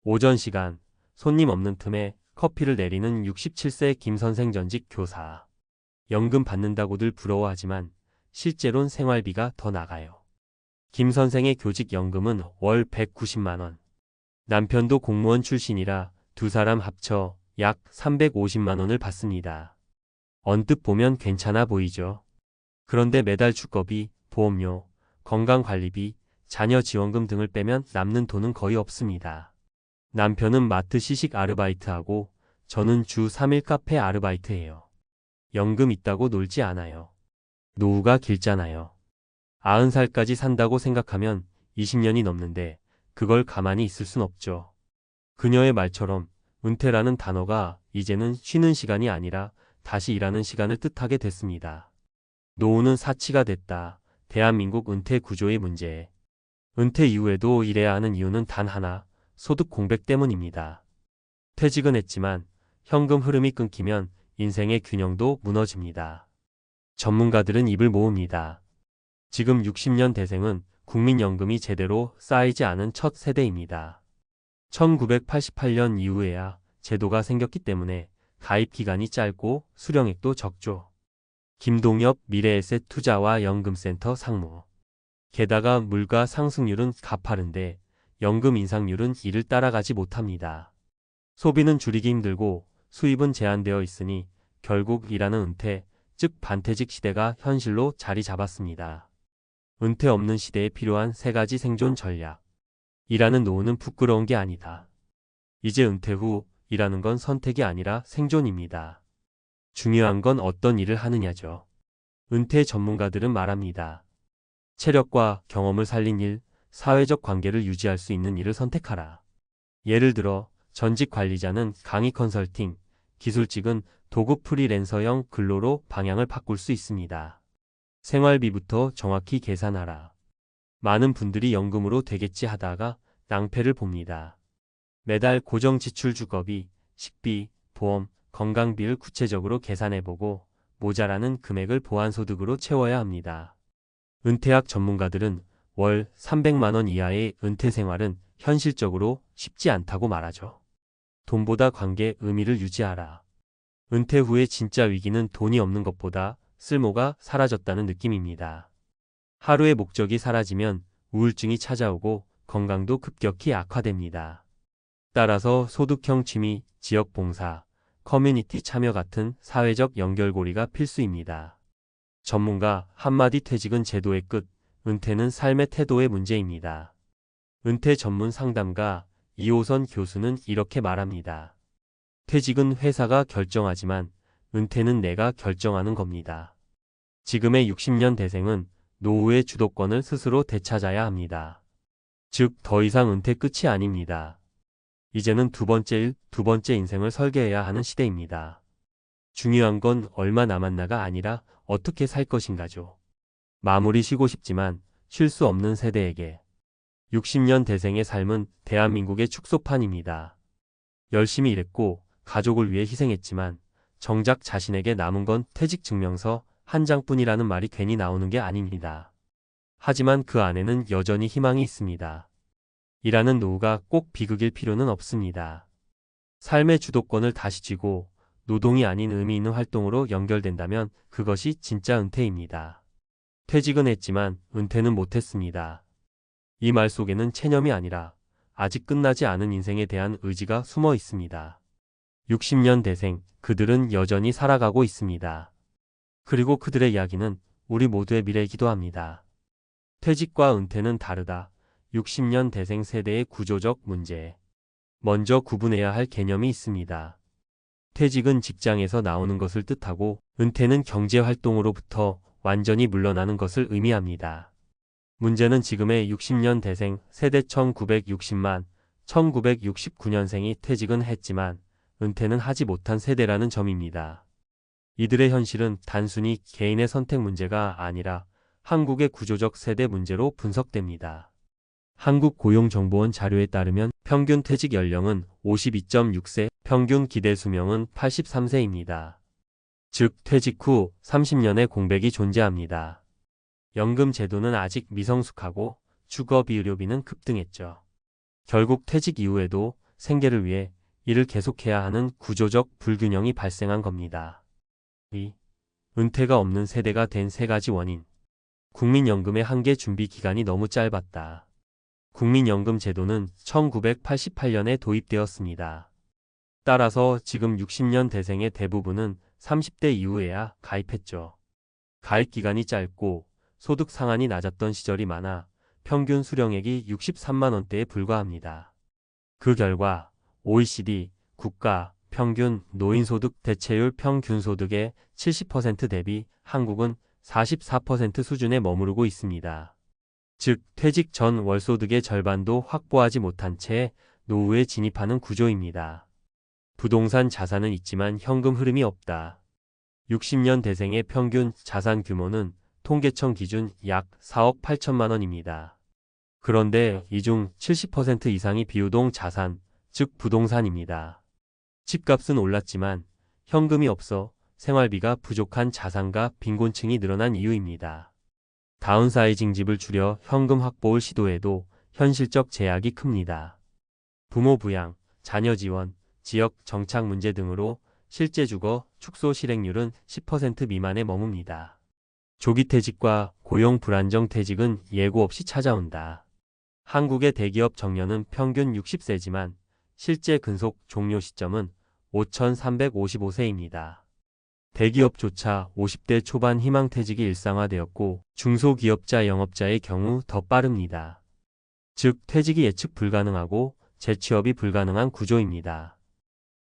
오전 시간, 손님 없는 틈에 커피를 내리는 67세 김 선생 전직 교사. 연금 받는다고들 부러워하지만 실제론 생활비가 더 나가요. 김 선생의 교직 연금은 월 190만 원. 남편도 공무원 출신이라 두 사람 합쳐 약 350만 원을 받습니다. 언뜻 보면 괜찮아 보이죠. 그런데 매달 주거비, 보험료, 건강관리비, 자녀 지원금 등을 빼면 남는 돈은 거의 없습니다. 남편은 마트 시식 아르바이트하고 저는 주 3일 카페 아르바이트해요. 연금 있다고 놀지 않아요. 노후가 길잖아요. 90살까지 산다고 생각하면 20년이 넘는데 그걸 가만히 있을 순 없죠. 그녀의 말처럼 은퇴라는 단어가 이제는 쉬는 시간이 아니라 다시 일하는 시간을 뜻하게 됐습니다. 노후는 사치가 됐다. 대한민국 은퇴 구조의 문제. 은퇴 이후에도 일해야 하는 이유는 단 하나, 소득 공백 때문입니다. 퇴직은 했지만 현금 흐름이 끊기면 인생의 균형도 무너집니다. 전문가들은 입을 모읍니다. 지금 60년 대생은 국민연금이 제대로 쌓이지 않은 첫 세대입니다. 1988년 이후에야 제도가 생겼기 때문에 가입 기간이 짧고 수령액도 적죠. 김동엽 미래에셋 투자와 연금센터 상무. 게다가 물가 상승률은 가파른데 연금 인상률은 이를 따라가지 못합니다. 소비는 줄이기 힘들고 수입은 제한되어 있으니 결국 일하는 은퇴, 즉 반퇴직 시대가 현실로 자리 잡았습니다. 은퇴 없는 시대에 필요한 세 가지 생존 전략. 일하는 노후는 부끄러운 게 아니다. 이제 은퇴 후 일하는 건 선택이 아니라 생존입니다. 중요한 건 어떤 일을 하느냐죠. 은퇴 전문가들은 말합니다. 체력과 경험을 살린 일, 사회적 관계를 유지할 수 있는 일을 선택하라. 예를 들어 전직 관리자는 강의 컨설팅, 기술직은 도급 프리랜서형 근로로 방향을 바꿀 수 있습니다. 생활비부터 정확히 계산하라. 많은 분들이 연금으로 되겠지 하다가 낭패를 봅니다. 매달 고정 지출 주거비, 식비, 보험, 건강비를 구체적으로 계산해보고 모자라는 금액을 보완소득으로 채워야 합니다. 은퇴학 전문가들은 월 300만 원 이하의 은퇴 생활은 현실적으로 쉽지 않다고 말하죠. 돈보다 관계 의미를 유지하라. 은퇴 후의 진짜 위기는 돈이 없는 것보다 쓸모가 사라졌다는 느낌입니다. 하루의 목적이 사라지면 우울증이 찾아오고 건강도 급격히 악화됩니다. 따라서 소득형 취미, 지역봉사, 커뮤니티 참여 같은 사회적 연결고리가 필수입니다. 전문가 한마디 퇴직은 제도의 끝, 은퇴는 삶의 태도의 문제입니다. 은퇴 전문 상담가 이호선 교수는 이렇게 말합니다. 퇴직은 회사가 결정하지만 은퇴는 내가 결정하는 겁니다. 지금의 60년 대생은 노후의 주도권을 스스로 되찾아야 합니다. 즉, 더 이상 은퇴 끝이 아닙니다. 이제는 두 번째 인생을 설계해야 하는 시대입니다. 중요한 건 얼마 남았나가 아니라 어떻게 살 것인가죠. 마무리 쉬고 싶지만 쉴 수 없는 세대에게 60년 대생의 삶은 대한민국의 축소판입니다. 열심히 일했고 가족을 위해 희생했지만 정작 자신에게 남은 건 퇴직 증명서 한 장뿐이라는 말이 괜히 나오는 게 아닙니다. 하지만 그 안에는 여전히 희망이 있습니다. 일하는 노후가 꼭 비극일 필요는 없습니다. 삶의 주도권을 다시 쥐고 노동이 아닌 의미 있는 활동으로 연결된다면 그것이 진짜 은퇴입니다. 퇴직은 했지만 은퇴는 못했습니다. 이 말 속에는 체념이 아니라 아직 끝나지 않은 인생에 대한 의지가 숨어 있습니다. 60년 대생, 그들은 여전히 살아가고 있습니다. 그리고 그들의 이야기는 우리 모두의 미래이기도 합니다. 퇴직과 은퇴는 다르다. 60년 대생 세대의 구조적 문제. 먼저 구분해야 할 개념이 있습니다. 퇴직은 직장에서 나오는 것을 뜻하고 은퇴는 경제활동으로부터 완전히 물러나는 것을 의미합니다. 문제는 지금의 60년 대생 세대 1960만, 1969년생이 퇴직은 했지만 은퇴는 하지 못한 세대라는 점입니다. 이들의 현실은 단순히 개인의 선택 문제가 아니라 한국의 구조적 세대 문제로 분석됩니다. 한국고용정보원 자료에 따르면 평균 퇴직 연령은 52.6세, 평균 기대 수명은 83세입니다. 즉 퇴직 후 30년의 공백이 존재합니다. 연금 제도는 아직 미성숙하고 주거비 의료비는 급등했죠. 결국 퇴직 이후에도 생계를 위해 일을 계속해야 하는 구조적 불균형이 발생한 겁니다. 2. 은퇴가 없는 세대가 된 세 가지 원인. 국민연금의 한계 준비 기간이 너무 짧았다. 국민연금 제도는 1988년에 도입되었습니다. 따라서 지금 60년 대생의 대부분은 30대 이후에야 가입했죠. 가입 기간이 짧고 소득 상한이 낮았던 시절이 많아 평균 수령액이 63만 원대에 불과합니다. 그 결과 OECD 국가 평균 노인소득 대체율 평균소득의 70% 대비 한국은 44% 수준에 머무르고 있습니다. 즉 퇴직 전 월소득의 절반도 확보하지 못한 채 노후에 진입하는 구조입니다. 부동산 자산은 있지만 현금 흐름이 없다. 60년 대생의 평균 자산 규모는 통계청 기준 약 4억 8천만 원입니다. 그런데 이 중 70% 이상이 비유동 자산, 즉 부동산입니다. 집값은 올랐지만 현금이 없어 생활비가 부족한 자산가 빈곤층이 늘어난 이유입니다. 다운사이징 집을 줄여 현금 확보를 시도해도 현실적 제약이 큽니다. 부모 부양, 자녀 지원, 지역 정착 문제 등으로 실제 주거, 축소 실행률은 10% 미만에 머뭅니다. 조기 퇴직과 고용 불안정 퇴직은 예고 없이 찾아온다. 한국의 대기업 정년은 평균 60세지만 실제 근속 종료 시점은 5,355세입니다. 대기업조차 50대 초반 희망퇴직이 일상화되었고 중소기업자 영업자의 경우 더 빠릅니다. 즉 퇴직이 예측 불가능하고 재취업이 불가능한 구조입니다.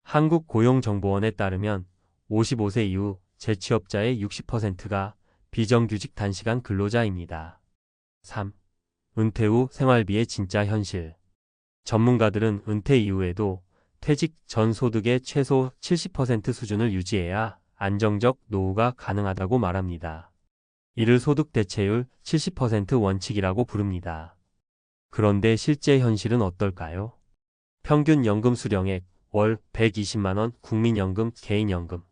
한국고용정보원에 따르면 55세 이후 재취업자의 60%가 비정규직 단시간 근로자입니다. 3. 은퇴 후 생활비의 진짜 현실. 전문가들은 은퇴 이후에도 퇴직 전 소득의 최소 70% 수준을 유지해야 안정적 노후가 가능하다고 말합니다. 이를 소득 대체율 70% 원칙이라고 부릅니다. 그런데 실제 현실은 어떨까요? 평균 연금 수령액 월 120만 원 국민연금 개인연금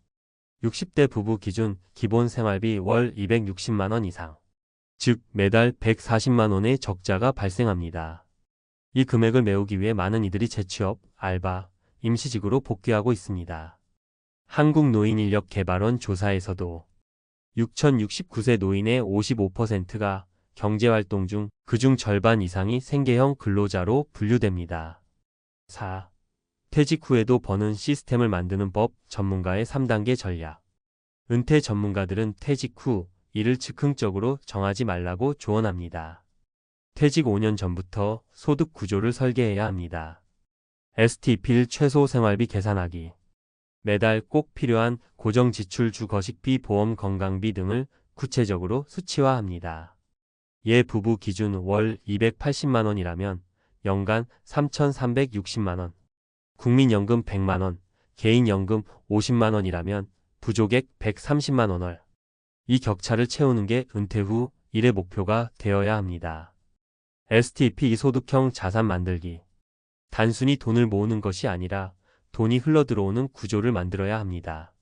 60대 부부 기준 기본 생활비 월 260만 원 이상 즉 매달 140만 원의 적자가 발생합니다. 이 금액을 메우기 위해 많은 이들이 재취업, 알바, 임시직으로 복귀하고 있습니다. 한국노인인력개발원 조사에서도 6,069세 노인의 55%가 경제활동 중 그중 절반 이상이 생계형 근로자로 분류됩니다. 4. 퇴직 후에도 버는 시스템을 만드는 법 전문가의 3단계 전략. 은퇴 전문가들은 퇴직 후 일을 즉흥적으로 정하지 말라고 조언합니다. 퇴직 5년 전부터 소득 구조를 설계해야 합니다. STP를 최소 생활비 계산하기. 매달 꼭 필요한 고정 지출 주거식비 보험 건강비 등을 구체적으로 수치화합니다. 예 부부 기준 월 280만 원이라면 연간 3,360만 원. 국민연금 100만 원, 개인연금 50만 원이라면 부족액 130만 원을. 이 격차를 채우는 게 은퇴 후 일의 목표가 되어야 합니다. STP 소득형 자산 만들기. 단순히 돈을 모으는 것이 아니라 돈이 흘러들어오는 구조를 만들어야 합니다.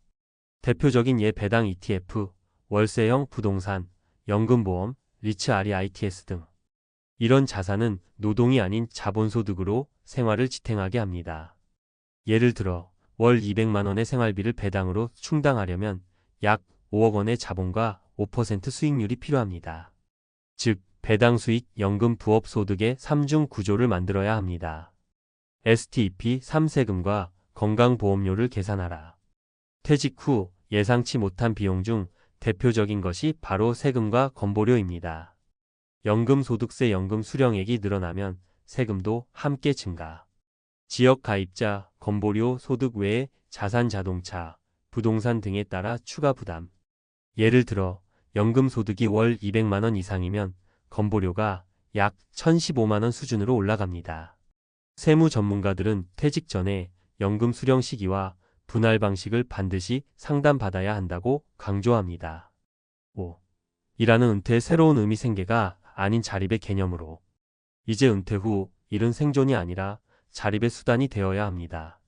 대표적인 예 배당 ETF, 월세형 부동산, 연금보험, 리츠 REITs 등. 이런 자산은 노동이 아닌 자본소득으로 생활을 지탱하게 합니다. 예를 들어 월 200만 원의 생활비를 배당으로 충당하려면 약 5억 원의 자본과 5% 수익률이 필요합니다. 즉 배당 수익 연금 부업 소득의 3중 구조를 만들어야 합니다. STP 3세금과 건강보험료를 계산하라. 퇴직 후 예상치 못한 비용 중 대표적인 것이 바로 세금과 건보료입니다. 연금소득세 연금 수령액이 늘어나면 세금도 함께 증가. 지역 가입자, 건보료 소득 외에 자산 자동차, 부동산 등에 따라 추가 부담. 예를 들어 연금소득이 월 200만 원 이상이면 건보료가 약 1,015만 원 수준으로 올라갑니다. 세무 전문가들은 퇴직 전에 연금 수령 시기와 분할 방식을 반드시 상담받아야 한다고 강조합니다. 5. 일하는 은퇴의 새로운 의미 생계가 아닌 자립의 개념으로. 이제 은퇴 후 일은 생존이 아니라 자립의 수단이 되어야 합니다.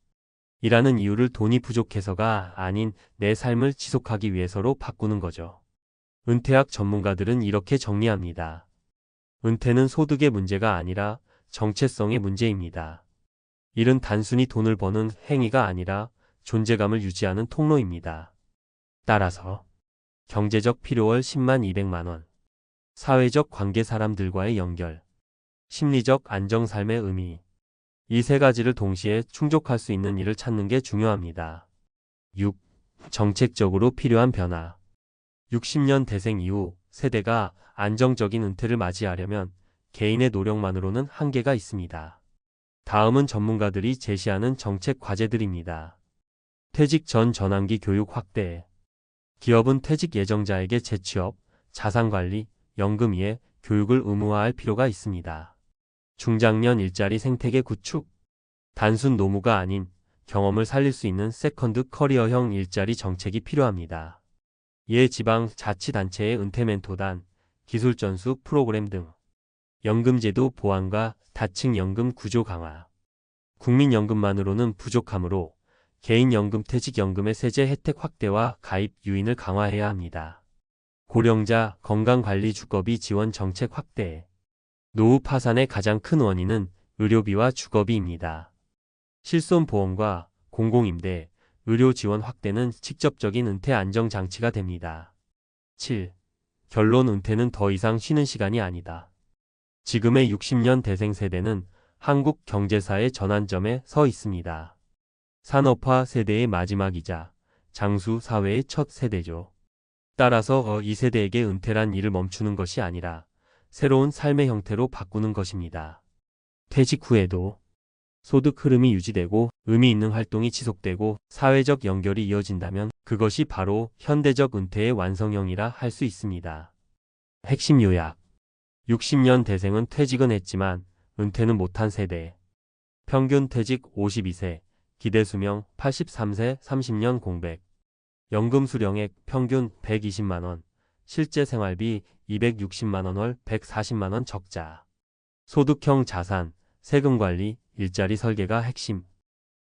일하는 이유를 돈이 부족해서가 아닌 내 삶을 지속하기 위해서로 바꾸는 거죠. 은퇴학 전문가들은 이렇게 정리합니다. 은퇴는 소득의 문제가 아니라 정체성의 문제입니다. 일은 단순히 돈을 버는 행위가 아니라 존재감을 유지하는 통로입니다. 따라서 경제적 필요월 10만 200만 원, 사회적 관계 사람들과의 연결, 심리적 안정 삶의 의미, 이 세 가지를 동시에 충족할 수 있는 일을 찾는 게 중요합니다. 6. 정책적으로 필요한 변화. 60년 대생 이후 세대가 안정적인 은퇴를 맞이하려면 개인의 노력만으로는 한계가 있습니다. 다음은 전문가들이 제시하는 정책 과제들입니다. 퇴직 전 전환기 교육 확대. 기업은 퇴직 예정자에게 재취업, 자산관리, 연금 이해, 교육을 의무화할 필요가 있습니다. 중장년 일자리 생태계 구축. 단순 노무가 아닌 경험을 살릴 수 있는 세컨드 커리어형 일자리 정책이 필요합니다. 이에 지방 자치단체의 은퇴 멘토단, 기술 전수 프로그램 등 연금제도 보완과 다층 연금 구조 강화. 국민연금만으로는 부족하므로 개인연금 퇴직연금의 세제 혜택 확대와 가입 유인을 강화해야 합니다. 고령자 건강관리 주거비 지원 정책 확대. 노후 파산의 가장 큰 원인은 의료비와 주거비입니다. 실손보험과 공공임대, 의료 지원 확대는 직접적인 은퇴 안정 장치가 됩니다. 7. 결론 은퇴는 더 이상 쉬는 시간이 아니다. 지금의 60년 대생 세대는 한국 경제사의 전환점에 서 있습니다. 산업화 세대의 마지막이자 장수 사회의 첫 세대죠. 따라서 이 세대에게 은퇴란 일을 멈추는 것이 아니라 새로운 삶의 형태로 바꾸는 것입니다. 퇴직 후에도 소득 흐름이 유지되고 의미 있는 활동이 지속되고 사회적 연결이 이어진다면 그것이 바로 현대적 은퇴의 완성형이라 할 수 있습니다. 핵심 요약. 60년 대생은 퇴직은 했지만 은퇴는 못한 세대. 평균 퇴직 52세, 기대 수명 83세 30년 공백. 연금 수령액 평균 120만원, 실제 생활비 260만원 월 140만원 적자. 소득형 자산, 세금 관리, 일자리 설계가 핵심.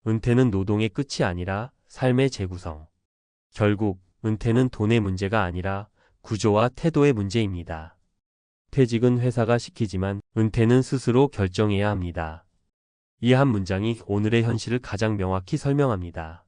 은퇴는 노동의 끝이 아니라 삶의 재구성. 결국 은퇴는 돈의 문제가 아니라 구조와 태도의 문제입니다. 퇴직은 회사가 시키지만 은퇴는 스스로 결정해야 합니다. 이 한 문장이 오늘의 현실을 가장 명확히 설명합니다.